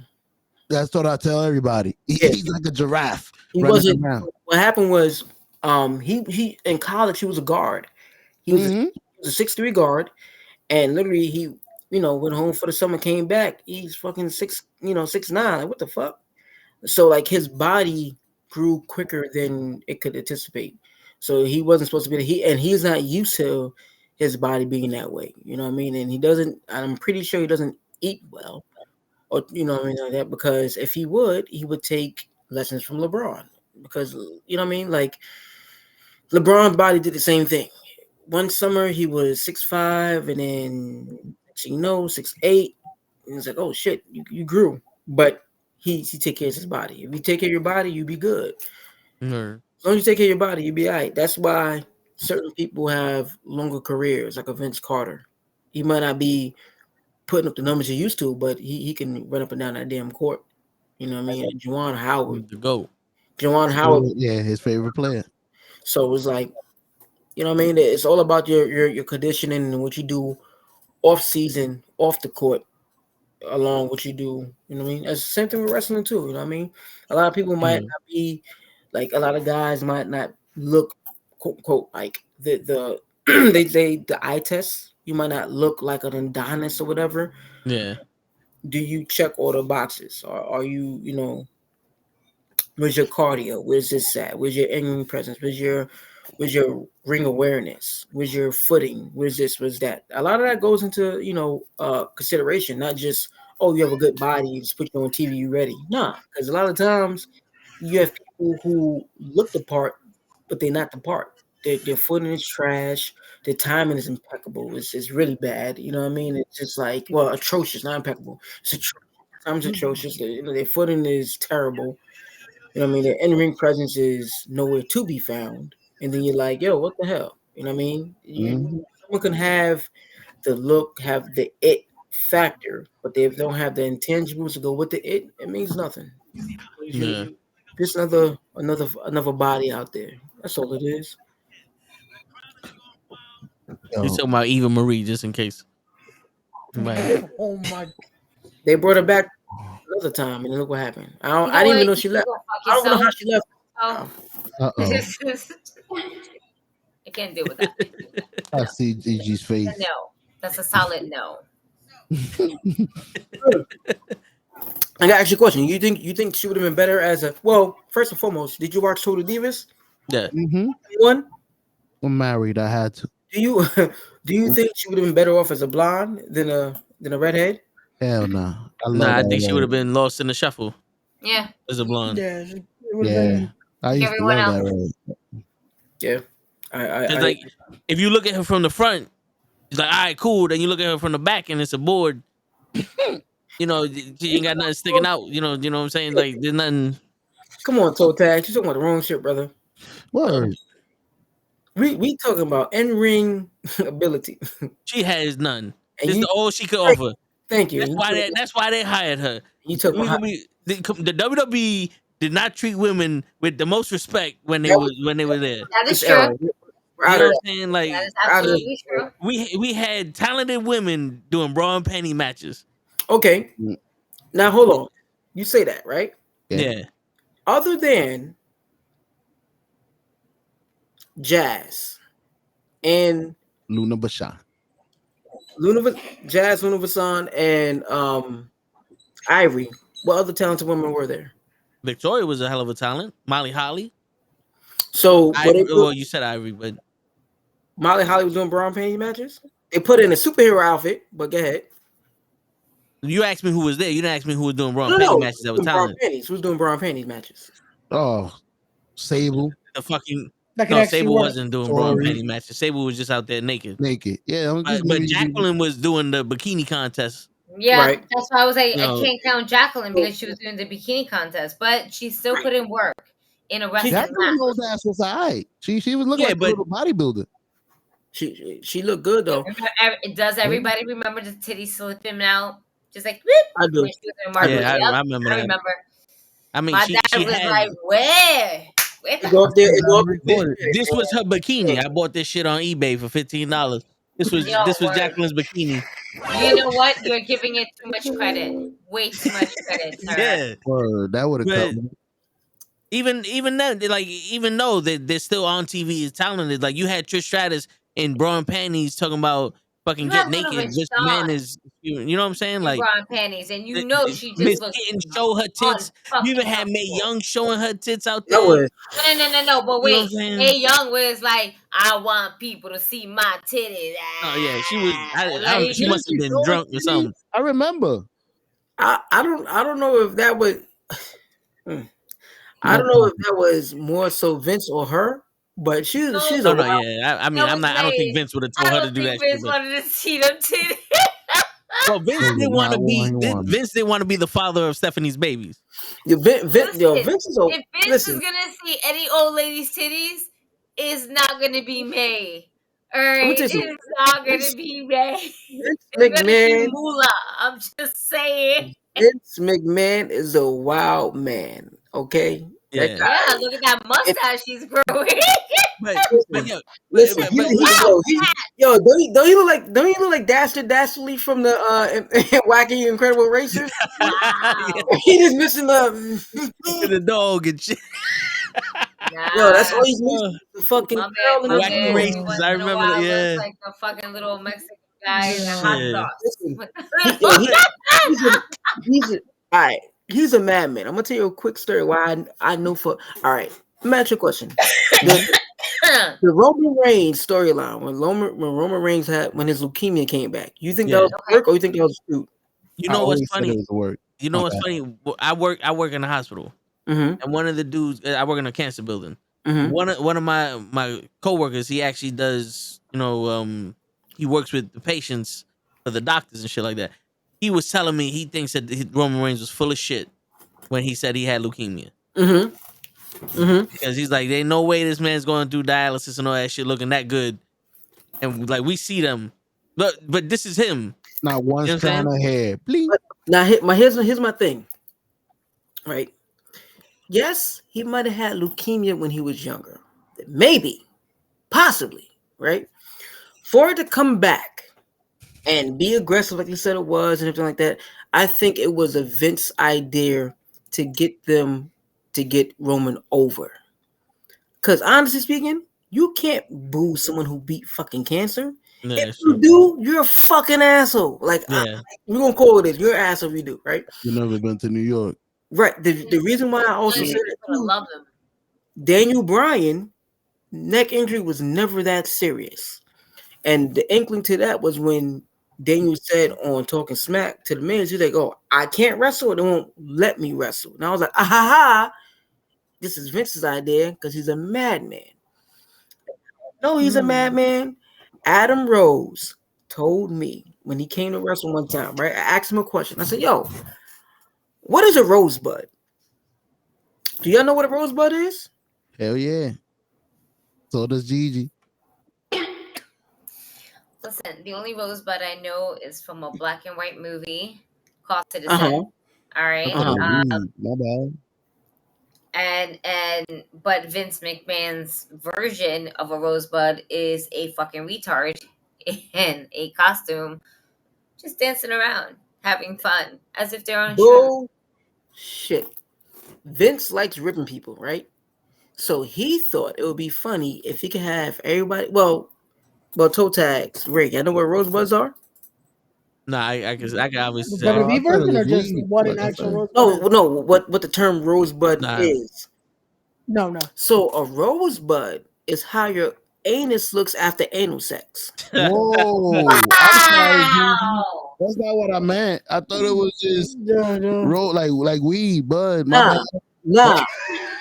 That's what I tell everybody. He's like a giraffe. He wasn't. What happened was, he in college he was a guard. He was a 6'3" guard, and literally he went home for the summer, came back. He's fucking 6'9". Like what the fuck? So like his body grew quicker than it could anticipate. So he wasn't supposed to be he's not used to his body being that way. You know what I mean? And I'm pretty sure he doesn't eat well, or like that, because if he would take lessons from LeBron, because you know what I mean, like LeBron's body did the same thing. One summer he was 6'5", and then 6'8", and it's like, oh shit, you grew. But he take care of his body. If you take care of your body, you be good. Mm-hmm. As long as you take care of your body, you be all right. That's why certain people have longer careers, like a Vince Carter. He might not be putting up the numbers he used to, but he can run up and down that damn court. You know what I mean? Juwan Howard. The GOAT. Juwan Howard. Yeah, his favorite player. So it's like, you know what I mean? It's all about your conditioning and what you do off season, off the court, along what you do. You know what I mean? It's the same thing with wrestling too. You know what I mean? A lot of people might not be like, a lot of guys might not look quote unquote like the they say the eye test. You might not look like an Adonis or whatever. Yeah. Do you check all the boxes? Or are you, where's your cardio? Where's this at? Where's your in-ring presence? Where's your ring awareness? Where's your footing? Where's this? Where's that? A lot of that goes into, consideration, not just, oh, you have a good body, you just put you on TV, you ready. Nah, because a lot of times you have people who look the part, but they're not the part. Their footing is trash. Their timing is impeccable. It's really bad. You know what I mean? It's just like, well, atrocious, not impeccable. It's atrocious. Their footing is terrible. You know what I mean? Their in-ring presence is nowhere to be found. And then you're like, yo, what the hell? You know what I mean? Someone can have the look, have the it factor, but they don't have the intangibles to go with the it. It means nothing. Yeah. Just another body out there. That's all it is. You're talking about Eva Marie, just in case. Right. Oh my! They brought her back another time, and look what happened. I didn't even know she left. I don't know how she left. I can't deal with that. I see Gigi's face. No, that's a solid no. I got to ask you a question. You think she would have been better as a? Well, first and foremost, did you watch Total Divas? Yeah. One. I'm married. I had to. Do you think she would have been better off as a blonde than a redhead? Hell no. I think she would have been lost in the shuffle. Yeah. As a blonde. Yeah. I used to love that. Right? Yeah. I like, if you look at her from the front, it's like, all right, cool. Then you look at her from the back, and it's a board. She ain't got nothing sticking out. You know what I'm saying? Like, there's nothing. Come on, toe tag. You're talking about the wrong shit, brother. Word. We talking about in-ring ability. She has none. And This is all she could offer. Thank you. That's why they hired her. You took the WWE did not treat women with the most respect when they were there. That is true. You know what I'm saying? Like That is absolutely true. we had talented women doing bra and panty matches. Okay. Now hold on. You say that, right? Yeah. Other than Jazz and Luna Bashan. Jazz, Luna Vasan, and Ivory. What other talented women were there? Victoria was a hell of a talent. Molly Holly. So well, you said Ivory, but Molly Holly was doing bra and panty matches. They put her in a superhero outfit, but go ahead. You asked me who was there. You didn't ask me who was doing bra and panty matches that was talented. Who's doing bra and panties matches? Oh, Sable. The fucking That no, actually Sable work. wasn't doing bra and panty matches. Sable was just out there naked. Yeah, but Jacqueline was doing the bikini contest. Yeah, Right. that's why I was like, You know, I can't count Jacqueline because she was doing the bikini contest, but she still put in work in a wrestling Jacqueline match. knows ass was alright. She was looking like a little bodybuilder. She looked good though. Does everybody remember the titty slipping out? Just like whoop, I do. when she was in Marquee. Yeah, Yep, I remember that. I mean, my she dad was had, like, where? Go up there, this was her bikini. I bought this shit on eBay for $15. This was Yo, word. Jacqueline's bikini. You know what? You're giving it too much credit. Way too much credit. Sir. Yeah, Word, that would have cut me. even then, like even though they're still on TV as talented, like you had Trish Stratus in bra and panties talking about fucking You get have Luna naked. This man is, you know what I'm saying? Like bra and panties, and you know she Miss just looks Kitten show her tits. You even had Mae Young showing her tits out there. That was No. But You know what wait, I'm saying? Mae Young was like, I want people to see my titties. Oh yeah, she was. Like, she must have been drunk or something. I remember. I don't know if that was I don't know if that was more so Vince or her, but she's Oh no, yeah. I mean, I don't think Vince would have told her to do that. Vince shit, wanted to see them titties. well, Vince didn't want to be. Vince didn't want to be the father of Stephanie's babies. Vince is If Vince is gonna see any old lady's titties, it's not gonna be May. All right, it's not gonna be May. Vince It's gonna be McMahon. Moolah. I'm just saying. Vince McMahon is a wild man. Okay. Yeah. Yeah, look at that mustache he's growing. But Listen, don't he look like Dastardly from the Wacky Incredible Racers? He just missing the dog and shit. Yo, that's all he's missing. The fucking Wacky Racers. I remember that. Yeah. Looks like the fucking little Mexican guy in the hot sauce. All right. He's a madman. I'm gonna tell you a quick story why I know for. All right, let me ask you a question. The Roman Reigns storyline when Roman Reigns when his leukemia came back, you think that was work or you think that was true? You know what's funny? You know what's funny? I work in the hospital, and one of the dudes I work in a cancer building. One of my coworkers, he actually does. He works with the patients for the doctors and shit like that. He was telling me he thinks that Roman Reigns was full of shit when he said he had leukemia. Because he's like, there's no way this man's going through dialysis and all that shit looking that good. And like we see them, but this is him. Not one strand of hair. Bleep. Now here's my thing. Right? Yes, he might have had leukemia when he was younger. Maybe, possibly, right? For it to come back and be aggressive like you said it was and everything like that, I think it was a Vince idea to get Roman over. Because honestly speaking, you can't boo someone who beat fucking cancer. Yeah, if you do, you're a fucking asshole. Like, yeah. We're going to call it this. You're an asshole if you do, right? You never been to New York. Right. The reason why I also said it too, love him. Daniel Bryan, neck injury was never that serious. And the inkling to that was when Daniel said on Talking Smack to the man, he's like, oh, I can't wrestle, they won't let me wrestle. And I was like, this is Vince's idea because he's a madman. No, he's a madman. Adam Rose told me when he came to wrestle one time, right? I asked him a question. I said, yo, what is a rosebud? Do y'all know what a rosebud is? Hell yeah. So does Gigi. Listen, the only rosebud I know is from a black and white movie called Citizen. All right. My bad. But Vince McMahon's version of a rosebud is a fucking retard in a costume, just dancing around, having fun, as if they're on shrooms. Shit. Vince likes ripping people, right? So he thought it would be funny if he could have everybody. Well, toe tags. Rick, I know what rosebuds are. No, I can obviously the WWE version or just what an actual rosebud? No. What the term rosebud is? No. So a rosebud is how your anus looks after anal sex. Whoa! I'm sorry, that's not what I meant. I thought it was just like weed, bud. Nah.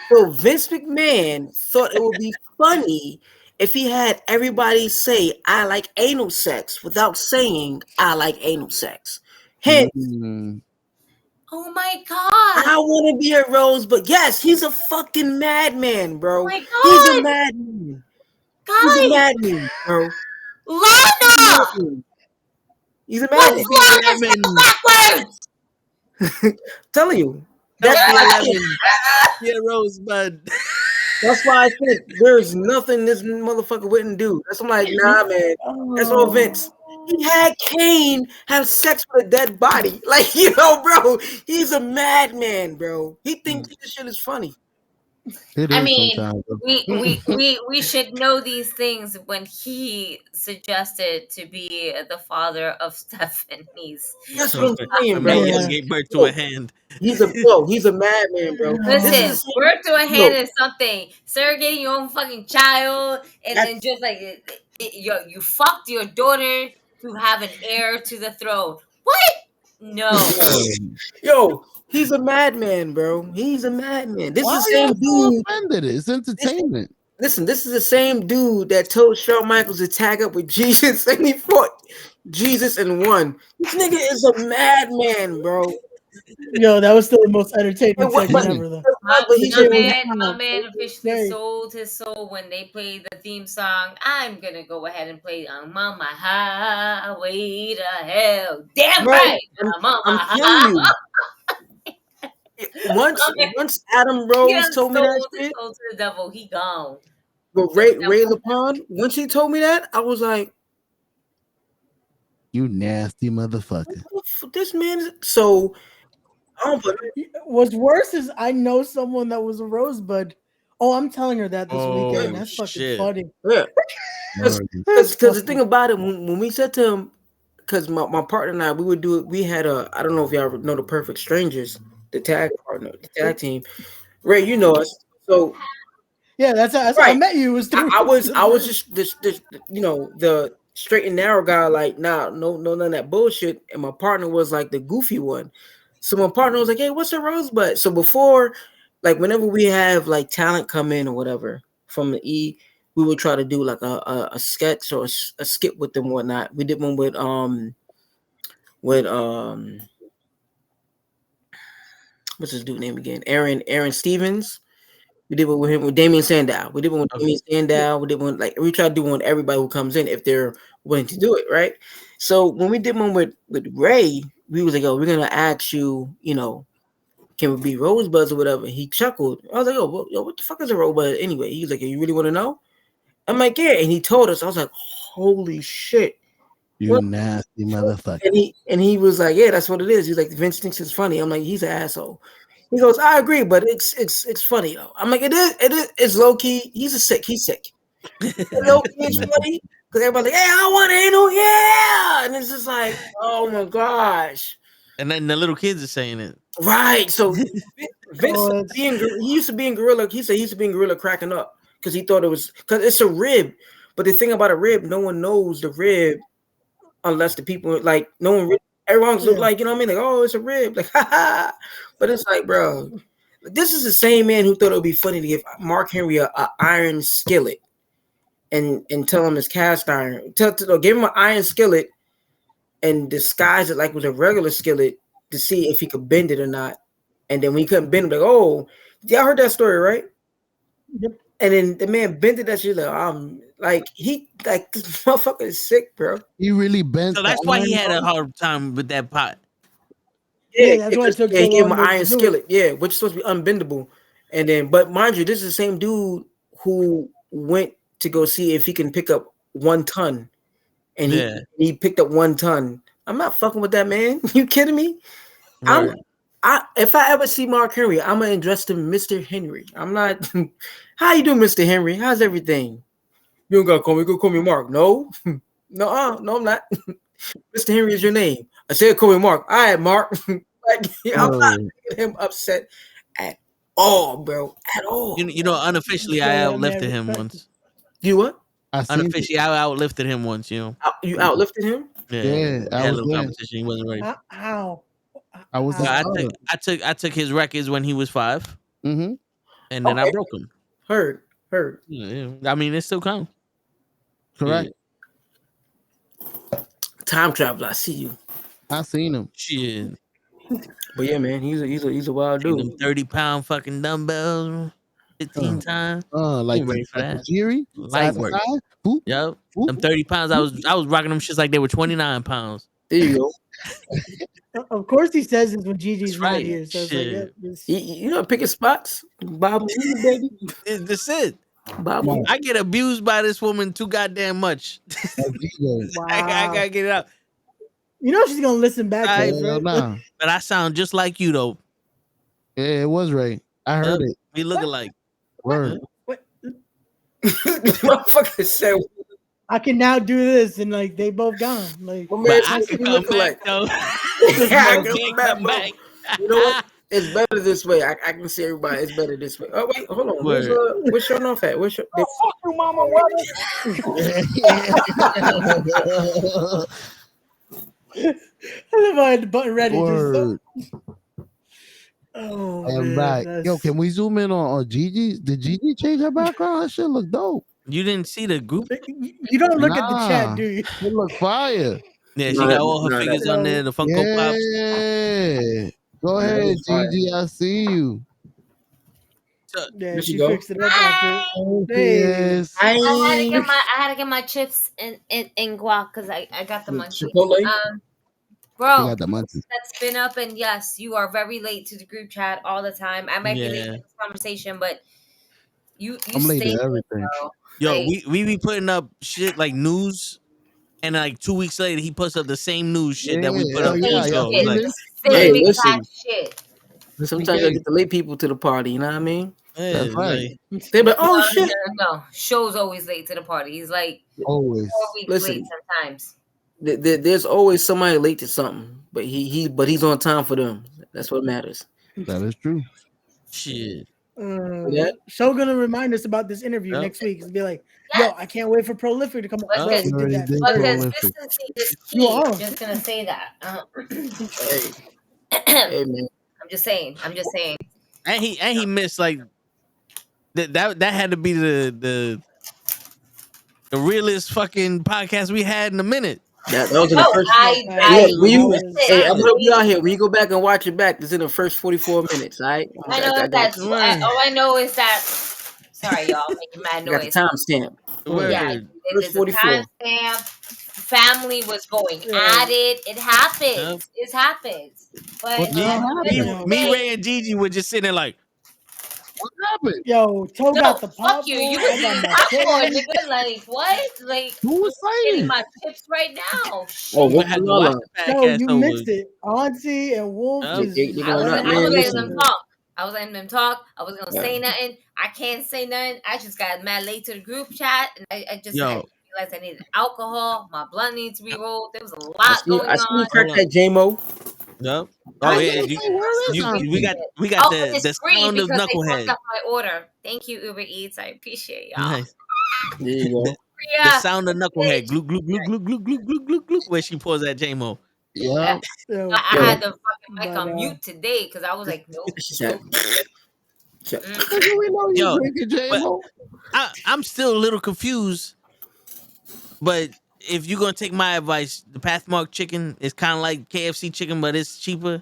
So Vince McMahon thought it would be funny if he had everybody say "I like anal sex" without saying "I like anal sex." Hence, oh my god! I want to be a rosebud. Yes, he's a fucking madman, bro. Oh my god! He's a madman. He's a madman, bro. Lana! He's a madman. Backwards! Telling you. Yeah, rosebud. That's why I think there's nothing this motherfucker wouldn't do. That's why I'm like, nah, man. That's all Vince. He had Kane have sex with a dead body. Like, bro, he's a madman, bro. He thinks this shit is funny. I mean, we should know these things when he suggested to be the father of Stephanie's. That's what I'm saying, bro. He gave birth to a hand. He's a madman, bro. Listen, birth to a hand is something. Surrogating your own fucking child, and then just like you fucked your daughter to have an heir to the throne. What? No. Yo. He's a madman, bro. He's a madman. This is the same dude. It's entertainment. Listen, this is the same dude that told Shawn Michaels to tag up with Jesus and he fought Jesus and won. This nigga is a madman, bro. Yo, that was still the most entertaining segment ever, though. My man officially sold his soul when they played the theme song. I'm gonna go ahead and play I'm on my highway to hell. Damn right. I'm on my highway. Once Adam Rose told me that shit, to the devil, he gone. But Ray LePond, once he told me that, I was like, "You nasty motherfucker!" This man is so. What's worse is I know someone that was a rosebud. Oh, I'm telling her that this weekend. That's fucking funny. Yeah, because the thing about it, when we said to him, because my partner and I, we would do it. We had I don't know if y'all know the Perfect Strangers. The tag partner, the tag team. Ray, you know us. So yeah, that's how I met you. I was just this the straight and narrow guy, like no none of that bullshit. And my partner was like the goofy one. So my partner was like, "Hey, what's a rosebud?" So before, like whenever we have like talent come in or whatever from the E, we would try to do like a sketch or a skit with them and whatnot. We did one with what's his dude name again? Aaron Stevens. We did one with him with Damian Sandow. We did one with Damian Sandow. We did one we try to do one with everybody who comes in if they're willing to do it, right? So when we did one with Ray, we was like, "Oh, we're gonna ask you, can we be rosebuds or whatever?" He chuckled. I was like, "Oh, what the fuck is a rosebud anyway?" He was like, "You really want to know?" I'm like, "Yeah." And he told us. I was like, "Holy shit." You nasty motherfucker. And he was like, "Yeah, that's what it is." He's like, "Vince thinks it's funny." I'm like, "He's an asshole." He goes, "I agree, but it's funny though." I'm like, it's low key. He's sick. Low key, it's funny because everybody's like, "Hey, I want anal, yeah," and it's just like, oh my gosh. And then the little kids are saying it, right? So Vince, he used to be in Gorilla. He said he used to be in Gorilla cracking up because he thought it was because it's a rib. But the thing about a rib, no one knows the rib. Unless the people like no one, everyone's like, you know what I mean? Like, oh, it's a rib, like, haha. But it's like, bro, this is the same man who thought it would be funny to give Mark Henry a iron skillet and tell him it's cast iron. Give him an iron skillet and disguise it like it was a regular skillet to see if he could bend it or not. And then when he couldn't bend it, like, oh, y'all heard that story, right? Yep. And then the man bended that shit like this motherfucker is sick, bro. He really bent. So that's why he had a hard time with that pot. Yeah, that's why it took so long. He gave him an iron skillet, which is supposed to be unbendable. And then, but mind you, this is the same dude who went to go see if he can pick up 1 ton, and he picked up 1 ton. I'm not fucking with that man. You kidding me? Right. If I ever see Mark Henry, I'm gonna address him Mr. Henry. I'm not. How you doing, Mr. Henry? How's everything? You don't gotta call me. Go call me Mark. No, no, I'm not. Mr. Henry is your name. I said call me Mark. All right, Mark. Like, I'm not making him upset at all, bro. At all. You know, unofficially, I outlifted him once. You what? Unofficially, I outlifted him once. You know. You outlifted him? Yeah, I had a was little there. competition. He wasn't ready. How? I was. I took his records when he was 5, Mm-hmm. and then I broke him. Heard. Yeah, I mean, it still counts. Correct. Yeah. Time traveler. I see you. I seen him. Shit. But yeah, man, he's a wild dude. Them 30-pound fucking dumbbells, 15 times. Like ready for that. Jerry, Light work. Yep. Them 30 pounds. I was rocking them shits like they were 29 pounds. There you go. Of course, he says this when Gigi's right. not here. So it's like, You know, picking spots, Bob, baby. That's it. Bob, I get abused by this woman too goddamn much. Wow. I gotta get it out. You know she's gonna listen back to it, right? Nah. But I sound just like you though. Yeah, it was Ray. I heard it. We look alike. Word. Motherfucker said. I can now do this, and like they both gone. Like, But I can come back though. I can come back. You know what? It's better this way. I can see everybody. It's better this way. Oh wait, hold on. Where's showing off at? Where's your? Oh, fuck you, mama. I love how I had the button ready. Word. Oh, I'm man, back. Yo, can we zoom in on Gigi? Did Gigi change her background? That shit look dope. You didn't see the group? You don't look at the chat, do you? It look fire. Yeah, she got all her figures on there. The Funko Pops. Yeah. Go ahead, Gigi. I see you. Yeah, she fixed it up after. Yes. I had to get my chips in guac because I got the munchies. Bro, got the munchies. That's been up, and yes, you are very late to the group chat all the time. I might be late to this conversation, but you I'm late stay to everything. bro. Yo, Like, we be putting up shit like news, and like 2 weeks later he puts up the same news shit that we put up. Hey, listen. shit. Sometimes I get the late people to the party. You know what I mean? That's right. They be like, oh shit. No, show's always late to the party. He's like always 4 weeks Listen. late sometimes. There's always somebody late to something, but he's on time for them. That's what matters. That is true. Shit. So gonna remind us about this interview next week and be like, yo, I can't wait for Prolific to come up. Because We did that. consistency is key. I'm just gonna say that. Hey man. I'm just saying. And he missed like that had to be the realest fucking podcast we had in a minute. That was in the first. I'm gonna be out here. When you go back and watch it back, it's in the first 44 minutes. All right. I know all I know is that. Sorry, y'all, making mad noise. Got the timestamp. Yeah, there's a timestamp. Family was going at it. It happens. It happens. But me, Ray, and Gigi were just sitting there like, what happened? Yo, Toe got the pop. Fuck you. You was eating popcorn, nigga. Like what? Like who was eating my chips right now? Oh, what had to you watch the Yo, podcast you over. missed it. Auntie and Wolf. I was letting them talk. I was gonna say nothing. I can't say nothing. I just got mad late to the group chat, and I just realized I needed alcohol. My blunt needs to be rolled. There was a lot going on. I see you crack that JMO. Yep. Oh yeah, we got the sound of Knucklehead. They my order. Thank you, Uber Eats. I appreciate y'all. Nice. There you go. The sound of Knucklehead. Glue, glue, glue, glue, glue, glue, glue, glue, glue. Where she pours that JMO. Yeah. I had the fucking mic on mute today because I was like, nope. Yo, I'm still a little confused, but if you're gonna take my advice, the Pathmark chicken is kind of like KFC chicken, but it's cheaper.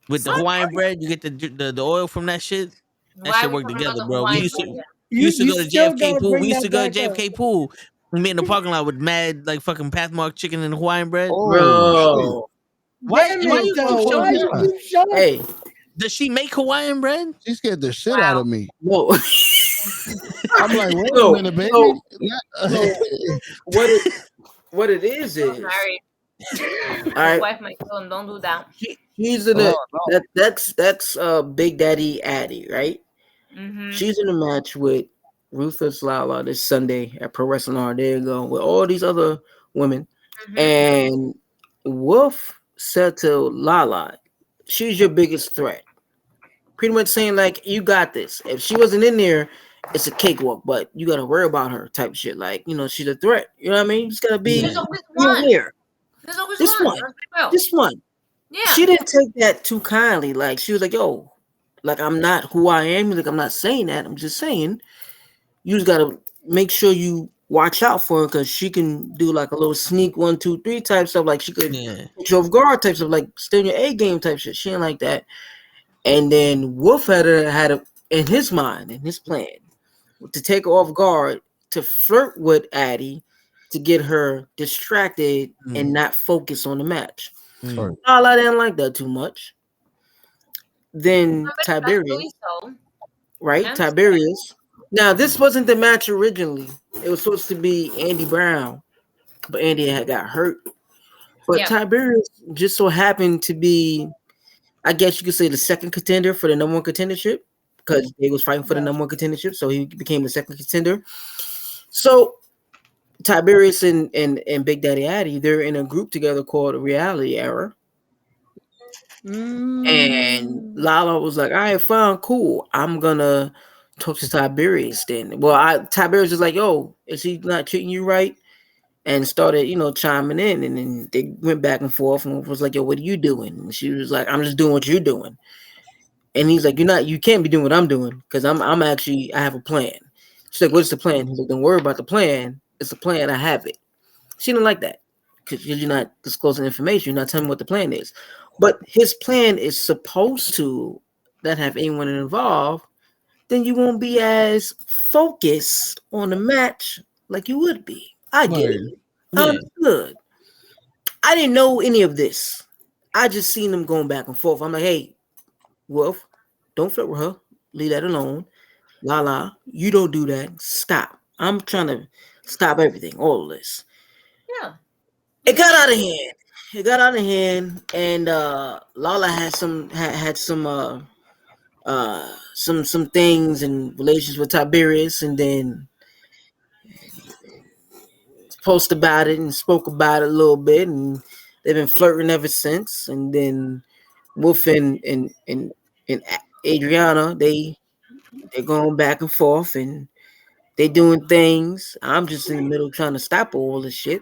With the Hawaiian bread, you get the oil from that shit. That shit work together, bro. We used to go to JFK pool. We used to go to JFK pool. We met in the parking lot with mad like fucking Pathmark chicken and Hawaiian bread. Bro. Why you keep showing? Hey, Does she make Hawaiian bread? She scared the shit out of me. No. I'm like, wait No, a minute, baby. no, No. What it is Married. all right. His wife might tell him, don't do that. She's in a that's Big Daddy Addy, right? Mm-hmm. She's in a match with Ruthless Lala this Sunday at Pro Wrestling R. There you go, with all these other women. Mm-hmm. And Wolf said to Lala, she's your biggest threat. Pretty much saying, like, you got this. If she wasn't in there, it's a cakewalk, but you gotta worry about her type shit. Like, you know, she's a threat. You know what I mean? You just gotta be aware. There's always This one. Yeah. She didn't take that too kindly. Like, she was like, yo, like, I'm not who I am. Like, I'm not saying that. I'm just saying you just gotta make sure you watch out for her, because she can do like a little sneak 1, 2, 3 type stuff. Like, she could put you off guard type stuff, like stay in your A game type shit. She ain't like that. And then Wolf had a in his mind, in his plan, to take her off guard, to flirt with Addie, to get her distracted and not focus on the match. I didn't like that too much. Then Tiberius, right? Yeah. Tiberius. Now, this wasn't the match originally. It was supposed to be Andy Brown, but Andy had got hurt. But Tiberius just so happened to be, I guess you could say, the second contender for the number 1 contendership, because they was fighting for the number 1 contendership, so he became the second contender. So Tiberius and Big Daddy Addy, they're in a group together called Reality Era. And Lala was like, all right, fine, cool. I'm gonna talk to Tiberius then. Well, Tiberius was like, yo, is he not treating you right? And started, you know, chiming in, and then they went back and forth and was like, yo, what are you doing? And she was like, I'm just doing what you're doing. And he's like, you can't be doing what I'm doing, because I have a plan. She's like, what's the plan? He's like, don't worry about the plan. It's a plan. I have it. She didn't like that, because you're not disclosing information. You're not telling me what the plan is. But his plan is supposed to not have anyone involved. Then you won't be as focused on the match like you would be. I get it. Understood. I didn't know any of this. I just seen them going back and forth. I'm like, hey, Wolf, don't flirt with her. Leave that alone. Lala, you don't do that. Stop. I'm trying to stop everything, all of this. Yeah. It got out of hand. And Lala had some things and relations with Tiberius, and then posted about it and spoke about it a little bit, and they've been flirting ever since. And then Wolf and Adriana, they're going back and forth, and they doing things. I'm just in the middle trying to stop all this shit.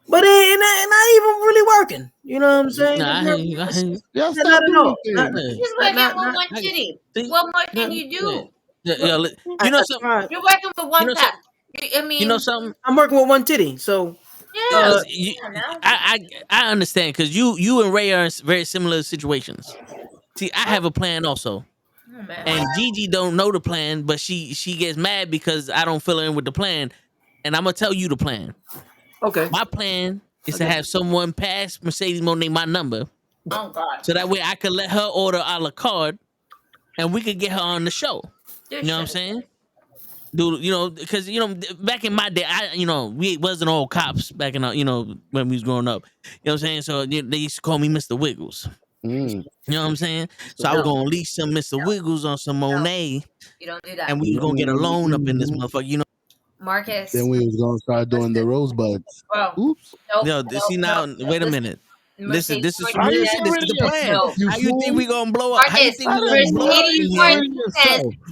But it not even really working. You know what I'm saying? Not at all. Just working with one titty. What more can you do? You know something? You're working with one tap. I mean, you know something? I'm working with one titty, so I understand, because you and Ray are in very similar situations. See, I have a plan also. And Gigi don't know the plan, but she gets mad because I don't fill her in with the plan. And I'm gonna tell you the plan. Okay. My plan is to have someone pass Mercedes Monet my number. Oh God. So that way I could let her order a la carte, and we could get her on the show. You know what I'm saying? Dude, you know, because back in my day, we wasn't all cops back in when we was growing up. You know what I'm saying? So they used to call me Mr. Wiggles. You know what I'm saying? So I was gonna lease some Mr. Wiggles on some Monet. You don't do that. And we was gonna get a loan up in this motherfucker, Marcus. Then we was gonna start doing the rosebuds. Bro. Oops. Wait a minute. Listen, this is How you the plan. No. How you think we gonna blow up? How you think we gonna blow up?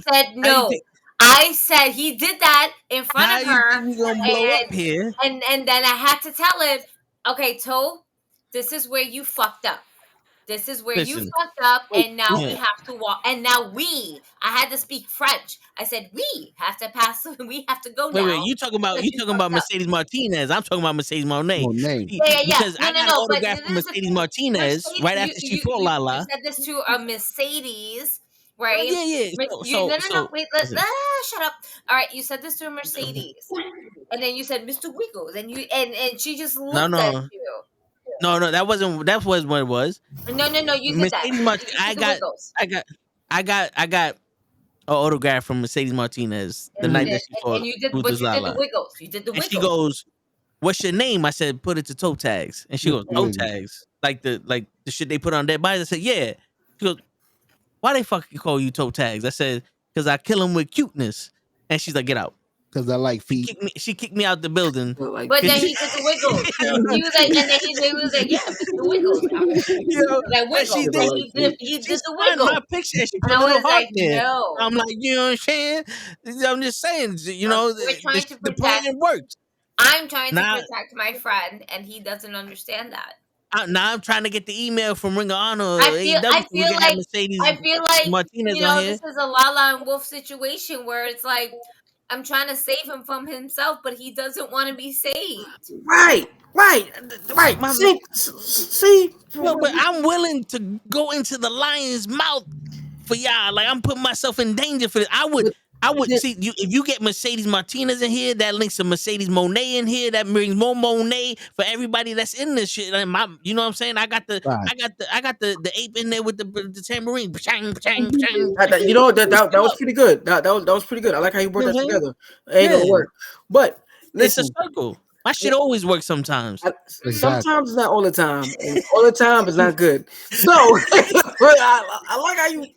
Said no. I said he did that in front of her. We gonna blow up here? And then I had to tell him, okay, Toe, this is where you fucked up. This is where you fucked up, and now we have to walk. And now I had to speak French. I said we have to pass. We have to go now. Wait, you talking about Mercedes Martinez? I'm talking about Mercedes Monet. Yeah. Because I got an autograph from Mercedes Martinez right after she fought Lala. You said this to a Mercedes, right? Yeah. No. Wait, shut up. All right, you said this to a Mercedes, and then you said Mr. Wiggles, and she just looked at you. No, that wasn't. That was what it was. No. You did that. Mercedes Martinez. I got an autograph from Mercedes Martinez the night that she fought. And you did, Ruthless but you did the Lala. wiggles. You did the And wiggles. she goes, "What's your name?" I said, "Put it to toe tags." And she goes, "Toe tags, like the shit they put on dead bodies." I said, "Yeah." She goes, "Why they fucking call you toe tags?" I said, "Because I kill them with cuteness." And she's like, "Get out." Because I like feet. She kicked me out the building. But then he did the wiggles. He was like, and then he was like, "Yeah, the wiggles." Like wiggles. He did the wiggles. My picture, and she put And a I little was heart like, there. no. I'm like, you know what I'm saying? I'm just saying, We're trying to the plan protect. worked. I'm trying to protect my friend, and he doesn't understand that. Now I'm trying to get the email from Ring of Honor. I feel like Martinez you know, on here. this is a Lala and Wolf situation where it's like I'm trying to save him from himself, but he doesn't want to be saved. Right. See, no, but I'm willing to go into the lion's mouth for y'all. Like I'm putting myself in danger for this. I would see you if you get Mercedes Martinez in here. That links to Mercedes Monet in here. That brings more Monet for everybody that's in this shit. And you know what I'm saying? I got the ape in there with the tambourine. You know that was pretty good. That was pretty good. I like how you brought that together. It ain't gonna work, but listen, it's a circle. My shit always works sometimes. Sometimes it's not all the time, and all the time is not good. So I like how you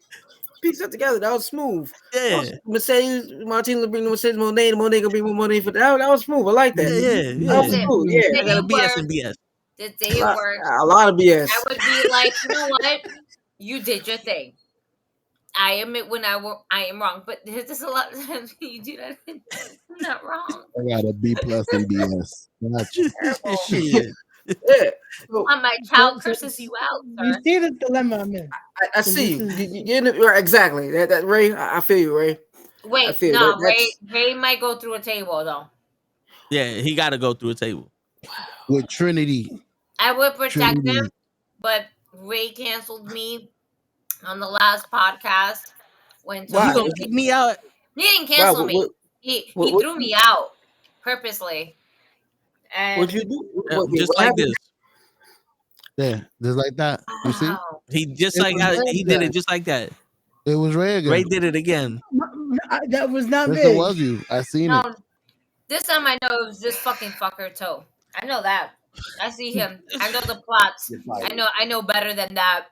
pieced that together. That was smooth. Yeah. Mercedes Martinez bring the Mercedes Monet. The Monet gonna bring more money for that. That was smooth. I like that. That was smooth. Yeah. I got a BS and BS. The day it worked. A lot of BS. I would be like, you know what? You did your thing. I admit when I am wrong, but there's just a lot of times you do that. I'm not wrong. I got a B+ and BS. Yeah. My child curses you out, sir. You see the dilemma I'm in. I see you. Exactly. That Ray. I feel you, Ray. Wait, Ray might go through a table though. Yeah, he got to go through a table with Trinity. I would protect him, but Ray canceled me on the last podcast. When you gonna kick me out? He didn't cancel me. He threw me out purposely. And what'd you do? Just like this. Yeah, just like that. You see? He just like how he did it just like that. It was Ray again. Ray did it again. That was not me. It was you. I seen it. This time I know it was this fucking fucker too. I know that. I see him. I know the plots. I know better than that.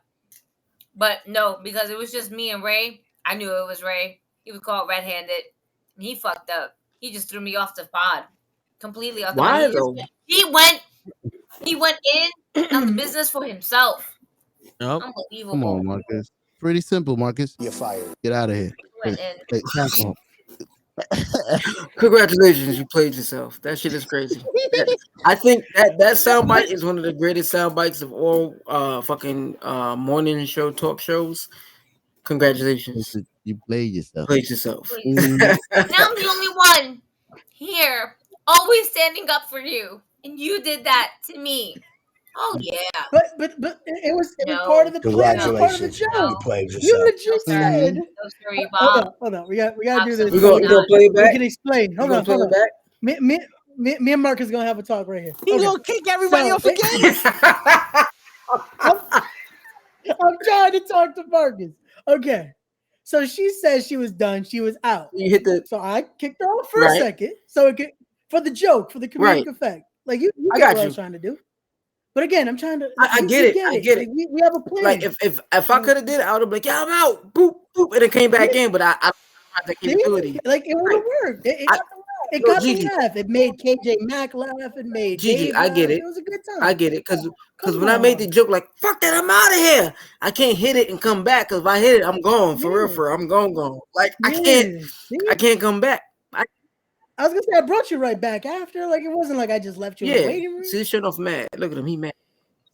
But no, because it was just me and Ray. I knew it was Ray. He was caught red-handed. And he fucked up. He just threw me off the pod. Completely off the pod. He went in on the business for himself. Nope. Unbelievable. Come on, Marcus. Pretty simple, Marcus. You're fired. Get out of here. Congratulations, you played yourself. That shit is crazy. I think that soundbite is one of the greatest soundbites of all fucking morning show talk shows. Congratulations. You played yourself. Played yourself. Now I'm the only one here, always standing up for you, and you did that to me. Oh yeah. But it was part of the plan. It was part of the show. You legit said. Hold on. We got to do this. We gonna play it back. We can explain. Hold on. Me and Mark is gonna have a talk right here. He gonna kick everybody off again. I'm trying to talk to Marcus. Okay. So she said she was done. She was out. You hit the. So I kicked her off for a second. So it could, for the joke, for the comedic effect. Like you get what I was trying to do. But again, I'm trying to. I get it. I get it. Like, we have a plan. Like if I could have did it, I would have been like, yeah, I'm out. Boop boop, and it came back in. But I had the capability. Like it would have worked. It got me laugh. It made KJ Mack laugh. It made Gigi. I get it. It was a good time. I get it because when I made the joke, like fuck that, I'm out of here. I can't hit it and come back because if I hit it, I'm gone for real. I'm gone. Like I can't come back. I was gonna say I brought you right back after. Like it wasn't like I just left you in the waiting room. See, this shit off mad. Look at him, he mad.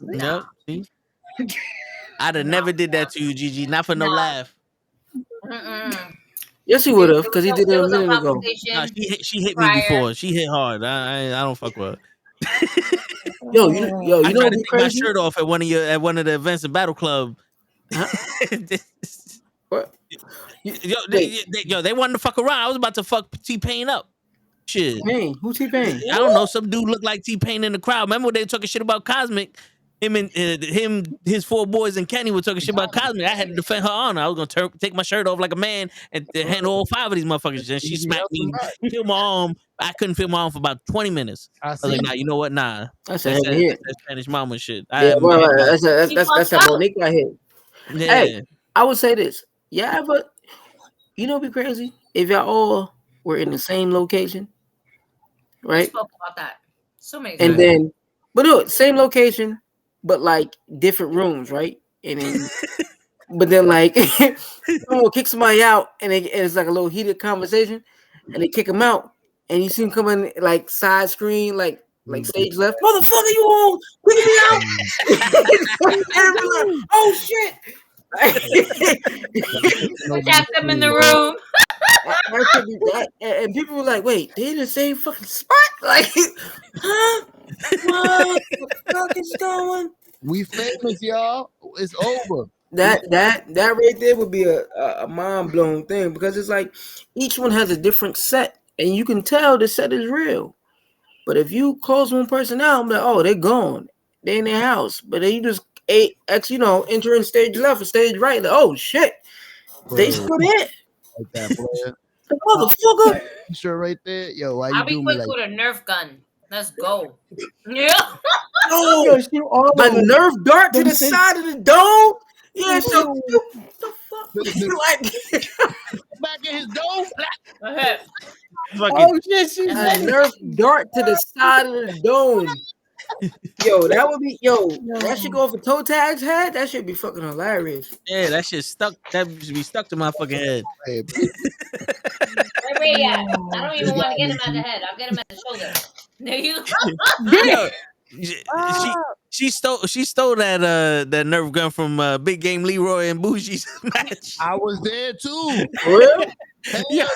No, see? I'd have never did that to you, Gigi. Not for no laugh. Yes, he would have, because he did it a minute ago. Nah, she hit me before. She hit hard. I don't fuck with her. Yo, you know I tried to take my shirt off at one of the events in Battle Club. What? They wanted to fuck around. I was about to fuck T-Pain up. Shit. Who T-Pain? I don't know. Some dude looked like T-Pain in the crowd. Remember when they were talking shit about Cosmic? his 4 boys and Kenny were talking shit about Cosmic. I had to defend her honor. I was gonna take my shirt off like a man and handle all 5 of these motherfuckers. And she smacked me, feel my arm. I couldn't feel my arm for about 20 minutes. I was like, nah, you know what? Nah, That's that Spanish mama shit. Yeah, that's that Monique I hit. Yeah. Hey, I would say this. Yeah, but you know, it'd be crazy if y'all all were in the same location, right? We spoke about that so many times. And then, but no, same location, but like different rooms, right? And then, but then like someone will kick somebody out, and it's like a little heated conversation, and they kick him out, and you see him coming like side screen, like stage left, motherfucker, you on? Kick me out! Oh shit! Protect them in the room. That should be that, and people were like, "Wait, they in the same fucking spot? Like, huh? What the fuck is going?" We famous, y'all. It's over. That right there would be a mind blowing thing, because it's like each one has a different set, and you can tell the set is real. But if you close one person out, I'm like, oh, they're gone, they in their house. But then you just enter in stage left or stage right. Like, oh shit, they still there. Like that, player. Motherfucker. Sure, right there, yo. Why I'll you be doing quick me like? with a Nerf gun. Let's go. Yeah. Oh, a Nerf dart to the side of the dome. Yeah, so the fuck? Back in his dome. Okay. Oh shit, she A said Nerf dart to the side of the dome. Yo, that would be that should go off a toe tag's head. That should be fucking hilarious. Yeah, that shit stuck. That should be stuck to my fucking head. Where at? I don't even want to get him at the head. I'll get him at the shoulder. There you go. She stole that Nerf gun from Big Game Leroy and Bougie's match. I was there too. Really? Yeah.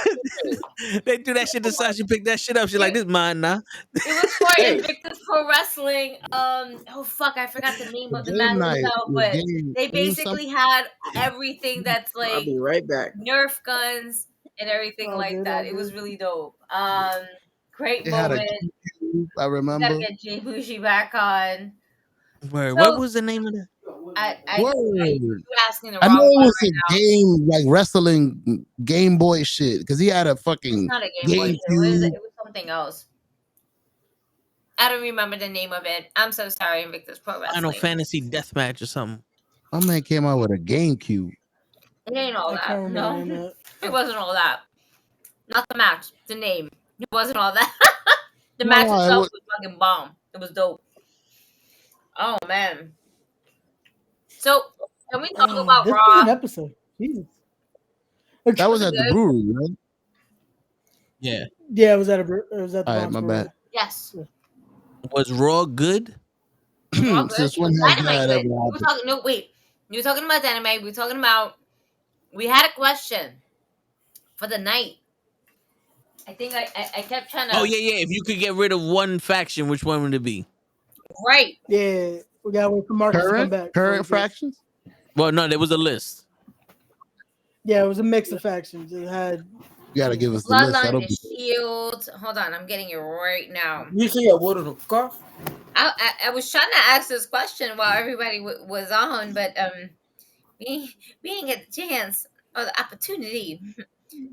They do that shit to Sasha, pick that shit up. She's like, this mine now. It was for Invictus Pro Wrestling. Oh fuck, I forgot the name of the match itself, but they basically had everything that's like I'll be right back. Nerf guns and everything like that. It was really dope. Great moment. I remember. Gotta get Jay Bougie back on. Word. So, what was the name of that? You asking the I wrong know it one was right a game like wrestling Game Boy shit because he had a fucking. It's not a Game Boy. It was something else. I don't remember the name of it. I'm so sorry, Invictus Pro Wrestling. Final Fantasy Deathmatch or something. My man came out with a GameCube. It ain't all that. No, it wasn't all that. Not the match. The name. It wasn't all that. The match itself was fucking bomb. It was dope. Oh man. So can we talk about this Raw? was an episode. Jesus. That was at the brewery, right? Yeah. Yeah, it was at the All right, Bronx my Brewery. bad. Yes. Was Raw good? Since when has Dynamite that good. ever We were happened? talking. No, wait. You were talking about Dynamite. We were talking about. We had a question for the night. I think I kept trying to. Oh yeah. If you could get rid of one faction, which one would it be? Right. Yeah, we gotta wait for Marcus to come back. Current fractions? Well, no, there was a list. Yeah, it was a mix of factions. It had. You gotta give us the list. Bloodline, That'll the be Shield. Hold on, I'm getting it right now. You see a water the car? I was trying to ask this question while everybody was on, but we didn't get the chance or the opportunity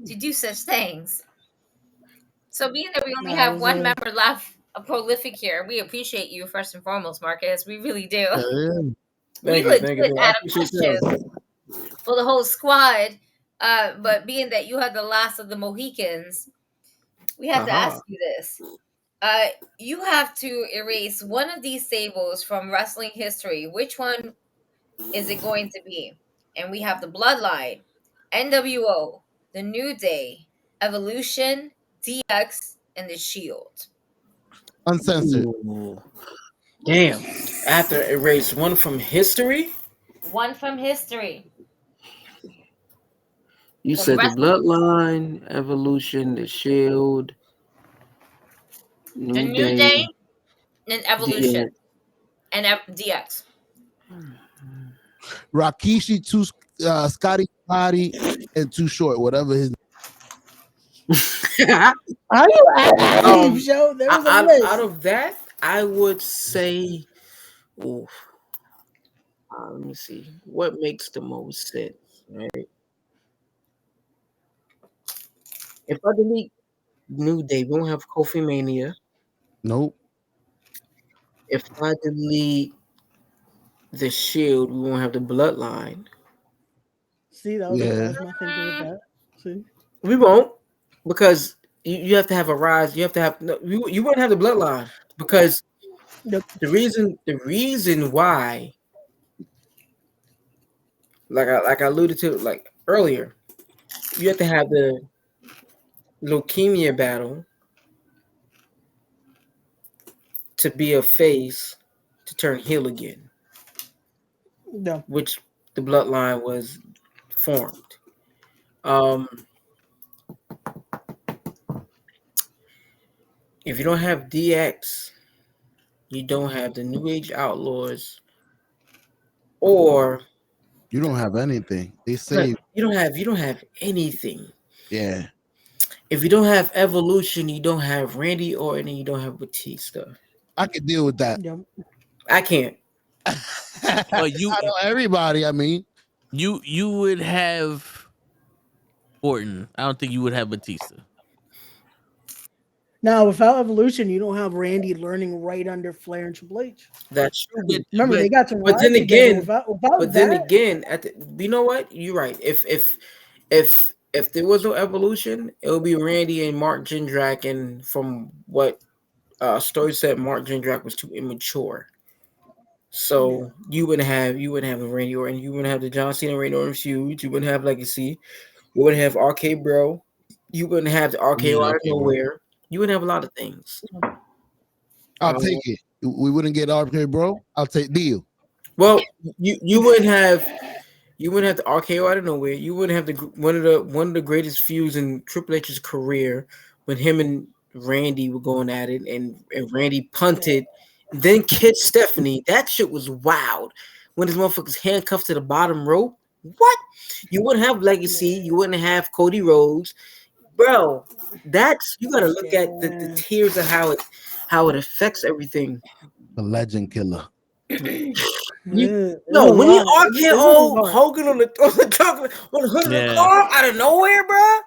to do such things. So being that we only have one member left, a prolific here, we appreciate you first and foremost, Marcus. We really do. We legit had a question for the whole squad. But being that you had the last of the Mohicans, we have to ask you this. You have to erase one of these stables from wrestling history. Which one is it going to be? And we have the Bloodline, NWO, the New Day, Evolution, DX, and the Shield. uncensored. Ooh. Damn. I have to erase one from history? One from history. You said the Bloodline, Evolution, the Shield, The New Day, and Evolution, and DX. Rakishi, Scotty, and Too Short, whatever his. Are you active, Joe? There was a list. Out of that, I would say, Let me see. What makes the most sense, right? If I delete New Day, we won't have Kofi Mania. Nope. If I delete the Shield, we won't have the Bloodline. See, that was my thinking with that. See, we won't, because you have to have a rise. You have to have you wouldn't have the Bloodline because the reason why, like I alluded to like earlier, you have to have the leukemia battle to be a face to turn heel again. Yeah. Which the Bloodline was formed. If you don't have DX, you don't have the New Age Outlaws, or you don't have anything. They say you don't have anything. Yeah. If you don't have Evolution, you don't have Randy Orton, and you don't have Batista. I could deal with that. I can't. But you, I know everybody. I mean, you would have Orton. I don't think you would have Batista. Now, without Evolution, you don't have Randy learning right under Flair and Triple H. That's true. Remember, they got to But ride then together. again, without then that, again, you know what? You're right. If there was no Evolution, it would be Randy and Mark Jindrak, and from what story said, Mark Jindrak was too immature. So you wouldn't have a Randy Orton, you wouldn't have the John Cena Randy Orton feud, you wouldn't have Legacy, you wouldn't have RK Bro, you wouldn't have the RKO out of nowhere. You wouldn't have a lot of things. I'll take it. We wouldn't get RK Bro. I'll take deal. Well, you wouldn't have the RKO out of nowhere. You wouldn't have one of the greatest feuds in Triple H's career when him and Randy were going at it, and Randy punted, then kissed Stephanie. That shit was wild. When this motherfucker's handcuffed to the bottom rope. What? You wouldn't have Legacy. You wouldn't have Cody Rhodes. Bro, you gotta look at the tiers of how it affects everything. The legend killer. When you RKO Hogan on the chocolate on the hood of the car out of nowhere, bro.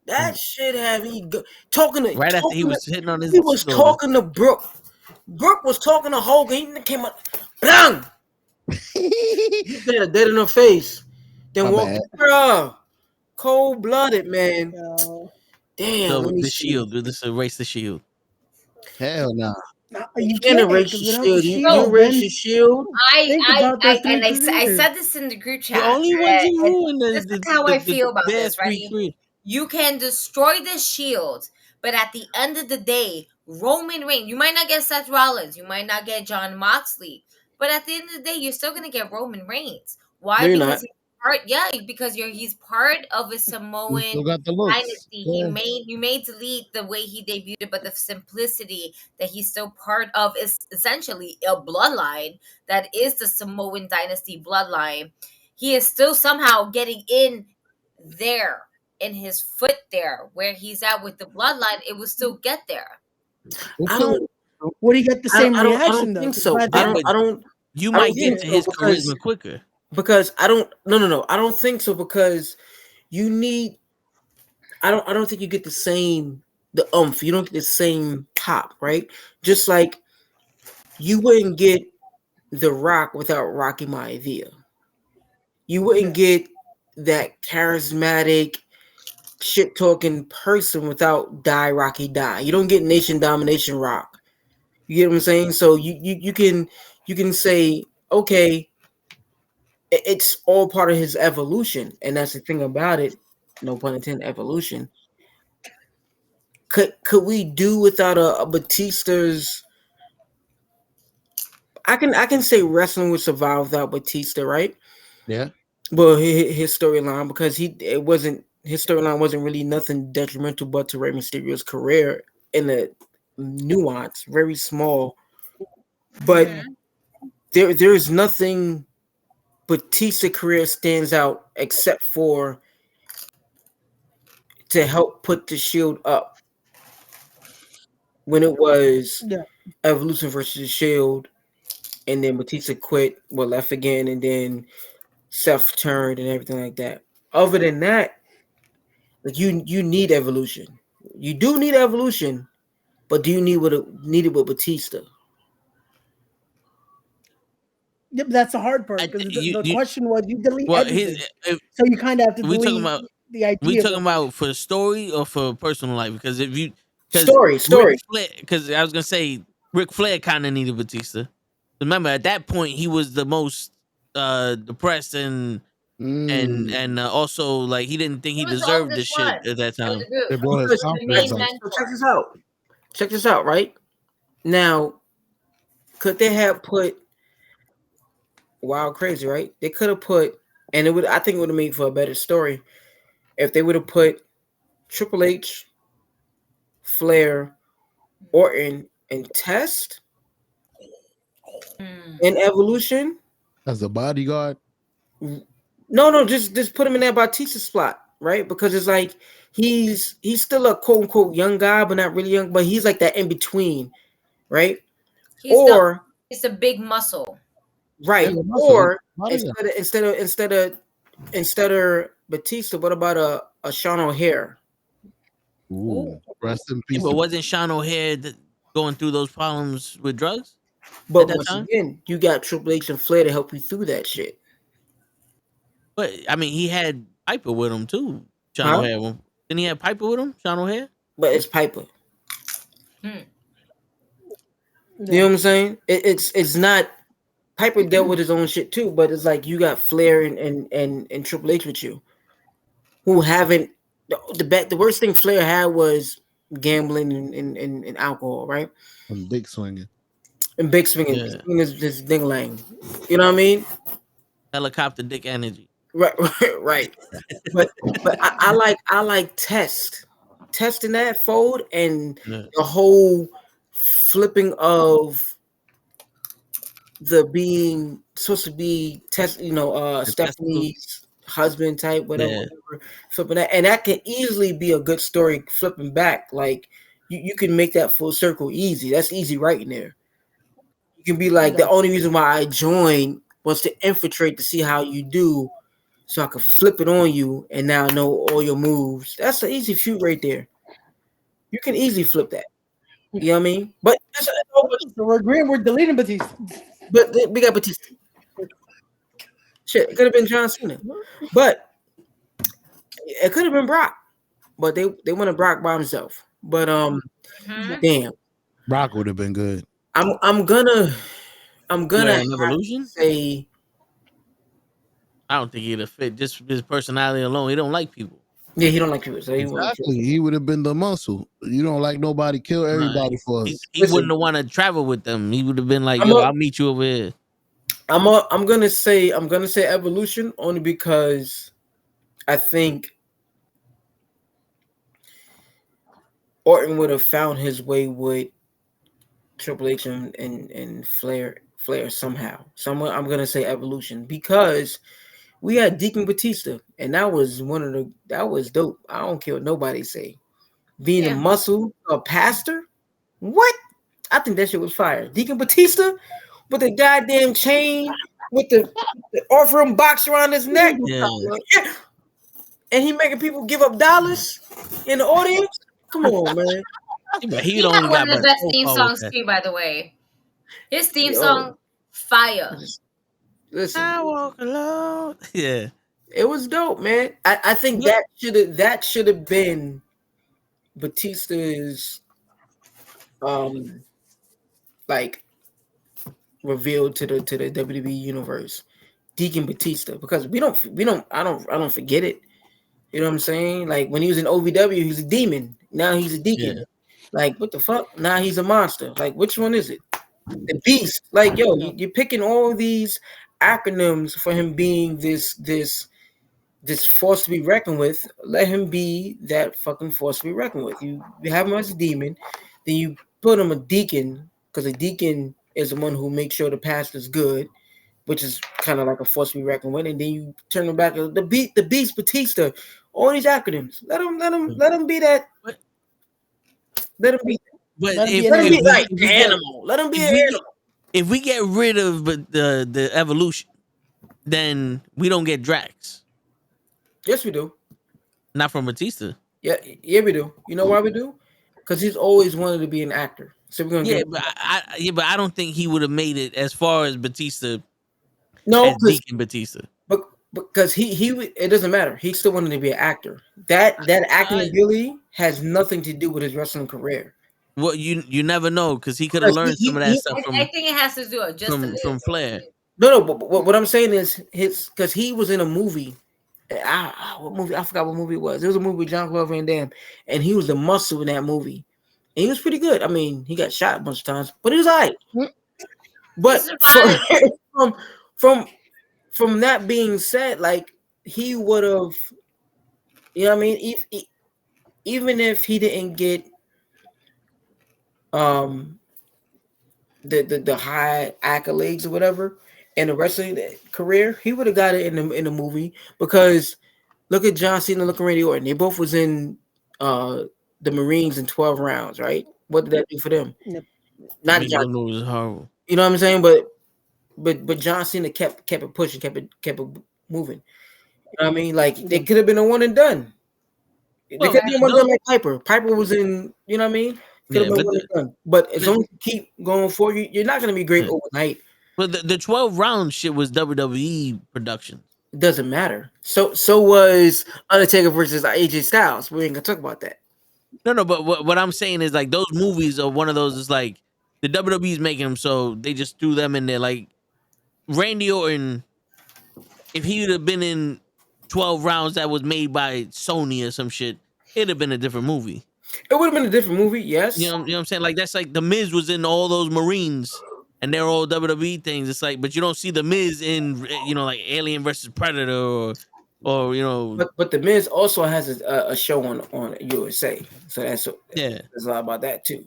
That shit had me talking to right after he was hitting on his. He was talking to Brooke. Brooke was talking to Hogan. He came up, bang. He said dead in her face. Then walked, bro. Cold blooded, man. Damn. So the Shield. Let's erase the Shield. Hell no. You can't erase the Shield. You erase the Shield. I said this in the group chat. The only ones who ruined this is how I feel about this, right? You can destroy the Shield, but at the end of the day, Roman Reigns, you might not get Seth Rollins, you might not get Jon Moxley, but at the end of the day, you're still gonna get Roman Reigns. Why? No, because he's part of a Samoan dynasty. Yeah. You made to lead the way he debuted, but the simplicity that he's still part of is essentially a bloodline that is the Samoan dynasty bloodline. He is still somehow getting in there, in his foot there, where he's at with the bloodline. It will still get there. I don't. Would he get the same reaction? I don't think so. I don't. You might get to his charisma quicker. Because I don't. No. I don't think so, because you need. I don't think you get the oomph. You don't get the same pop, right? Just like you wouldn't get The Rock without Rocky Maivia. You wouldn't get that charismatic, shit talking person without Rocky Die. You don't get Nation Domination Rock. You get what I'm saying? So you can say, okay, it's all part of his evolution, and that's the thing about it. No pun intended. Evolution. Could we do without a Batista's? I can say wrestling would survive without Batista, right? Yeah. Well, his storyline, because his storyline wasn't really nothing detrimental but to Rey Mysterio's career in the nuance, very small. But there's nothing Batista career stands out except for to help put the Shield up when it was Evolution versus the Shield, and then Batista quit, left again, and then Seth turned and everything like that. Other than that, like you need evolution. You do need evolution, but do you need what it needed with Batista? Yep, that's the hard part because the question was you delete everything, so you kind of have to delete the idea. We talking about for story or for personal life? Because if you story, because I was gonna say Ric Flair kind of needed Batista. Remember, at that point he was the most depressed and also like he didn't think he deserved this shit at that time. Check this out, right? Now, could they have put Wild Crazy, right? They could have put, and I think it would have made for a better story if they would have put Triple H, Flair, Orton, and Test in Evolution as a bodyguard. No, just put him in that Batista spot, right? Because it's like he's still a quote unquote young guy, but not really young, but he's like that in between, right? It's a big muscle. Right. Or instead of Batista, what about a Sean O'Hare? Ooh, rest in peace. But wasn't Sean O'Hare going through those problems with drugs? But once again, you got Triple H and Flair to help you through that shit. But I mean, he had Piper with him too. Sean O'Hare. Didn't he have Piper with him? Sean O'Hare. But it's Piper. You know what I'm saying? It's not. Piper dealt with his own shit too, but it's like you got Flair and Triple H with you, who haven't. The worst thing Flair had was gambling and alcohol, right? And big swinging. And big swinging. Yeah. Swinging is ding lang. You know what I mean? Helicopter dick energy. Right. but I like testing that fold and the whole flipping of the being supposed to be Stephanie's husband type, whatever, flipping that, and that can easily be a good story. Flipping back, like you can make that full circle easy. That's easy writing there. You can be like, the only reason why I joined was to infiltrate to see how you do, so I could flip it on you, and now I know all your moves. That's an easy feud right there. You can easily flip that. You know what I mean? But so we're agreeing. We're deleting Batista. But we got Batista. Shit, it could have been John Cena, but it could have been Brock. But they wanted Brock by himself. But damn, Brock would have been good. I'm gonna Evolution? say I don't think he'd have fit. Just his personality alone, he don't like people. Yeah, he don't like people. So he would have been the muscle. You don't like nobody, kill everybody for us. He wouldn't have wanted to travel with them. He would have been like, I'll meet you over here. I'm gonna say Evolution only because I think Orton would have found his way with Triple H and Flair somehow. So I'm gonna say Evolution because we had Deacon Batista, and that was dope. I don't care what nobody say. Being a muscle, a pastor, what? I think that shit was fire. Deacon Batista with the goddamn chain, with the offering box around his neck, and he making people give up dollars in the audience. Come on, man. He had one of the best theme songs too, by the way. His theme song, fire. Listen, I walk alone. Yeah, it was dope, man. I think that should have been Batista's like revealed to the WWE universe, Deacon Batista, because I don't forget it. You know what I'm saying? Like when he was in OVW, he's a demon. Now he's a deacon. Yeah. Like what the fuck? Now he's a monster. Like which one is it? The Beast. Like yo, you're picking all these acronyms for him being this force to be reckoned with. Let him be that fucking force to be reckoned with. You have him as a demon, then you put him a deacon, because a deacon is the one who makes sure the pastor's good, which is kind of like a force to be reckoned with, and then you turn him back the Beast Batista. All these acronyms. Let him be that. Let him be. But let him be like an animal. Let him be an animal. if we get rid of the evolution, then we don't get Drax. Yes, we do. Not from Batista. Yeah, we do. You know why we do? Because he's always wanted to be an actor. So we're gonna Yeah, get but I don't think he would have made it as far as Batista. no, as Deacon Batista. But because he it doesn't matter. He still wanted to be an actor. That acting ability has nothing to do with his wrestling career. Well, you never know because he could have learned some of that stuff from. I think it has to do just from Flair. No, but what I'm saying is because he was in a movie. What movie? I forgot what movie it was. It was a movie with Jean-Claude Van Damme, and he was the muscle in that movie. And he was pretty good. I mean, he got shot a bunch of times, but he was all right. But from that being said, like he would have, you know what I mean? Even if he didn't get the high accolades or whatever in the wrestling career, he would have got it in the movie because look at John Cena, look at Randy Orton. They both was in the Marines in 12 rounds, right? What did that do for them? Yep. Not John. Was horrible. You know what I'm saying? But John Cena kept it pushing, kept it moving. You know what I mean? Like they could have been a one and done. They could have been one and done like Piper. Piper was in, you know what I mean? Could have been one and done. But as long as you keep going forward, you're not gonna be great overnight. But the 12 round shit was WWE production. It doesn't matter. So was Undertaker versus AJ Styles. We ain't gonna talk about that. No, but what I'm saying is like those movies are one of those. Is like the WWE's making them, so they just threw them in there. Like Randy Orton, if he would have been in 12 rounds that was made by Sony or some shit, it'd have been a different movie. It would have been a different movie, yes. You know what I'm saying? Like that's like the Miz was in all those Marines, and they're all WWE things. It's like, but you don't see the Miz in like Alien versus Predator or But the Miz also has a show on USA, so there's a lot about that too.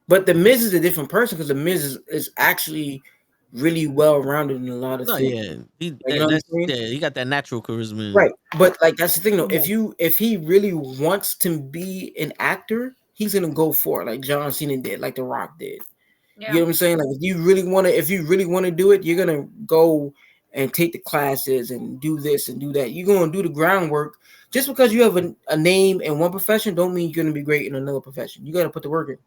But the Miz is a different person because the Miz is actually really well rounded in a lot of things. Yeah, he got that natural charisma, right? But like that's the thing though. If he really wants to be an actor, he's gonna go for it, like John Cena did, like The Rock did. Yeah. You know what I'm saying? Like if you really want to do it, you're gonna go and take the classes and do this and do that. You're gonna do the groundwork. Just because you have a name in one profession, don't mean you're gonna be great in another profession. You gotta put the work in.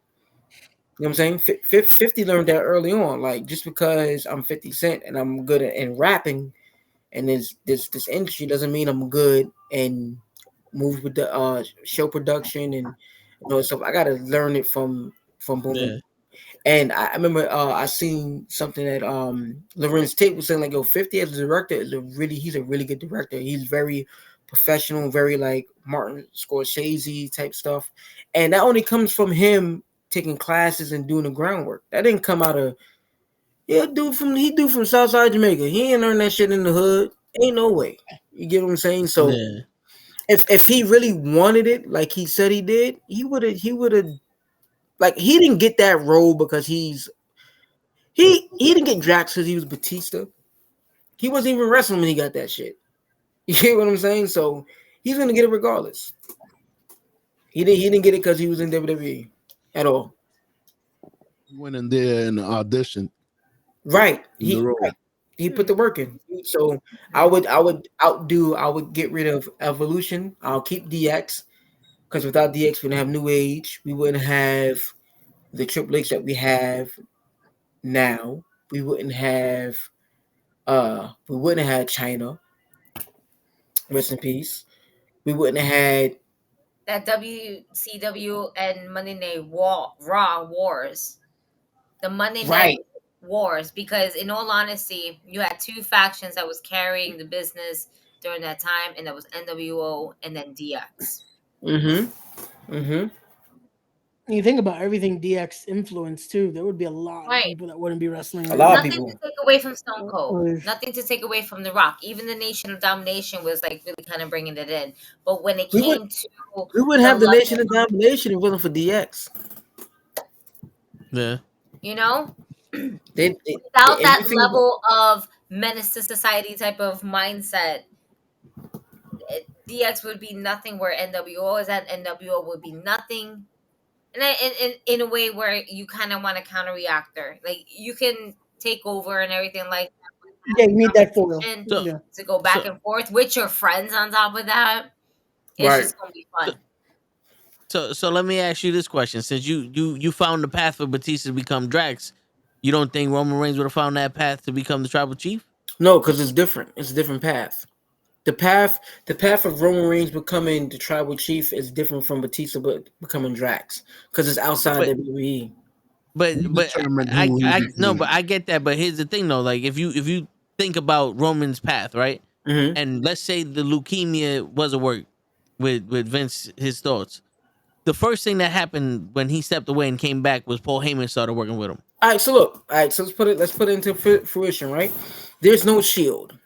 You know what I'm saying? 50 learned that early on. Like just because I'm 50 Cent and I'm good in rapping and this industry doesn't mean I'm good and move with the show production and stuff. I gotta learn it from boom. Yeah. And I remember I seen something that Lorenz Tate was saying like, yo, 50 as a director he's a really good director. He's very professional, very like Martin Scorsese type stuff. And that only comes from him taking classes and doing the groundwork. That didn't come out of dude from Southside Jamaica. He ain't learned that shit in the hood. Ain't no way. You get what I'm saying? So if he really wanted it, like he said he did, he would have like he didn't get that role because he didn't get Drax because he was Batista. He wasn't even wrestling when he got that shit. You get what I'm saying? So he's gonna get it regardless. He didn't get it because he was in WWE at all. He went in there and auditioned. Right. He put the work in. So I would get rid of Evolution. I'll keep DX because without DX we wouldn't have New Age. We wouldn't have the Triple H that we have now. We wouldn't have China. Rest in peace. We wouldn't have had that WCW and Monday Night Raw wars. The Monday Night Wars, because in all honesty, you had two factions that was carrying the business during that time, and that was NWO and then DX. You think about everything DX influenced too. There would be a lot of people that wouldn't be wrestling. Nothing to take away from Stone Cold. Nothing to take away from The Rock. Even the Nation of Domination was like really kind of bringing it in. But when it came to, we wouldn't have the Nation of Domination if it wasn't for DX. Yeah. You know, without that level of menace to society type of mindset, DX would be nothing. Where NWO is at, NWO would be nothing. And in a way where you kind of want a counter reactor, like you can takeover and everything like that. Yeah, you need that foil. To go back and forth with your friends on top of that. It's just gonna be fun. So let me ask you this question: since you found the path for Batista to become Drax, you don't think Roman Reigns would have found that path to become the Tribal Chief? No, because it's different. It's a different path. The path of Roman Reigns becoming the Tribal Chief is different from Batista becoming Drax because it's outside WWE. But I get that. But here's the thing, though. Like if you think about Roman's path, right? Mm-hmm. And let's say the leukemia wasn't work with Vince, his thoughts. The first thing that happened when he stepped away and came back was Paul Heyman started working with him. All right, so look, let's put it into fruition, right? There's no Shield.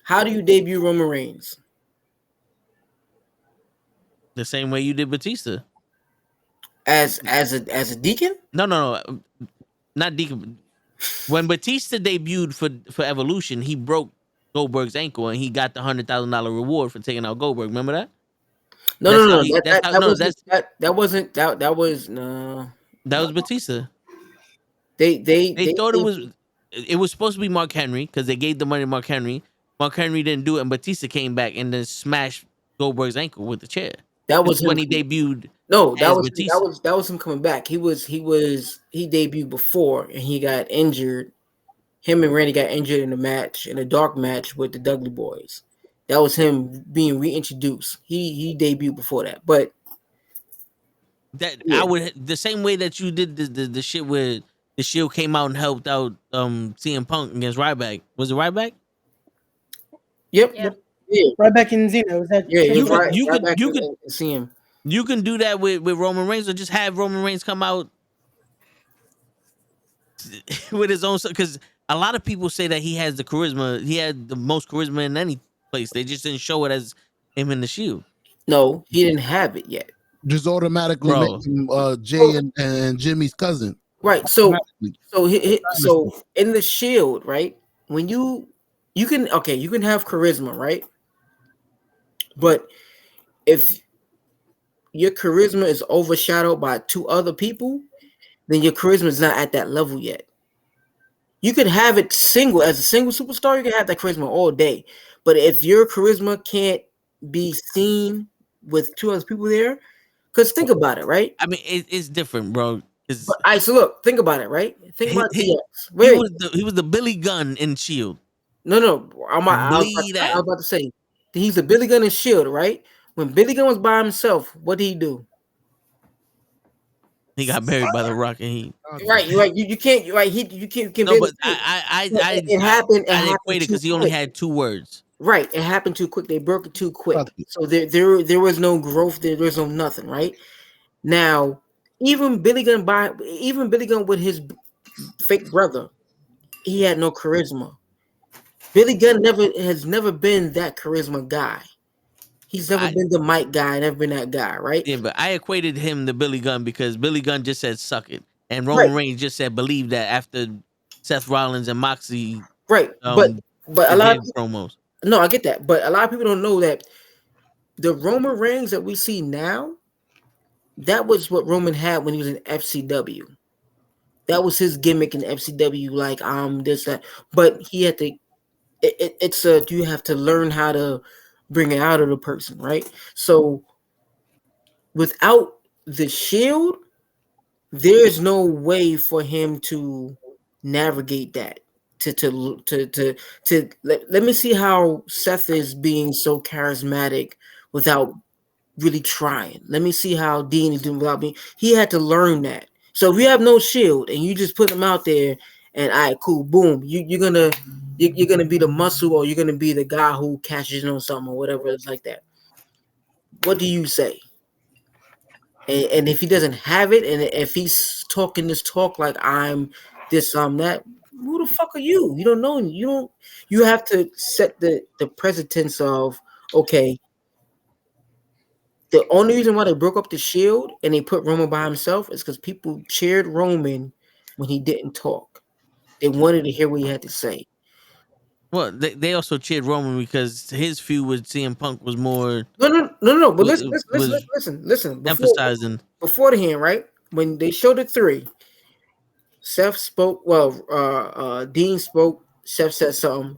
How do you debut Roman Reigns? The same way you did Batista. As a deacon? No, not deacon. When Batista debuted for Evolution, he broke Goldberg's ankle and he got the $100,000 reward for taking out Goldberg. Remember that? That was Batista. They thought it was supposed to be Mark Henry because they gave the money to Mark Henry. Mark Henry didn't do it, and Batista came back and then smashed Goldberg's ankle with the chair. That was when he debuted. No, that was him coming back. He debuted before and he got injured. Him and Randy got injured in a dark match with the Dudley Boys. That was him being reintroduced. He debuted before that, but I would the same way that you did the shit where the Shield came out and helped out CM Punk against Ryback. Was it Ryback? Yep. Yeah. Ryback and Zeno. Was that? Yeah, you could see him. You can do that with Roman Reigns, or just have Roman Reigns come out with his own. Because a lot of people say that he has the charisma. He had the most charisma in any place. They just didn't show it as him in the Shield. No, he didn't have it yet. Just automatically make him Jay and Jimmy's cousin. Right. So in the Shield, right? When you can have charisma, right? But if your charisma is overshadowed by two other people, then your charisma is not at that level yet. You could have it as a single superstar, you can have that charisma all day. But if your charisma can't be seen with two other people there, because think about it, right? I mean, it's different, bro. So look, think about it, right? Think about he was the Billy Gunn in Shield. No, I was about to say he's a Billy Gunn in Shield, right? When Billy Gunn was by himself, what did he do? He got buried by the Rock, and he right. You can't. Right. You can't. No, but it happened. I equated because he only had 2 words. Right. It happened too quick. They broke it too quick. So there was no growth. There was no nothing. Right. Now, even Billy Gunn with his fake brother, he had no charisma. Billy Gunn has never been that charisma guy. He's never been the mic guy, never been that guy, right? Yeah, but I equated him to Billy Gunn because Billy Gunn just said "suck it," and Roman Reigns just said "believe that" after Seth Rollins and Moxley. Right, but a lot of promos. No, I get that, but a lot of people don't know that the Roman Reigns that we see now, that was what Roman had when he was in FCW. That was his gimmick in FCW, like this that. But he had to. You have to learn how to bring it out of the person, right? So without the Shield, there's no way for him to navigate that. Let me see how Seth is being so charismatic without really trying. Let me see how Dean is doing without being. He had to learn that. So if you have no Shield and you just put him out there and all right, cool, boom, you're gonna be the muscle, or you're gonna be the guy who cashes in on something or whatever it's like that. What do you say? And if he doesn't have it, and if he's talking this talk like I'm this, that, who the fuck are you? You don't know. You have to set the precedence of, okay, the only reason why they broke up the Shield and they put Roman by himself is because people cheered Roman when he didn't talk. They wanted to hear what he had to say. Well, they also cheered Roman because his feud with CM Punk was more. No. But listen. Emphasizing beforehand, right? When they showed the 3, Seth spoke. Well, Dean spoke. Seth said something,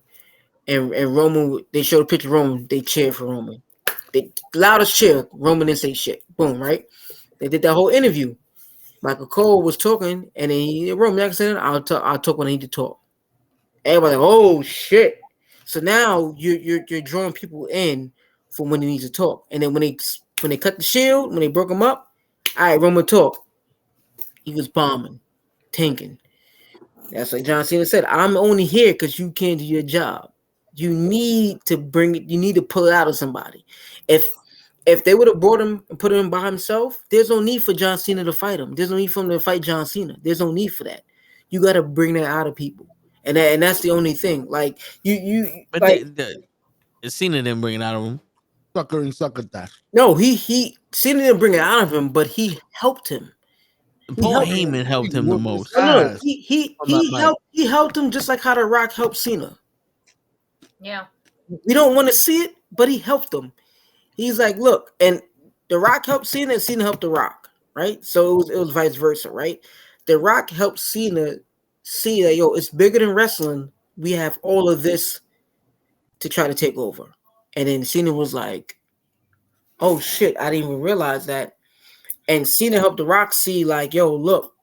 and Roman. They showed a picture of Roman. They cheered for Roman. They loudest cheer. Roman didn't say shit. Boom. Right. They did that whole interview. Michael Cole was talking, and then Roman like I said, I'll talk when I need to talk. Everybody, like, oh shit! So now you're drawing people in for when he needs to talk, and then when they cut the shield, when they broke him up, all right, Roman talk. He was bombing, tanking. That's like John Cena said. I'm only here because you can't do your job. You need to bring it. You need to pull it out of somebody. If they would have brought him and put him by himself, there's no need for John Cena to fight him. There's no need for him to fight John Cena. There's no need for that. You got to bring that out of people, and that's the only thing. Like but like, Cena didn't bring it out of him. Sucker and succotash. No, he Cena didn't bring it out of him, but he helped him. Paul Heyman helped him the most. No, he helped him just like how The Rock helped Cena. Yeah. We don't want to see it, but he helped him. He's like, look, and The Rock helped Cena, and Cena helped The Rock, right? So it was vice versa, right? The Rock helped Cena see that, yo, it's bigger than wrestling. We have all of this to try to take over. And then Cena was like, oh shit, I didn't even realize that. And Cena helped The Rock see, like, yo, look,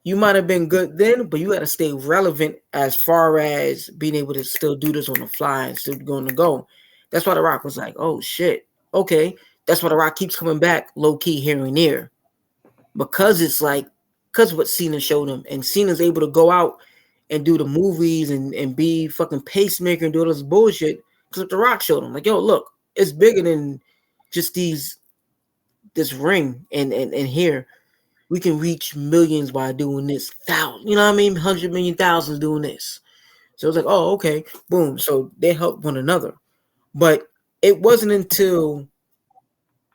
you might have been good then, but you got to stay relevant as far as being able to still do this on the fly and still going to go. That's why The Rock was like, oh shit, okay. That's why The Rock keeps coming back low key here and there, because it's like, because what Cena showed him, and Cena's able to go out and do the movies and be fucking pacemaker and do all this bullshit because what The Rock showed him. Like, yo, look, it's bigger than just this ring and here. We can reach millions by doing this. Thousands, you know what I mean? 100 million thousands doing this. So it was like, oh, okay, boom. So they helped one another. But it wasn't until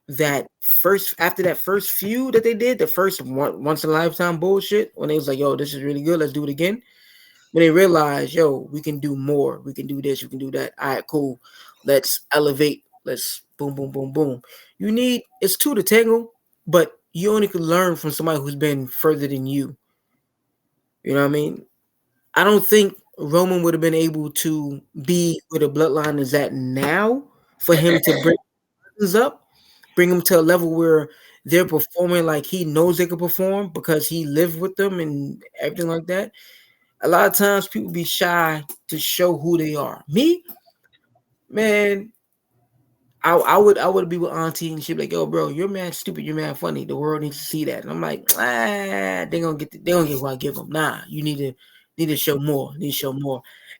after that first feud that they did, the first once in a lifetime bullshit, when they was like, yo, this is really good, let's do it again. When they realized, yo, we can do more, we can do this, we can do that. All right, cool. Let's elevate. Let's boom, boom, boom, boom. It's two to tangle, but you only can learn from somebody who's been further than you. You know what I mean? I don't think Roman would have been able to be where the bloodline is at now for him to bring things up, bring them to a level where they're performing like he knows they can perform because he lived with them and everything like that. A lot of times people be shy to show who they are. Me, man, I would be with Auntie and she'd be like, yo, bro, you're mad stupid, you're mad funny. The world needs to see that. And I'm like, they gonna get what I give them. Nah, you need to show more.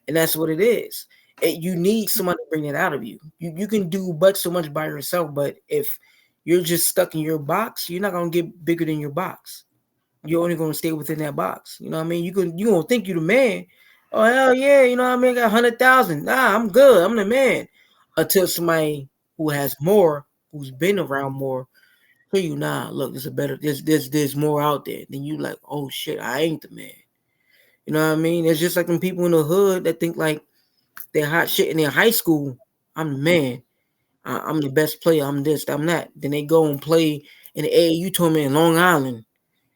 And that's what it is. You need somebody to bring that out of you. You can do but so much by yourself, but if you're just stuck in your box, you're not gonna get bigger than your box. You're only gonna stay within that box. You know what I mean? You gonna think you're the man. Oh hell yeah, you know what I mean? I got 100,000. Nah, I'm good. I'm the man. Until somebody who has more, who's been around more, tell you, nah, look, there's more out there. Then you like, oh shit, I ain't the man. You know what I mean? It's just like them people in the hood that think like they're hot shit in their high school. I'm the man. I'm the best player. I'm this, I'm that. Then they go and play in the AAU tournament in Long Island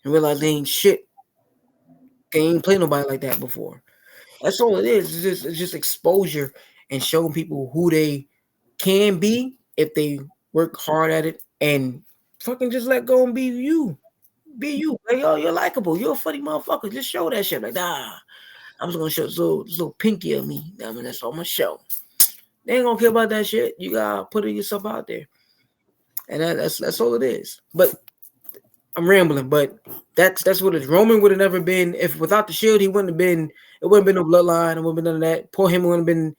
and realize they ain't shit. They ain't played nobody like that before. That's all it is. It's just exposure and showing people who they can be if they work hard at it and fucking just let go and be you. Be you. Like, yo, you're likable. You're a funny motherfucker. Just show that shit. Like, nah, I'm just gonna show this little pinky of me. I mean, that's all I'm gonna show. They ain't gonna care about that shit. You gotta put yourself out there. And that's all it is. But I'm rambling, but that's what it is. Roman would have never been, if without the shield, he wouldn't have been, it wouldn't have been no bloodline, it wouldn't have been none of that. Paul Heyman wouldn't have been,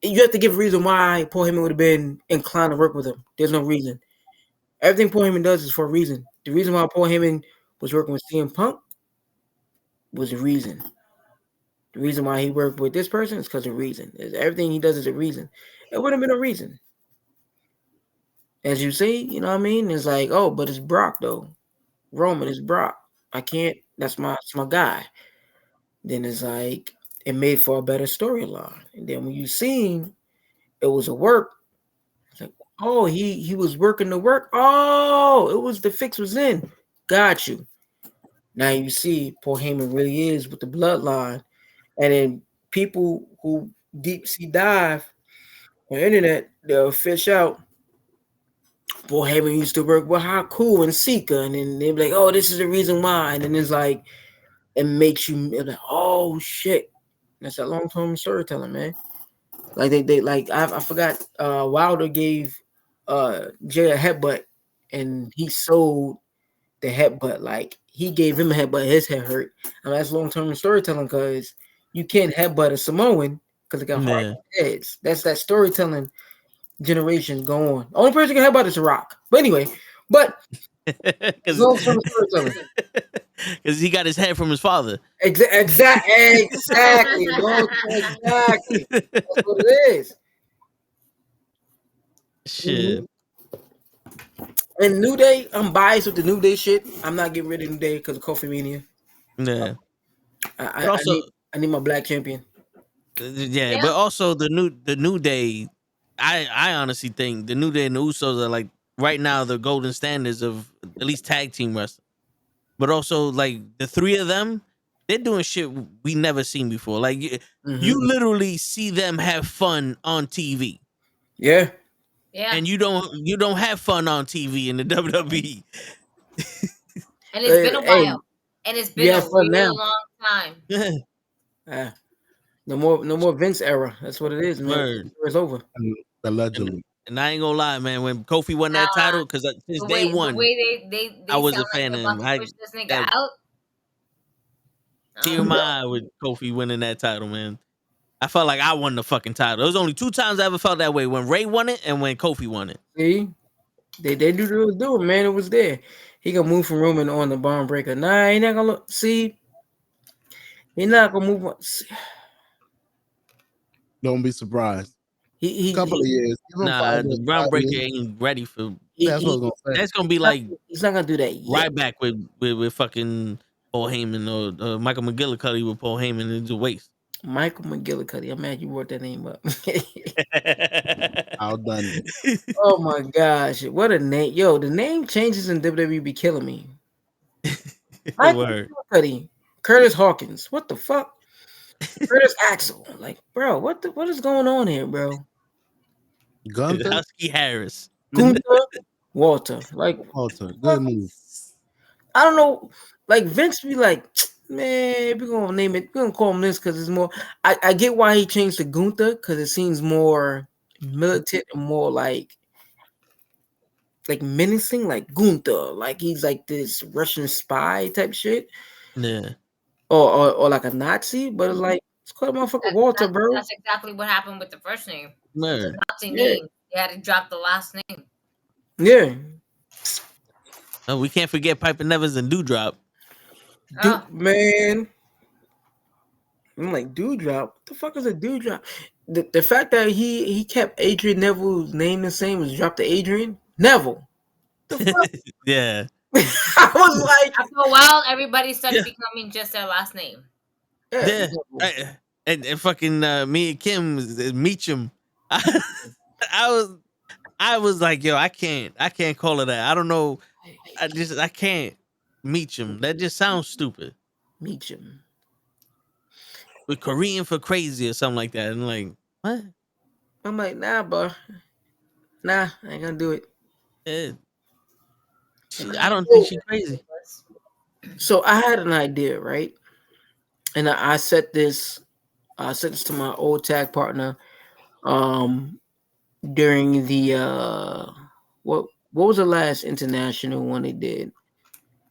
you have to give a reason why Paul Heyman would have been inclined to work with him. There's no reason. Everything Paul Heyman does is for a reason. The reason why Paul Heyman was working with CM Punk was a reason. The reason why he worked with this person is because of reason. Everything he does is a reason. It wouldn't have been a reason. As you see, you know what I mean? It's like, oh, but it's Brock though. Roman is Brock. I can't, that's my guy. Then it's like, it made for a better storyline. And then when you seen it was a work, it's like, oh, he was working the work. Oh, it was the fix was in. Got you. Now you see Paul Heyman really is with the bloodline, and then people who deep sea dive on the internet, they'll fish out. Paul Heyman used to work with Haku and Sika, and then they're like, "Oh, this is the reason why," and then it's like it makes you like, "Oh shit." That's that long-term storytelling, man. Like they like I forgot Wilder gave Jay a headbutt and he sold the headbutt. Like he gave him a headbutt, his head hurt. And that's long-term storytelling because you can't headbutt a Samoan because they got hard heads. That's that storytelling generation go on. Only person can headbutt is The Rock. But anyway, long-term storytelling. Because he got his head from his father. Exactly. Exactly. That's what it is. Shit. Mm-hmm. And New Day, I'm biased with the New Day shit. I'm not getting rid of New Day because of Kofi Mania. Yeah. I need my black champion. Yeah, but also the New Day, I honestly think the New Day and the Usos are like right now the golden standards of at least tag team wrestling. But also, like the three of them, they're doing shit we never seen before. Like you literally see them have fun on TV. Yeah, and you don't have fun on TV in the WWE. And it's been a while, and it's been a really long time. Yeah, no more Vince era. That's what it is, man. It's over. Allegedly. And I ain't gonna lie, man. When Kofi won that title, because since day one, the way they I was a sound fan like of him. they're about to push this nigga out. Tear my eye with Kofi winning that title, man. I felt like I won the fucking title. There was only 2 times I ever felt that way: when Ray won it and when Kofi won it. See, they do what they was doing, man. It was there. He gonna move from Roman on the Barn Breaker. Nah, he not gonna look. See, he not gonna move on. See. Don't be surprised. He couple of years. Nah, the Brown Breaker ain't ready for. That's what I was gonna say. That's gonna be like he's not gonna do that yet. Right back with fucking Paul Heyman or Michael McGillicuddy with Paul Heyman. It's a waste. Michael McGillicuddy. I'm mad you brought that name up. Outdone. Oh my gosh, what a name! Yo, the name changes in WWE be killing me. Michael McGillicuddy, Curtis Hawkins. What the fuck? Curtis Axel. Like, bro, what is going on here, bro? Gunther, Husky Harris, Gunther, Walter. Like Walter, good move. I don't know. Like Vince be like, man, we're gonna name it. We're gonna call him this because it's more. I get why he changed to Gunther because it seems more militant and more like menacing, like Gunther. Like he's like this Russian spy type shit. Yeah. Or like a Nazi, but it's like it's called motherfucker Walter, bro. That's exactly what happened with the first name. Yeah. Nazi name. They had to drop the last name. Yeah. Oh, we can't forget Piper Nevers and Dewdrop. Man, I'm like Dewdrop. What the fuck is a Dewdrop? The fact that he kept Adrian Neville's name the same was dropped to Adrian Neville. The fuck? Yeah. I was like, after a while, everybody started becoming just their last name. Yeah. And fucking me and Kim Meacham. I was like, yo, I can't call it that. I don't know. I can't Meacham. That just sounds stupid. Meacham. With Korean for crazy or something like that. And like, what? I'm like, nah, bro. Nah, I ain't gonna do it. Yeah. I don't think she's crazy. So I had an idea, right? And I said this to my old tag partner during the what was the last international one they did?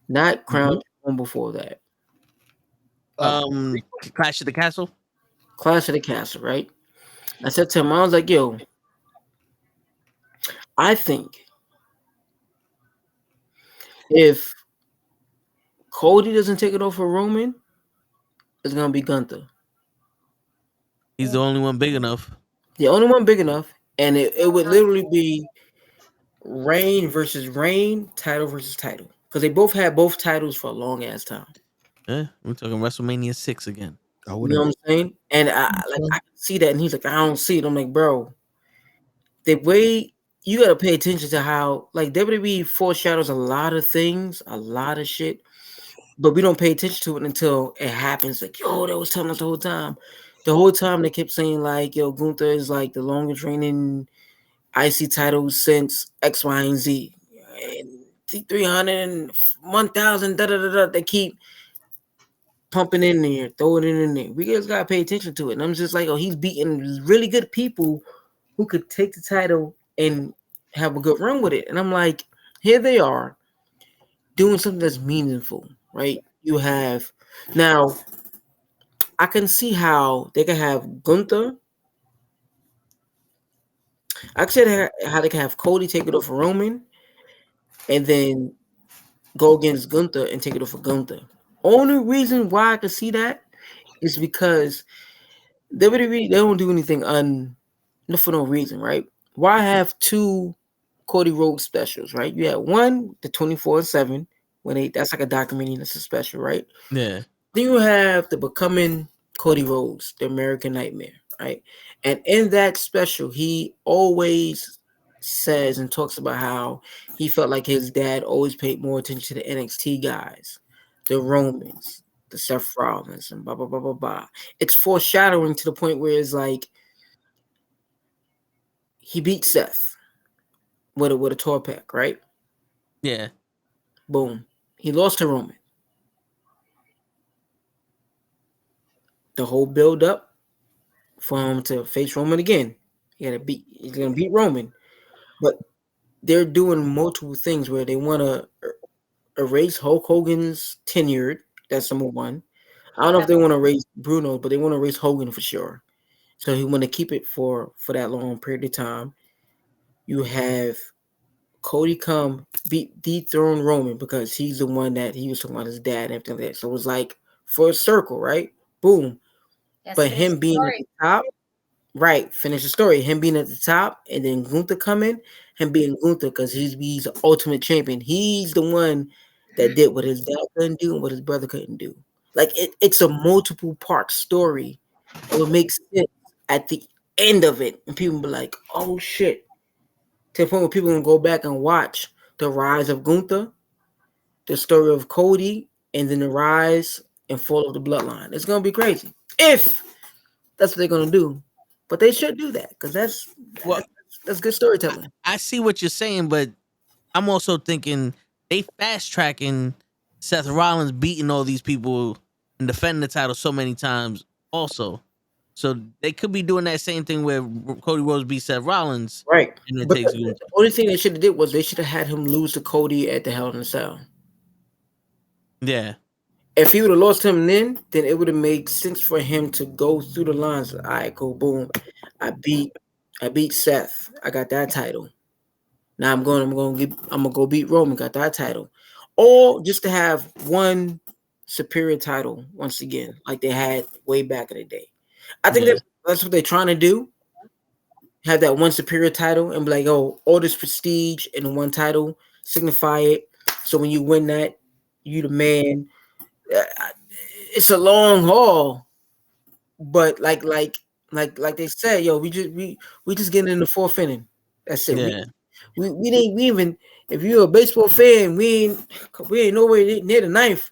Not Crown one before that. Clash of the Castle? Clash of the Castle, right? I said to him, I was like, yo, I think if Cody doesn't take it off for Roman, it's gonna be Gunther. He's the only one big enough. The only one big enough, and it would literally be Reign versus Reign, title versus title, because they both had both titles for a long ass time. Yeah, we're talking WrestleMania 6 again. You know what I'm saying? And I can see that, and he's like, I don't see it. I'm like, bro, the way you gotta pay attention to how like WWE foreshadows a lot of things, a lot of shit. but we don't pay attention to it until it happens. Like, yo, they was telling us the whole time. The whole time they kept saying like, yo, Gunther is like the longest reigning IC title since X, Y, and Z. 300 and 1,000, da da da da. They keep pumping in there, throwing it in there. We just gotta pay attention to it. And I'm just like, oh, he's beating really good people who could take the title and have a good run with it. And I'm like, here they are doing something that's meaningful, right? You have now. I can see how they can have Gunther. I can see how they can have Cody take it off for Roman, and then go against Gunther and take it off for Gunther. Only reason why I can see that is because WWE, they don't do anything for no reason, right? Why have two Cody Rhodes specials, right? You had one, the 24/7, when that's like a documentary, that's a special, right? Yeah. Then you have the Becoming Cody Rhodes, the American Nightmare, right? And in that special, he always says and talks about how he felt like his dad always paid more attention to the NXT guys, the Romans, the Seth Rollins, and blah, blah, blah, blah, blah. It's foreshadowing to the point where it's like he beat Seth with a tour pack, right? Yeah. Boom. He lost to Roman. The whole build up for him to face Roman again. He's gonna beat Roman. But they're doing multiple things where they want to erase Hulk Hogan's tenure. That's number one. I don't know if they want to erase Bruno, but they want to erase Hogan for sure. So he want to keep it for that long period of time. You have Cody come dethrone Roman because he's the one that he was talking about his dad and everything like that. So it was like for a circle, right? Boom. But him being at the top, right? Finish the story. Him being at the top, and then Gunther coming, him being Gunther because he's the ultimate champion. He's the one that did what his dad couldn't do and what his brother couldn't do. Like it's a multiple part story. It will make sense at the end of it, and people will be like, "Oh shit!" To the point where people can go back and watch the rise of Gunther, the story of Cody, and then the rise and fall of the bloodline. It's gonna be crazy if that's what they're gonna do. But they should do that because that's good storytelling. I see what you're saying, but I'm also thinking they fast tracking Seth Rollins beating all these people and defending the title so many times also. So they could be doing that same thing where Cody Rhodes beat Seth Rollins. Right. And it But takes the only thing they should have did was they should have had him lose to Cody at the Hell in a Cell. Yeah. If he would have lost him then it would have made sense for him to go through the lines. All right, cool, boom. I beat Seth. I got that title. Now I'm gonna go beat Roman, got that title. Or just to have one superior title once again, like they had way back in the day. I think that's what they're trying to do. Have that one superior title and be like, oh, all this prestige in one title, signify it. So when you win that, you the man. It's a long haul, but like they said, yo, we just getting in the fourth inning. That's it. Yeah. We didn't even. If you're a baseball fan, we ain't nowhere near the ninth.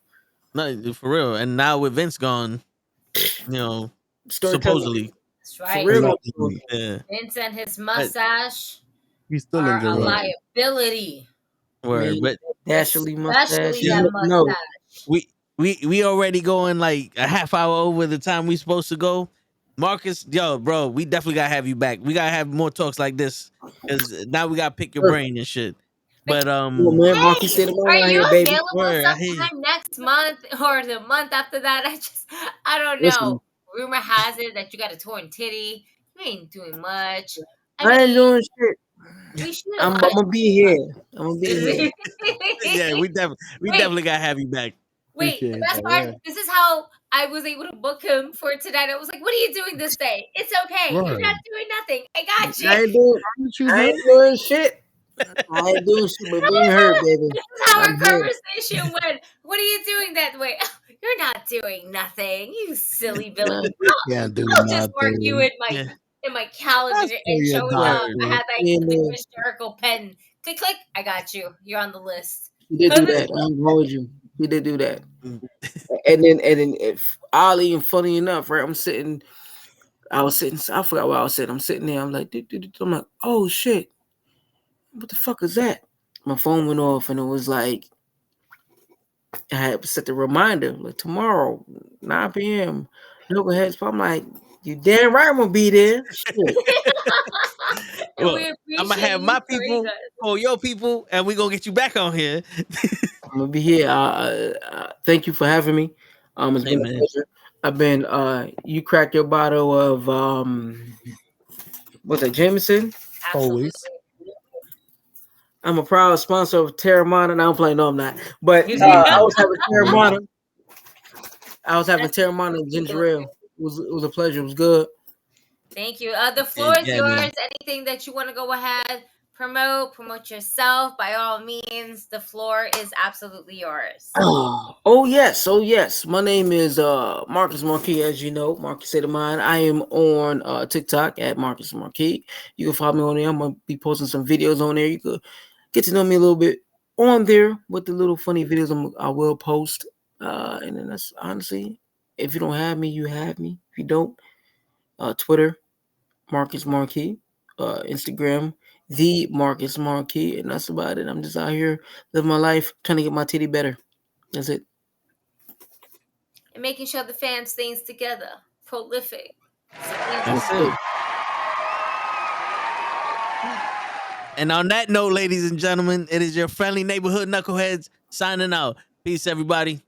No, for real. And now with Vince gone, supposedly. That's right. Yeah. Vince and his mustache He's still are in a Germany. liability. Word, but Especially mustache. that mustache. We already going like a half hour over the time we supposed to go. Marcus, yo, bro, we definitely gotta have you back. We gotta have more talks like this because now we gotta pick your brain and shit. But man, Marquee said Are you baby. available sometime next month or the month after that? I don't know. Listen. Rumor has it that you got a torn titty. You ain't doing much. I ain't doing shit. We should. I'm gonna be here. I'm gonna be here. Yeah, we definitely gotta have you back. Wait, the best part, this is how I was able to book him for tonight. I was like, what are you doing this day? It's okay. You're not doing nothing. I got you. I ain't doing shit. I ain't doing shit but being hurt, baby. This is how our conversation went. What are you doing that way? You're not doing nothing. You silly villain. Can't do I'll just mark nothing. you in my calendar and show it up. I had that hysterical pen. Click, click. I got you. You're on the list. You did do that. I'm going with you. He did do that. And then if oddly and funny enough, right? I was sitting. I forgot where I was sitting. I'm sitting there. I'm like, I'm like, oh shit, what the fuck is that? My phone went off, and it was like, I had set the reminder like tomorrow, 9 p.m. Nukkle HeDDs. I'm like, you damn right I'm gonna be there. Shit. Well, I'm gonna have my people or your people, and we gonna get you back on here. I'm gonna be here. Thank you for having me. It's been a pleasure. I've been you cracked your bottle of what's that, Jameson? Always. I'm a proud sponsor of Terramana. No, I'm playing. No, I'm not. But I was having Terramana. And ginger ale. It was a pleasure. It was good. Thank you. The floor is yours. Man. Anything that you want to go ahead, promote yourself. By all means, the floor is absolutely yours. Oh yes. My name is Marcus Marquee, as you know, Marcus State of Mind. I am on TikTok at Marcus Marquee. You can follow me on there. I'm gonna be posting some videos on there. You could get to know me a little bit on there with the little funny videos I will post. And then that's honestly, if you don't have me, you have me. If you don't, Twitter, Marcus Marquee, Instagram, the Marcus Marquee, and that's about it. I'm just out here living my life, trying to get my titty better. That's it. And making sure the fam stays together. Prolific. That's it. And on that note, ladies and gentlemen, it is your friendly neighborhood knuckleheads signing out. Peace, everybody.